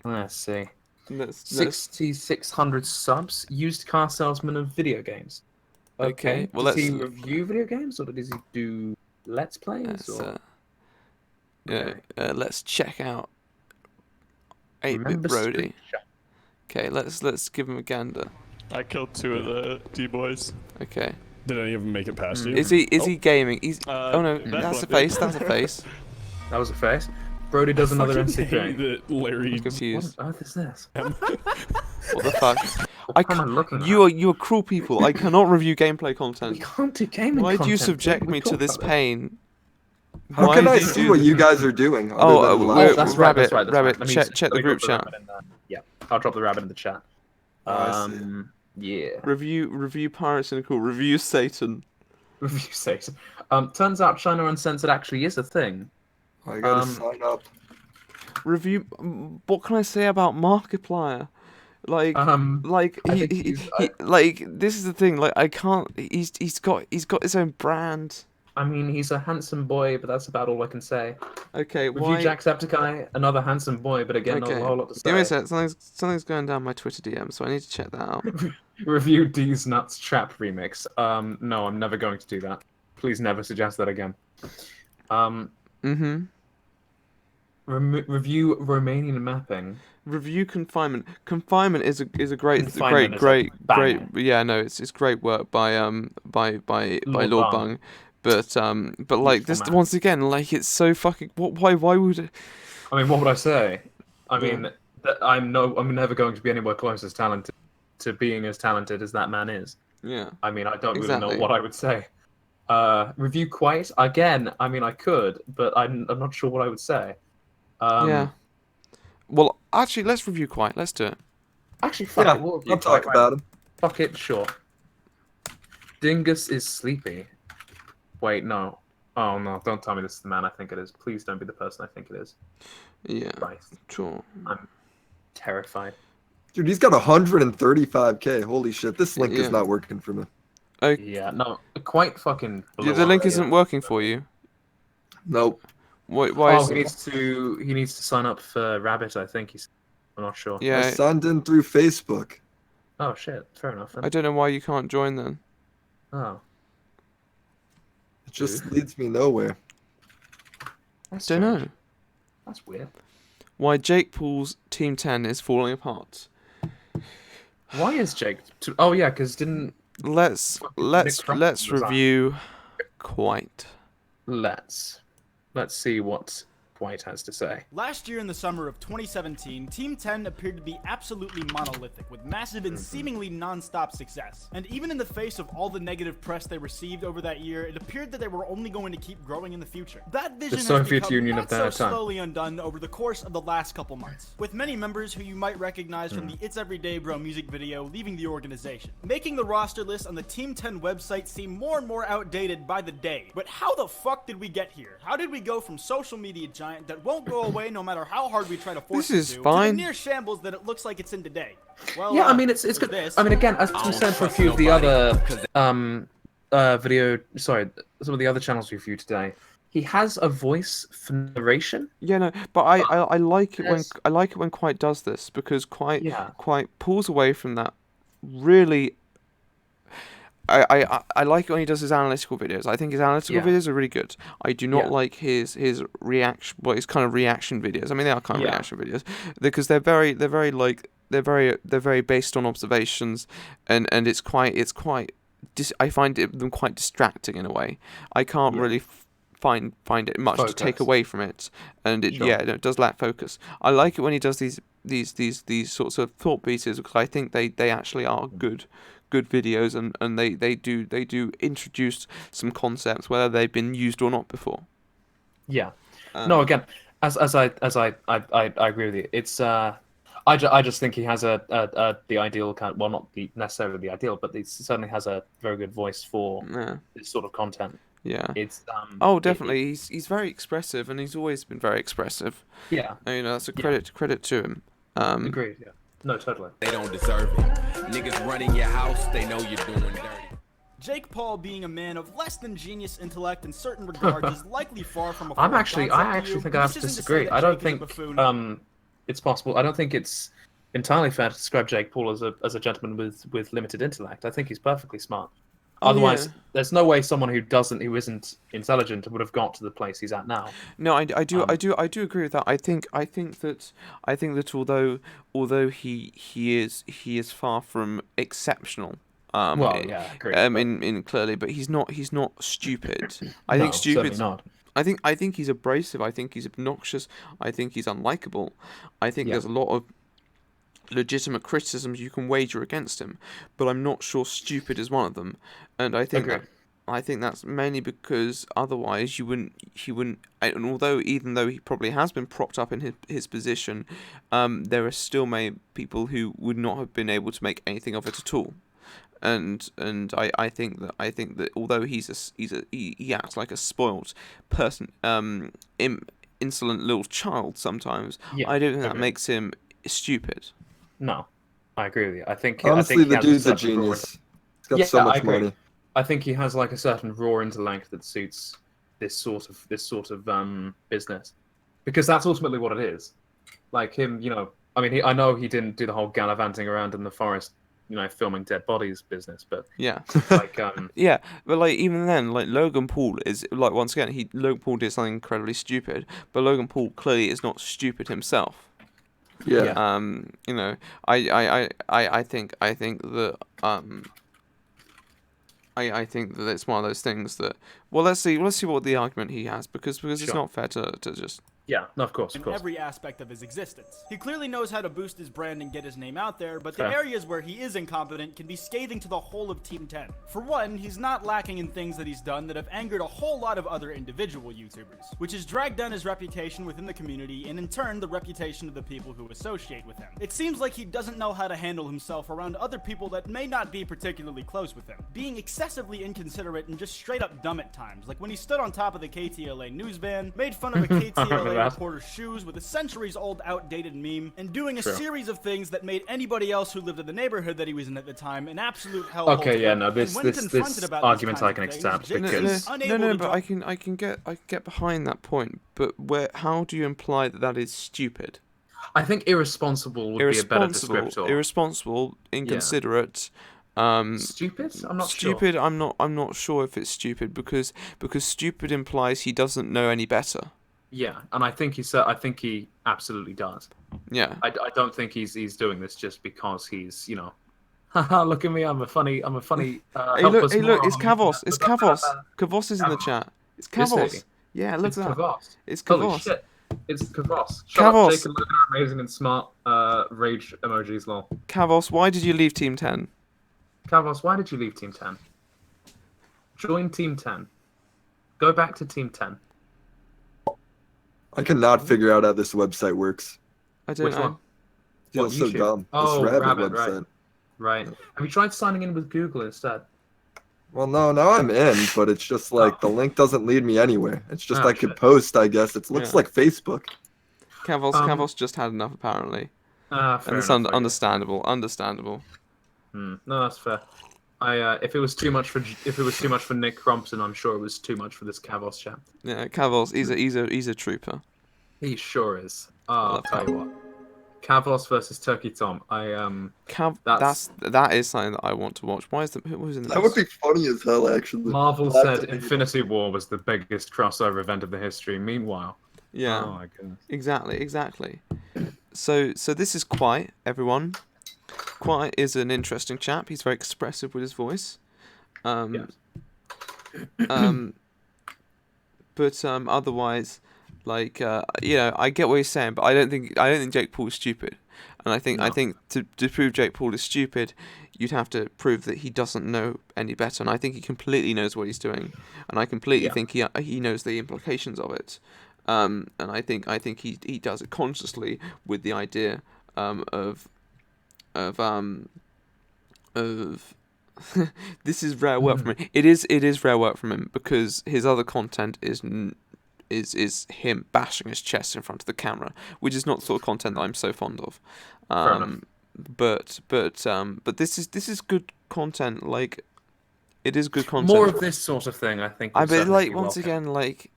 Let's see. 6,600 subs. Used car salesman of video games. Okay. Well, does he review video games or does he do let's plays? Let's check out 8-bit Brody. Okay, let's give him a gander. I killed 2 of the D-boys. Okay. Did any of them make it past you? Is he gaming? He's oh no, that's a face. That's a face. That was a face. Brody does another NCK. That Larry. I'm confused. What on earth is this? What the fuck? You're cruel people. I cannot review gameplay content. We can't do gaming Why content. do you subject me to this pain? How can I see what you guys are doing? That's Rabbit. That's right. Rabbit, check the group chat. Yeah, I'll drop the rabbit in the chat. Yeah. Review Pirates in a Cool. Review Satan. Review Satan. Turns out China Uncensored actually is a thing. I gotta sign up. Review. What can I say about Markiplier? Like this is the thing. Like I can't. He's got his own brand. I mean, he's a handsome boy, but that's about all I can say. Okay, Review Jacksepticeye, another handsome boy, but again, not a whole lot to say. Give me a sec. Something's going down my Twitter DM, so I need to check that out. Review D's Nuts Trap remix. No, I'm never going to do that. Please never suggest that again. Review Romanian mapping. Review Confinement. Confinement is a great Confinement great. banger. Yeah, no, it's great work by Lord Bung. But like this Format. once again, like it's so fucking. Why would? I mean, what would I say? I mean, that I'm never going to be anywhere close as talented to being as talented as that man is. Yeah. I mean, I don't Exactly. really know what I would say. Review Quite again. I mean, I could, but I'm not sure what I would say. Yeah. Well, actually, let's review Quite. Let's do it. Actually, fuck Yeah, it. We'll review I'll talk Quite. about him. Fuck it, sure. Dingus is sleepy. Wait, no. Oh no! Don't tell me this is the man I think it is. Please don't be the person I think it is. Yeah. Christ. Sure. I'm terrified. Dude, he's got 135k. Holy shit, this link Yeah. is not working for me. Okay. Yeah, no, Quite fucking. Yeah, the link isn't working for you. Nope. Why Oh, is he needs to sign up for Rabbit. I think he's. I'm not sure. I Yeah. signed in through Facebook. Oh shit! Fair enough. Then. I don't know why you can't join then. Oh. It just leads me nowhere. That's Don't strange. know. That's weird. Why Jake Paul's Team 10 is falling apart. Why is Jake? Oh yeah, because didn't. Let's Trump resign? review Quite. Let's see what White has to say. Last year in the summer of 2017, Team 10 appeared to be absolutely monolithic, with massive and seemingly non-stop success. And even in the face of all the negative press they received over that year, it appeared that they were only going to keep growing in the future. That vision has Soviet become Union not of that so time. slowly undone over the course of the last couple months, with many members who you might recognize from the It's Everyday Bro music video leaving the organization, making the roster list on the Team 10 website seem more and more outdated by the day. But how the fuck did we get here? How did we go from social media giant that won't go away no matter how hard we try to force This is it to fine. the near shambles that it looks like it's in today? Well, Yeah, I mean it's good. this. I mean again, as we said for a few of the other some of the other channels we viewed today, he has a voice for narration. Yeah, no, but I like it when Quite does this because Quite pulls away from that really. I like it when he does his analytical videos. I think his analytical videos are really good. I do not like his reaction, his kind of reaction videos. I mean, they are kind of reaction videos because they're very based on observations, and it's quite. I find them quite distracting in a way. I can't really find it much to take away from it, and it does lack focus. I like it when he does these sorts of thought pieces because I think they actually are good videos and they do introduce some concepts whether they've been used or not before. Yeah. No, again, as I agree with you. It's I just think he has the ideal kind. Well, not necessarily the ideal, but he certainly has a very good voice for this sort of content. Yeah. It's definitely. He's very expressive and he's always been very expressive. Yeah. And, that's a credit to him. Agreed. Yeah. No, totally. They don't deserve it. Niggas running your house, they know you're doing dirty. Jake Paul, being a man of less than genius intellect in certain regards, is likely far from a. I actually think I have to disagree. I don't think it's possible. I don't think it's entirely fair to describe Jake Paul as a gentleman with limited intellect. I think he's perfectly smart. Otherwise, there's no way someone who isn't intelligent would have got to the place he's at now. No, I do agree with that. I think that although he is far from exceptional. In clearly, but he's not stupid. I think stupid. Not. I think he's abrasive. I think he's obnoxious. I think he's unlikable. I think there's a lot of legitimate criticisms you can wager against him, but I'm not sure stupid is one of them. And I think that's mainly because otherwise he wouldn't. And even though he probably has been propped up in his position, there are still many people who would not have been able to make anything of it at all. And I think that although he acts like a spoilt person, insolent little child sometimes, I don't think that makes him stupid. No, I agree with you. I think honestly, the dude's a genius. He's got so much money. I think he has like a certain raw intellect that suits this sort of business, because that's ultimately what it is. Like him, I mean, I know he didn't do the whole gallivanting around in the forest filming dead bodies business, but yeah, like yeah, but like even then, like Logan Paul is like once again Logan Paul did something incredibly stupid, but Logan Paul clearly is not stupid himself. Yeah. You know, I think that I think that it's one of those things that let's see what the argument he has because it's not fair to just. Yeah, no, of course. In every aspect of his existence. He clearly knows how to boost his brand and get his name out there, but the areas where he is incompetent can be scathing to the whole of Team 10. For one, he's not lacking in things that he's done that have angered a whole lot of other individual YouTubers, which has dragged down his reputation within the community and in turn the reputation of the people who associate with him. It seems like he doesn't know how to handle himself around other people that may not be particularly close with him, being excessively inconsiderate and just straight up dumb at times, like when he stood on top of the KTLA news van, made fun of a KTLA reporter's shoes with a centuries-old outdated meme, and doing a series of things that made anybody else who lived in the neighborhood that he was in at the time an absolute hellhole. Okay, yeah, no, this argument I can accept because no, but I can get behind that point, but how do you imply that is stupid? I think irresponsible would be a better descriptor. Irresponsible, inconsiderate. Stupid? I'm not stupid. sure. I'm not sure if it's stupid because stupid implies he doesn't know any better. Yeah, and I think he absolutely does. Yeah. I don't think he's doing this just because he's, haha, look at me, I'm a funny hey, look, it's Kavos. It's Kavos. Kavos is in the chat. It's Kavos. Yeah, look at that. Kavos. It's Kavos. Holy shit. It's Kavos. Shut up, Jake, and look at our amazing and smart rage emojis, lol. Kavos, why did you leave Team 10? Kavos, why did you leave Team 10? Join Team 10. Go back to Team 10. I cannot figure out how this website works. I don't know. One? Feels so dumb. Oh, this Rabbit website. Right. Have you tried signing in with Google instead? Well, no, now I'm in, but it's just like the link doesn't lead me anywhere. It's just I could post, I guess. It looks like Facebook. Kavos just had enough, apparently. Fair and it's enough, understandable. No, that's fair. If it was too much for Nick Crompton, I'm sure it was too much for this Kavos chap. Yeah, Kavos, he's a trooper. He sure is. I'll tell you what. Kavos versus Turkey Tom. That is something that I want to watch. Who's in that would be funny as hell, actually. Marvel said Infinity War was the biggest crossover event of the history. Meanwhile, yeah, oh my goodness. Exactly. So this is Quiet, everyone. Quiet is an interesting chap. He's very expressive with his voice. But otherwise, like I get what he's saying, but I don't think Jake Paul is stupid. And I think to prove Jake Paul is stupid, you'd have to prove that he doesn't know any better. And I think he completely knows what he's doing, and I completely think he knows the implications of it. And I think he does it consciously with the idea of this is rare work from him. It is rare work from him because his other content is him bashing his chest in front of the camera, which is not the sort of content that I'm so fond of. But this is good content. Like, it is good content. More of this sort of thing, I think. But like once again, like,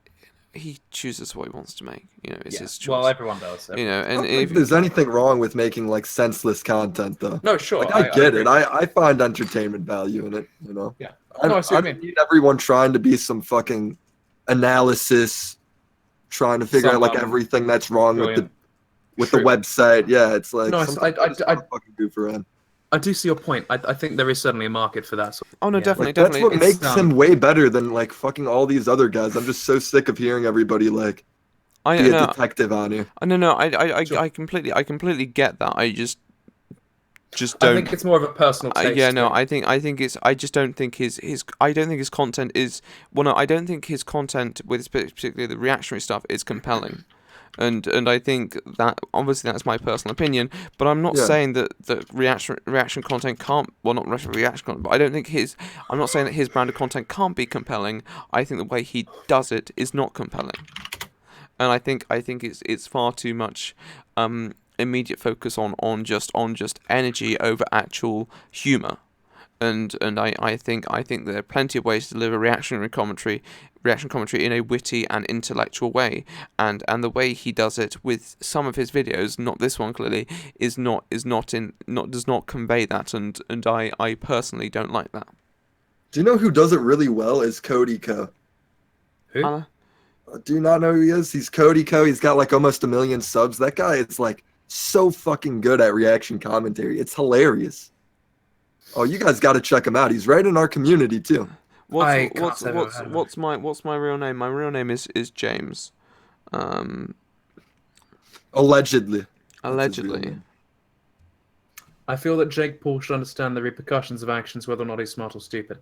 he chooses what he wants to make. It's his choice. Well, everyone does. And I don't think there's anything wrong with making like senseless content, though. No, sure. Like, I get it. I find entertainment value in it. Yeah. I don't need everyone trying to be some fucking analysis, trying to figure out like everything that's wrong with the website. Yeah, it's like I fucking goof around. I do see your point. I think there is certainly a market for that. Oh no, definitely. That's what makes him way better than like fucking all these other guys. I'm just so sick of hearing everybody like be a detective on you. I completely get that. I just don't. I think it's more of a personal taste. I just don't think his I don't think his content is. Well, no, I don't think his content with particularly the reactionary stuff is compelling. And I think that obviously that's my personal opinion, but I'm not saying that reaction content can't. Well, not reaction content, but I don't think I'm not saying that his brand of content can't be compelling. I think the way he does it is not compelling, and I think it's far too much immediate focus on just energy over actual humor. I think there are plenty of ways to deliver reaction commentary in a witty and intellectual way, and the way he does it with some of his videos, not this one clearly, does not convey that, and I personally don't like that. Do you know who does it really well? Is Cody Co. Who? Do you not know who he is? He's Cody Co. He's got like almost 1 million subs. That guy is like so fucking good at reaction commentary. It's hilarious. Oh, you guys got to check him out. He's right in our community too. What's my real name? My real name is James. Allegedly. Allegedly. I feel that Jake Paul should understand the repercussions of actions, whether or not he's smart or stupid.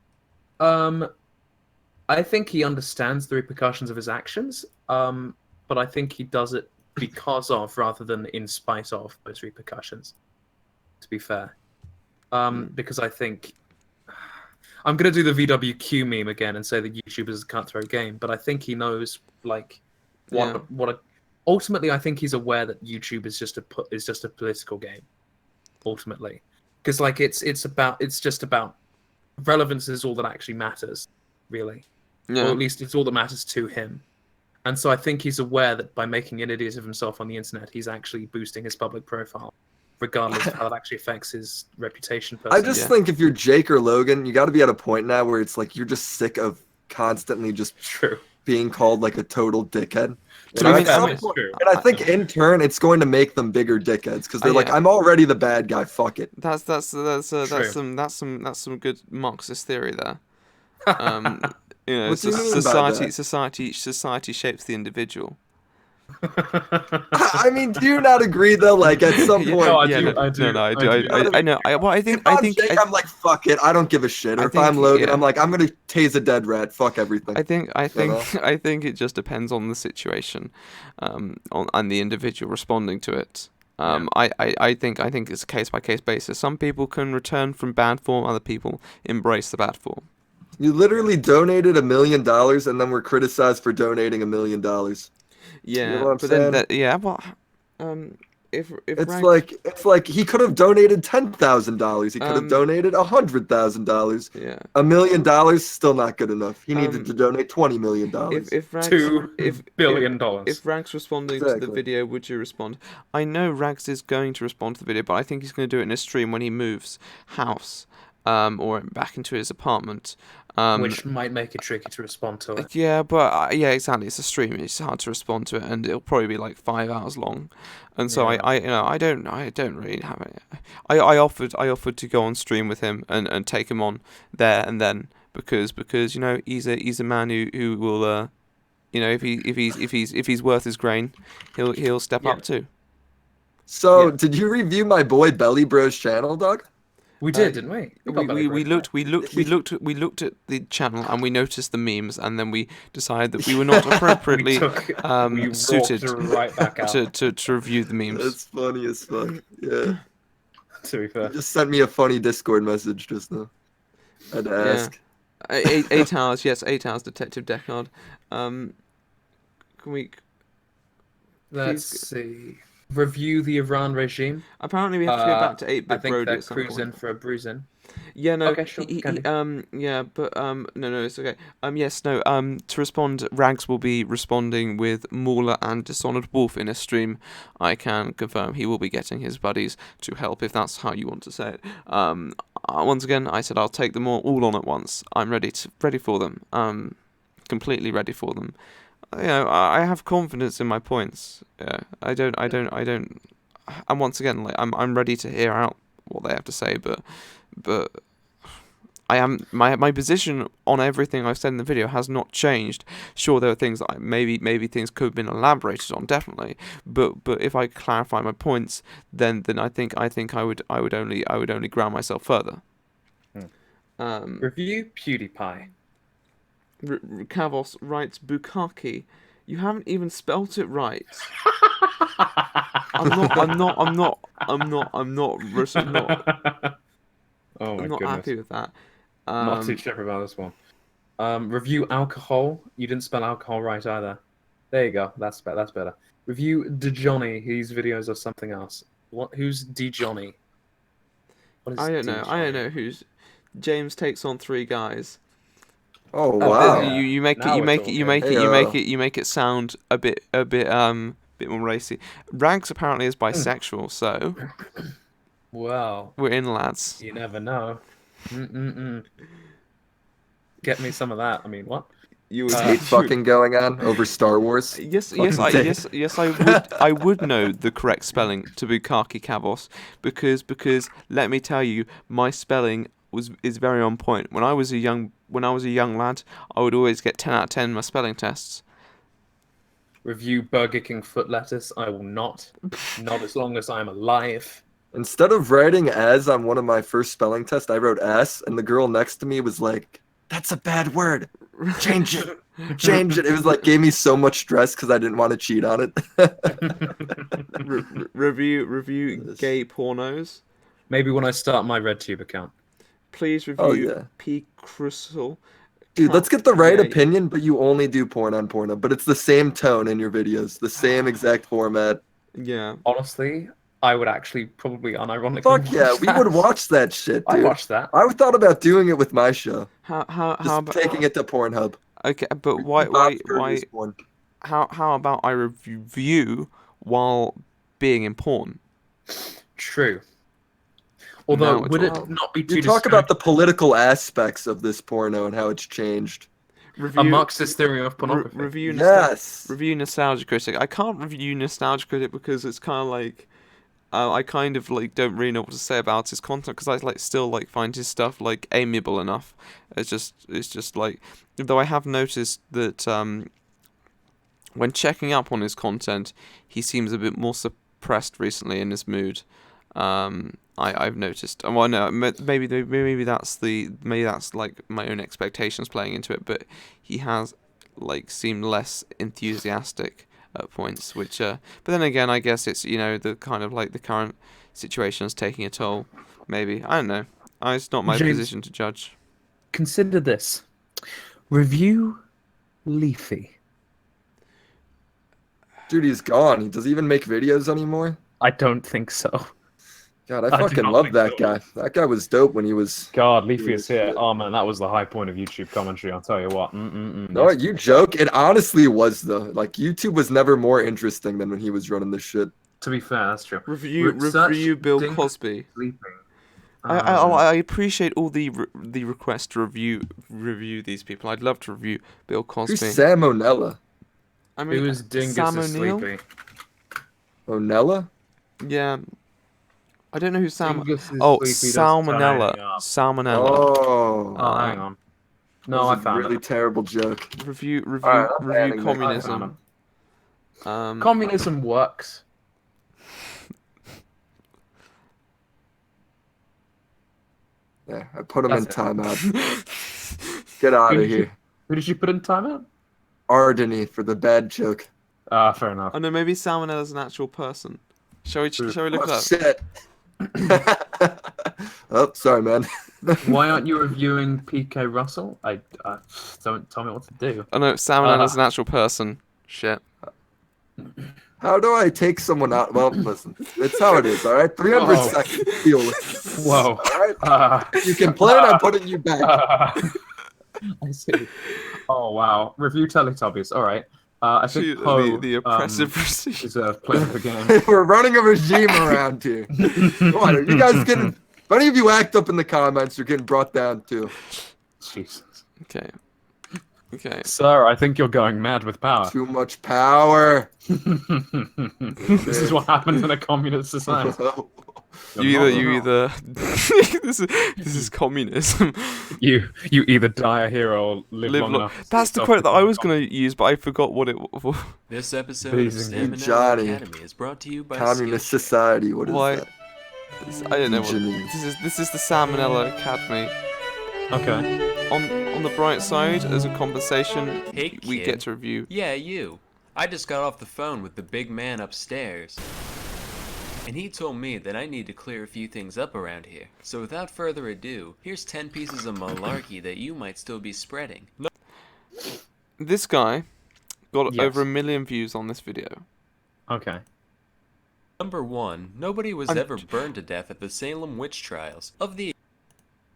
I think he understands the repercussions of his actions, but I think he does it because of, rather than in spite of, those repercussions, to be fair. Because I think... I'm going to do the VWQ meme again and say that YouTube is a cutthroat game, but I think he knows, like, ultimately, I think he's aware that YouTube is just a political game, ultimately. Because, like, it's just about... relevance is all that actually matters, really. Yeah. Or at least it's all that matters to him. And so I think he's aware that by making an idiot of himself on the internet, he's actually boosting his public profile, regardless of how that actually affects his reputation. I just think if you're Jake or Logan, you got to be at a point now where it's like you're just sick of constantly just being called like a total dickhead. And I think in turn it's going to make them bigger dickheads because they're like, I'm already the bad guy. Fuck it. That's some good Marxist theory there. You know, society shapes the individual. I mean, do you not agree though? Like at some point, no, I do. I know. I think I'm like, fuck it. I don't give a shit. Or if I'm Logan, I'm like, I'm gonna tase a dead rat. Fuck everything. I think it just depends on the situation, on the individual responding to it. I think it's a case by case basis. Some people can return from bad form. Other people embrace the bad form. You literally donated $1 million and then were criticized for donating $1 million. Yeah, you know what I'm but saying? if it's like he could have donated $10,000. He could have donated $100,000. Yeah, $1 million still not good enough. He needed to donate $20 million. $2 billion. If Rags responding to the video, would you respond? I know Rags is going to respond to the video, but I think he's going to do it in a stream when he moves house, or back into his apartment. Which might make it tricky to respond to it. Yeah, but exactly. It's a stream. It's hard to respond to it, and it'll probably be like 5 hours long. And so I don't really have it. I offered to go on stream with him and take him on there and then because you know he's a man who will you know if he's worth his grain, he'll step up too. So did you review my boy Belly Bro's channel, Doug? We did, didn't we? We looked at the channel and we noticed the memes, and then we decided that we were not appropriately suited to review the memes. That's funny as fuck. Yeah. To be fair, you just sent me a funny Discord message just now. I had to ask. 8 hours, yes, 8 hours, Detective Deckard. Can we? Let's see. Review the Iran regime. Apparently, we have to go back to 8-bit Brody. I think they're cruising for a bruising. Yeah, no. Okay, sure. No, it's okay. Yes, no. To respond, Rags will be responding with Mauler and Dishonored Wolf in a stream. I can confirm he will be getting his buddies to help if that's how you want to say it. Once again, I said I'll take them all on at once. I'm ready for them. Completely ready for them. You know, I have confidence in my points. Yeah, I don't. And once again, like I'm ready to hear out what they have to say, but I am my position on everything I've said in the video has not changed. Sure, there are things that maybe things could have been elaborated on, definitely. But if I clarify my points, then I think I would only ground myself further. Review PewDiePie. Kavos writes Bukaki. You haven't even spelt it right. I'm not happy with that. Not too sure about this one. Review alcohol. You didn't spell alcohol right either. There you go. That's better. Review DeJohnny. His videos are something else. Who's DeJohnny? I don't know. I don't know who's James takes on 3 guys. Oh wow! You make it sound a bit more racy. Rags apparently is bisexual, so. Well. We're in, lads. You never know. Get me some of that. I mean, what? You would hate fucking going on over Star Wars. Yes, I would know the correct spelling to Bukaki Kavos because let me tell you, my spelling is very on point. When I was a young lad, I would always get 10 out of 10 in my spelling tests. Review Burger King foot lettuce. I will not. Not as long as I'm alive. Instead of writing as on one of my first spelling tests, I wrote S, and the girl next to me was like, "That's a bad word. Change it. Change it." It was like gave me so much stress because I didn't want to cheat on it. Review gay pornos. Maybe when I start my RedTube account. Please review P. Crystal. Dude, let's get the right opinion, but you only do porn on Pornhub. But it's the same tone in your videos, the same exact format. Yeah. Honestly, I would actually probably unironically. Fuck yeah, we would watch that shit, dude. I watched that. I thought about doing it with my show. How about taking it to Pornhub? Okay, but why? How about I review while being in porn? True. Although, would it not be too? You talk about the political aspects of this porno and how it's changed. A Marxist theory of pornography. Review Nostalgia Critic. I can't review Nostalgia Critic because it's kind of like. I kind of like don't really know what to say about his content because I still find his stuff amiable enough. It's just like, though I have noticed that when checking up on his content, he seems a bit more suppressed recently in his mood. I've noticed. Well, no, maybe that's like my own expectations playing into it, but he has seemed less enthusiastic at points, which but then again, I guess it's the kind of the current situation is taking a toll. Maybe, I don't know. It's not my position to judge. Consider this: review Leafy. Dude, he's gone. Does he even make videos anymore? I don't think so. God, I fucking love that guy. That guy was dope when he was. God, Leafy is here. Oh man, that was the high point of YouTube commentary. I'll tell you what. No, you joke. It honestly was though. YouTube was never more interesting than when he was running this shit. To be fair, that's true. Review Bill Cosby. I appreciate all the requests to review these people. I'd love to review Bill Cosby. Who's Sam O'Nella? I mean, who's Dingus Sam O'Neill? Sleepy? O'Nella? Yeah. I don't know who Sam. Oh, Salmonella. Salmonella. Oh, hang on. No, I found really terrible joke. Review communism. Communism works. Yeah, I put him in timeout. Get out of here. Who did you put in timeout? Ardeny for the bad joke. Fair enough. Oh no, maybe Salmonella's an actual person. Shall we look it up? Shit. Oh, sorry, man. Why aren't you reviewing PK Russell? I don't tell me what to do. Oh no, Salmonella's an actual person. Shit. How do I take someone out? Well, listen, it's how it is, all right? 300 seconds. Deal with it. Whoa. All right? You can plan on putting you back. I see. Oh wow. Review Teletubbies. All right. I think the oppressive deserve playing the game. We're running a regime around here. What, are you guys getting? If any of you act up in the comments, you're getting brought down too. Jesus. Okay. Sir, I think you're going mad with power. Too much power. This is what happens in a communist society. You either this is communism. You either die a hero or live long enough. That's the quote that I was going to use, but I forgot what it was. This episode of Stamina Academy is brought to you by Communist Society. What is that? I don't know what this is the Salmonella Academy. Okay. On the bright side, as a compensation, we get to review. Yeah, you. I just got off the phone with the big man upstairs. And he told me that I need to clear a few things up around here. So without further ado, here's 10 pieces of malarkey that you might still be spreading. This guy got over 1 million views on this video. Okay. Number 1. Nobody was ever burned to death at the Salem witch trials. Of the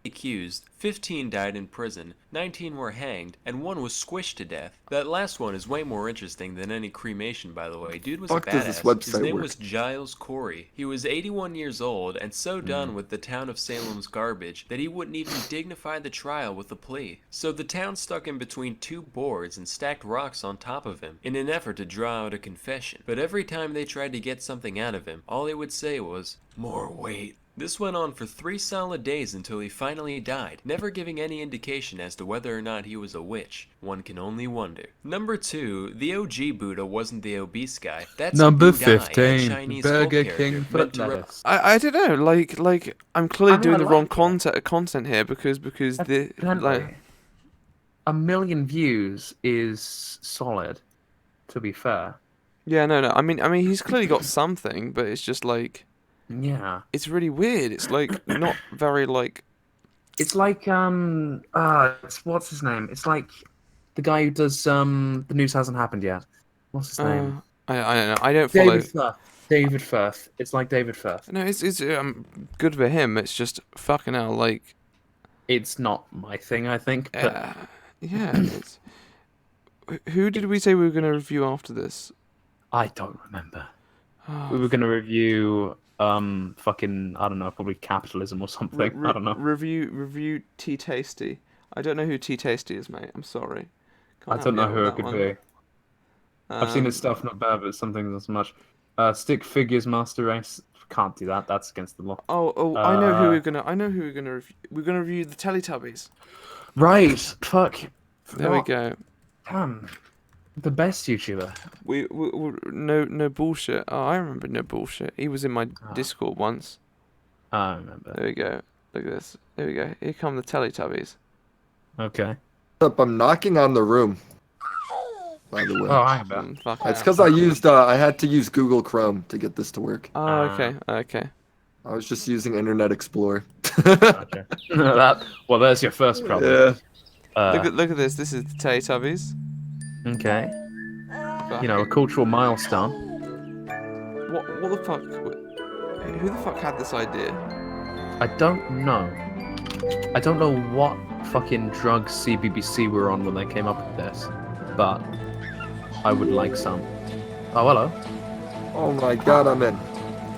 accused, 15 died in prison, 19 were hanged, and 1 was squished to death. That last one is way more interesting than any cremation, by the way. Dude was a badass. His name was Giles Corey. He was 81 years old and so done with the town of Salem's garbage that he wouldn't even dignify the trial with a plea. So the town stuck him between 2 boards and stacked rocks on top of him in an effort to draw out a confession. But every time they tried to get something out of him, all he would say was, "More weight." This went on for 3 solid days until he finally died, never giving any indication as to whether or not he was a witch. One can only wonder. Number 2, the OG Buddha wasn't the obese guy. That's number Budai, 15, Burger King foot lettuce. I don't know, like I'm clearly doing the wrong content here because the like 1 million views is solid, to be fair. Yeah, no. I mean he's clearly got something, but it's just like. Yeah. It's really weird. It's like not very like. It's like what's his name? It's like the guy who does The News Hasn't Happened Yet. What's his name? I don't know. I don't follow. David Firth. It's like David Firth. No, it's good for him. It's just fucking hell. Like. It's not my thing, I think. But... yeah. It's... Who did we say we were going to review after this? I don't remember. We were going to review. Fucking, I don't know, probably capitalism or something. I don't know. Review Tea Tasty. I don't know who Tea Tasty is, mate. I'm sorry. I don't know who it could be. I've seen his stuff, not bad, but some things not so much. Stick Figures Master Race. Can't do that. That's against the law. I know who we're gonna. I know who we're gonna review. We're gonna review the Teletubbies. Right. Fuck. There we go. Damn. The best YouTuber. We no bullshit. Oh, I remember No Bullshit. He was in my Discord once. I remember. There we go. Look at this. There we go. Here come the Teletubbies. Okay. What's up? I'm knocking on the room. By the way. Oh, I bet. It's because I had to use Google Chrome to get this to work. Oh, okay. Okay. I was just using Internet Explorer. Okay. Well, there's your first problem. Yeah. Look at this. This is the Teletubbies. Okay. You know, a cultural milestone. What the fuck? Who the fuck had this idea? I don't know. I don't know what fucking drugs CBBC were on when they came up with this, but I would like some. Oh, hello. Oh my god, I'm in.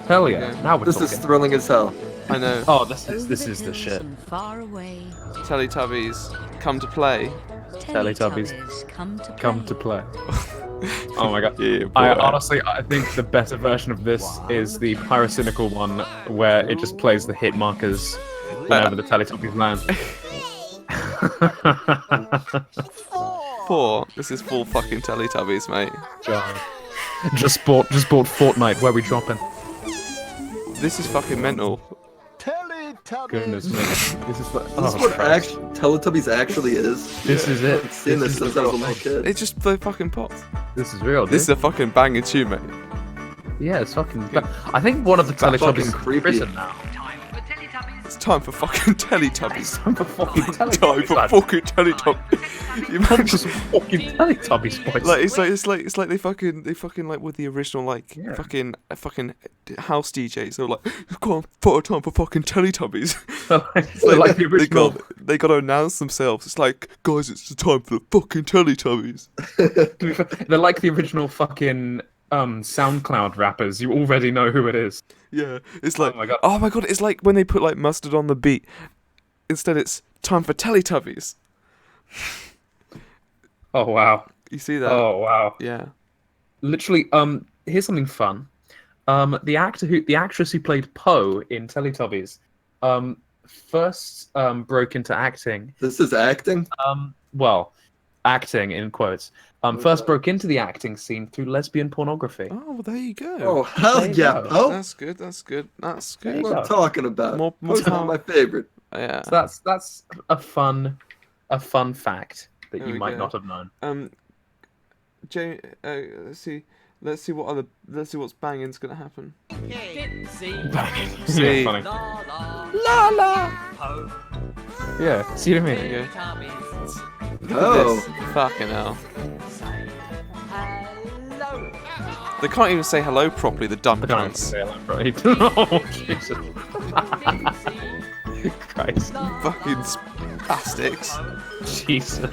Hell yeah. Now we're talking. This is thrilling as hell. I know. Oh, this is the shit. Far away. Teletubbies come to play. Teletubbies come to play. Oh my god. Yeah, I think the better version of this is the pyrocynical one where it just plays the hit markers whenever the Teletubbies land. 4. This is full fucking Teletubbies, mate. God. Just bought Fortnite. Where we dropping? This is fucking mental. Goodness me. This is what Teletubbies actually is. This is it. I've seen this since I was a little kid. It's just the fucking pop. This is real, dude. This is a fucking banging tune, mate. Yeah, it's fucking... I think one of the Teletubbies is in prison now. It's time for fucking Teletubbies. Time for fucking Teletubbies. Time for fucking Teletubbies. You imagine just fucking Teletubbies, boys. Like it's like they fucking like with the original fucking house DJs. They're like, come on, photo time for fucking Teletubbies. like the original. They got to announce themselves. It's like, guys, it's the time for the fucking Teletubbies. They're like the original fucking SoundCloud rappers. You already know who it is. Yeah, it's like, oh my god, it's like when they put like mustard on the beat. Instead, it's time for Teletubbies. Oh wow! You see that? Oh wow! Yeah. Literally, here's something fun. The actress who played Poe in Teletubbies, first broke into acting. This is acting? Well, acting in quotes. First broke into the acting scene through lesbian pornography. Oh, well, there you go. Oh, hell yeah. Oh, that's good. That's good. That's what good. I'm talking about. More my favorite. Yeah. So that's a fun fact that you might not have known. Jay, let's see what's banging's gonna happen. Banging. See. Funny. La la. Yeah. See what I mean? There you go. Oh. Fucking hell. They can't even say hello properly, the dumb cunts. Oh, Jesus. Christ. Fucking spastics. Jesus.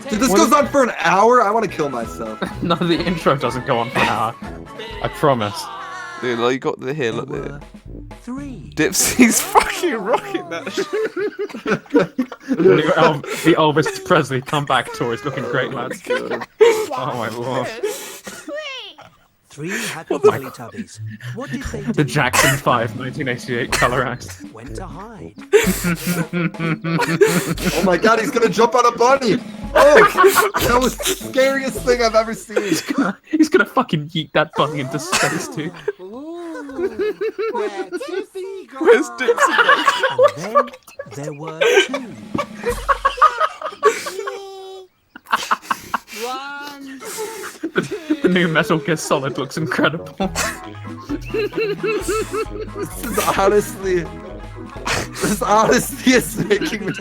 Dude, this goes on for an hour? I want to kill myself. No, the intro doesn't go on for an hour. I promise. Dude, like, you got the here, look there. Dipsy's fucking rocking that shit. The Elvis Presley comeback tour is looking great, lads. Oh my lord. 3 happy Teletubbies. What did they do? The Jackson 5 1988 color act. Went to hide. Oh my god, he's gonna jump on a bunny! Oh, that was the scariest thing I've ever seen. He's gonna fucking yeet that bunny into space, too. Where's Dipsy? And then there were 2. The new Metal Gear Solid looks incredible. This honestly is making me.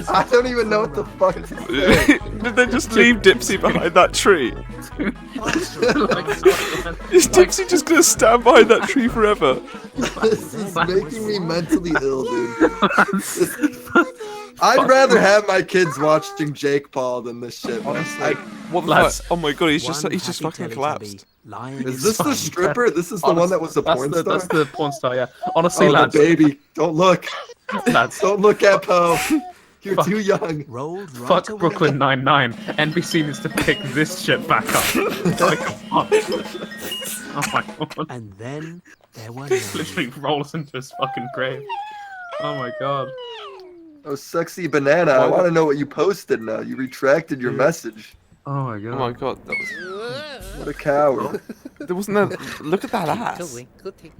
I don't even know what the fuck to say. Did they just leave Dipsy behind that tree? Is Dipsy just gonna stand behind that tree forever? This is making me mentally ill, dude. I'd rather have my kids watching Jake Paul than this shit. Honestly. What the fuck? Oh my god, he's just fucking collapsed. Is this the stripper? This is the one that was the porn star? That's the porn star, yeah. Honestly, lads. The baby. Don't look. Lads. Don't look at Poe. You're too young. Fuck Brooklyn Nine-Nine. NBC needs to pick this shit back up. Oh my god. And then there were literally rolls into his fucking grave. Oh my god. Oh, sexy banana. I want to know what you posted now. You retracted your message. Oh my god. Oh my god, that was... What a coward. There wasn't a... Look at that ass.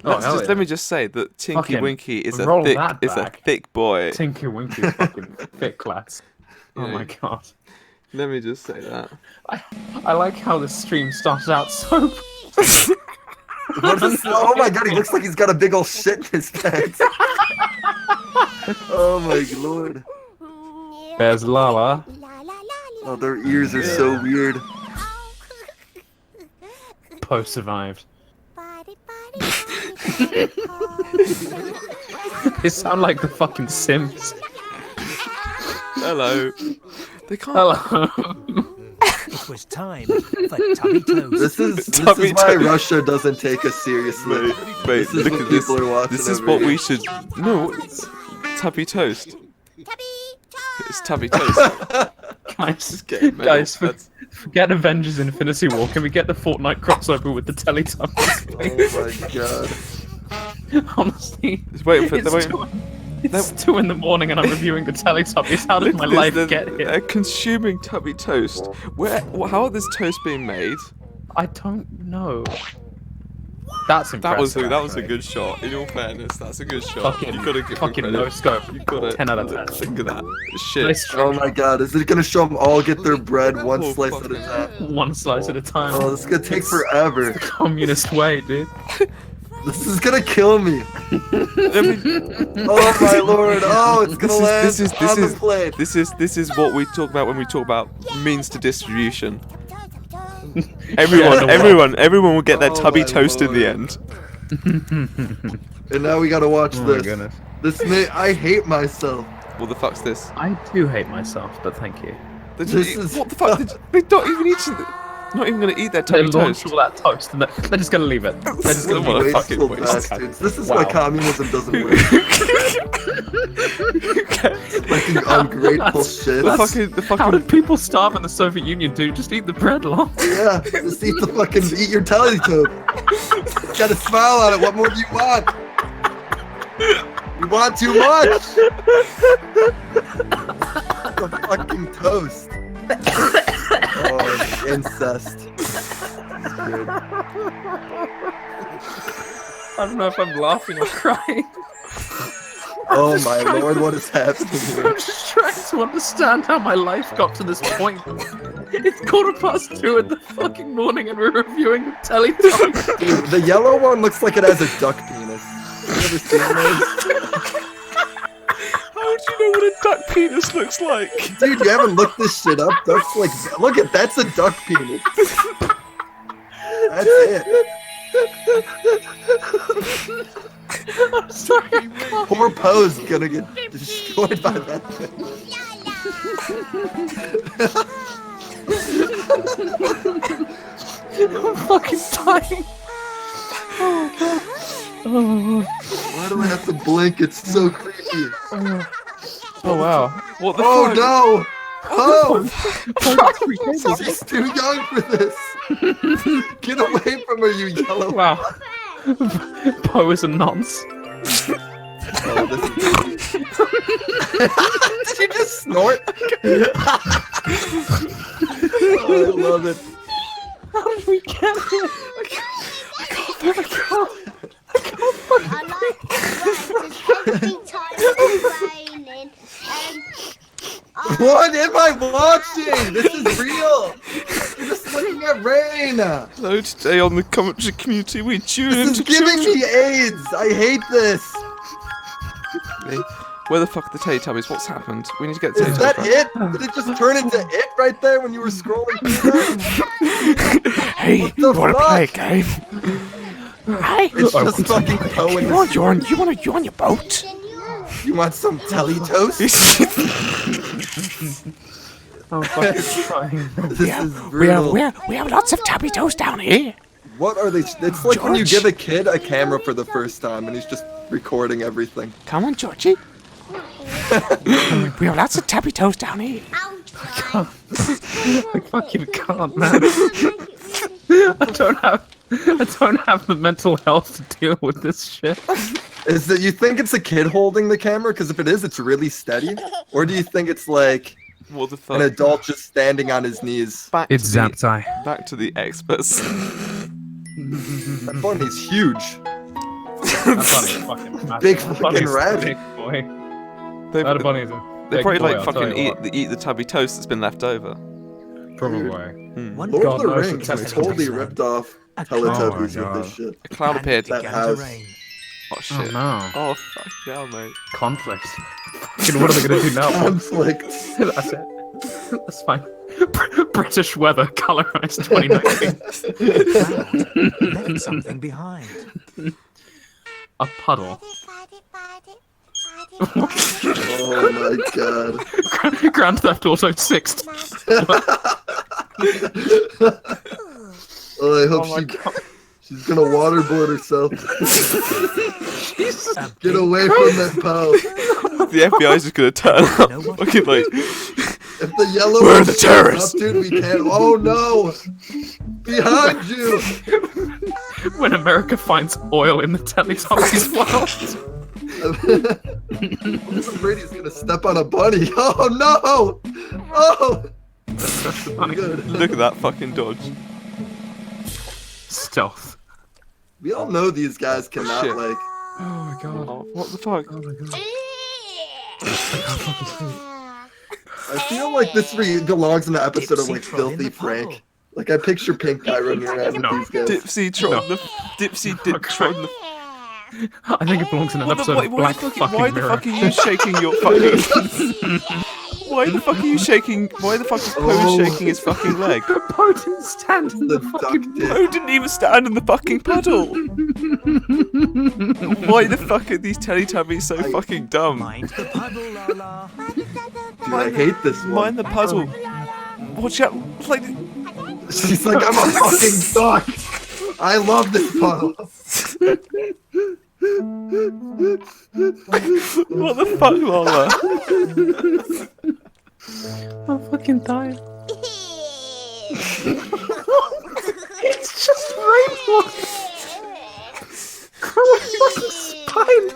Let me just say that Tinky Winky is a thick boy. Tinky Winky is fucking thick, lads. Oh my god. Let me just say that. I like how the stream started out so... Oh my god, he looks like he's got a big ol' shit in his pants. Oh my lord. There's Lala. Oh, their ears are so weird. Poe survived. They sound like the fucking Sims. Hello. They can't. Hello. It was time for Tubby Toast. This is why Russia doesn't take us seriously. Wait, look at this. This is what we should. No, it's Tubby Toast. It's Tubby Toast. Guys, forget Avengers Infinity War. Can we get the Fortnite crossover with the Teletubbies, please? Oh my god. Honestly, it's 2 in the morning and I'm reviewing the Teletubbies. How did my life get here? They're consuming Tubby Toast. How are this toast being made? I don't know. That's impressive. That was a good shot. In all fairness, that's a good shot. You gotta give fucking no scope. You gotta 10 out of 10. Look at that shit. Oh my god, is it gonna show them all get their bread one slice at a time? One slice at a time. Oh, this is gonna take forever. It's the communist way, dude. This is gonna kill me. Oh my lord! Oh, it's gonna land on the plate. This is what we talk about when we talk about means to distribution. Everyone will get their Tubby Toast in the end. And now we gotta watch Oh this. my goodness. I hate myself. What the fuck's this? I do hate myself, but thank you. What the fuck? They don't even eat. Not even gonna eat their Tubby They launch Toast. all that toast and they're just gonna leave it. They're just gonna leave it. Wasteful bastards. This is why communism doesn't work. Fucking ungrateful shit. How did people starve in the Soviet Union, dude? Just eat the bread, lol. Yeah, just eat your Teletubby. Got a smile on it. What more do you want? You want too much. The fucking toast. Oh, incest. Good. I don't know if I'm laughing or crying. Oh my lord, what is happening here? I'm just trying to understand how my life got to this point. It's 2:15 in the fucking morning and we're reviewing the Teletubbies. Dude, the yellow one looks like it has a duck penis. Have you ever seen those? How do you know what a duck penis looks like? Dude, you haven't looked this shit up? Ducks like... Look at... That's a duck penis. That's it. I'm sorry. Poor Poe's gonna get destroyed by that I'm fucking dying. Oh god. Oh. Why do I have to blink? It's so creepy. Oh wow. What the Oh fuck? no! Oh! She's too young for this! Get away from her, you yellow! Wow. Poe is a nonce. Oh, this is... Did you just snort? Oh, I love it. How did we get here? I can't. What am I watching? This is real! You're just looking at rain! Hello, today on the commentary community we tune This into is giving children. me AIDS! I hate this! Where the fuck are the Teletubbies? What's happened? We need to get the Is Teletubbies that it? Did it just turn into it right there when you were scrolling through that? Hey, you wanna play a game? Hey! It's just fucking Poe in this. You on your boat? You want some telly toast? I'm fucking trying. This is brutal. We have lots of tubby toast down here. What are they? It's like when you give a kid a camera for the first time and he's just recording everything. Come on, Georgie. We have lots of tubby toast down here. I fucking can't, man. I don't have the mental health to deal with this shit. Is that you think it's a kid holding the camera? Because if it is, it's really steady. Or do you think it's like what the fuck? An adult just standing on his knees? It's Zaptai. Back to the experts. That bunny's huge. That bunny's fucking massive. Big fucking rat. Big boy. They probably boy, like fucking eat the tubby toast that's been left over. Probably. Lord of the Rings has totally ripped off Teletubbies with this shit. A cloud appeared. That house. Oh shit. Oh no. Oh fuck yeah, mate. Conflict. Fucking what are they gonna do now? Conflict. That's it. That's fine. British weather, colorized 2019. Left something behind. A puddle. Oh my god. Grand Theft Auto 6. Oh, I hope she's gonna waterboard herself. Get away from that Poe. The FBI's just gonna turn up. Fucking like. If the yellow Where are one the shows terrorists? up, dude, we can't. Oh no! Behind you! When America finds oil in the Teletubbies world. Brady's gonna step on a bunny. Oh no! Oh! Good. Look at that fucking dodge. Stealth. We all know these guys cannot Shit. like. Oh my god. Oh, what the fuck? Oh my god. I feel like this belongs in an episode of like Filthy Frank. Like I picture Pink Guy running around with these guys. Dipsy trod the the. I think it belongs in an episode of Black fucking Why the Mirror. fuck are you shaking your fucking? Why the fuck are you shaking? Why the fuck is Poe shaking his fucking leg? Poe didn't stand in the fucking Poe didn't even stand in the fucking puddle. Why the fuck are these Teletubbies so fucking dumb? Mind the puddle, Lala. Dude, I hate this one. Mind the puzzle. Watch out! Like. She's like, I'm a fucking duck. I love this puddle. What the fuck, Lola? I'm fucking dying. It's just rainbow. What fucking spine?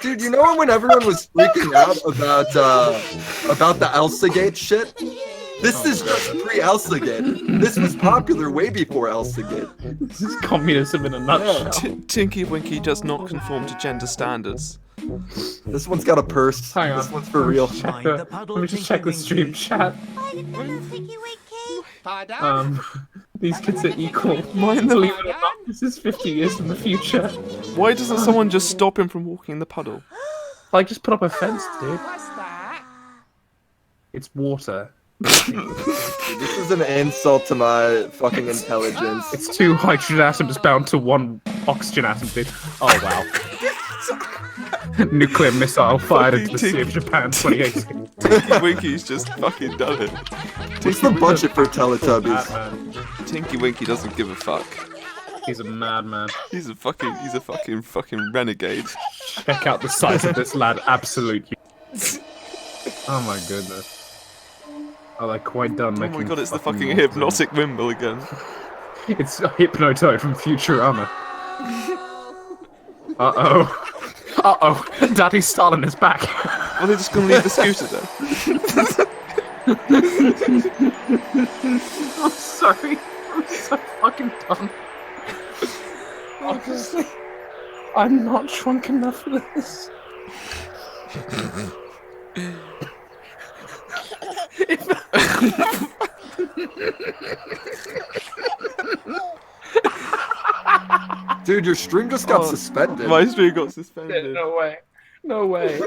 Dude, you know when everyone was freaking out about the Elsagate shit? This is just pre-Elsagate. This was popular way before Elsagate. This is communism in a nutshell. Tinky Winky does not conform to gender standards. This one's got a purse. Hang on. This one's for real. Let me just check the stream chat. These kids are equal. Mind the Believe it or not, this is 50 years in the future. Why doesn't someone just stop him from walking in the puddle? Like, just put up a fence, dude. It's water. This is an insult to my fucking intelligence. It's 2 hydrogen atoms bound to 1 oxygen atom, dude. Oh wow. Nuclear missile fired into the Sea of Japan 2018. Tinky Winky's just fucking done it. What's the budget for Teletubbies? Tinky Winky doesn't give a fuck. He's a madman. He's a fucking renegade. Check out the size of this lad, absolutely. Oh my goodness. Are they quite done making? Oh my god, it's the fucking hypnotic Wimble again. It's Hypnotoad from Futurama. Uh-oh. Uh-oh. Daddy Stalin is back. Are they just gonna leave the scooter there? I'm sorry. I'm so fucking dumb. Honestly, I'm not drunk enough for this. Dude, your string just got suspended. My string got suspended. No way. No way.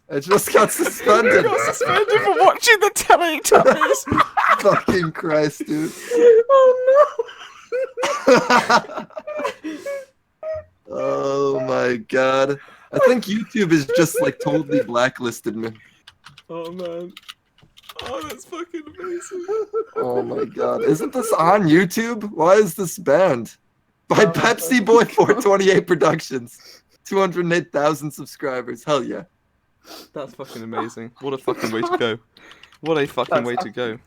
It just got suspended. It got suspended for watching the Teletubbies. Fucking Christ, dude. Oh no. Oh my god. I think YouTube is just like totally blacklisted me. Oh man. Oh, that's fucking amazing. Oh my god. Isn't this on YouTube? Why is this banned? By Pepsi Boy 428 Productions. 208,000 subscribers. Hell yeah. That's fucking amazing. What a fucking way to go. What a fucking way to go.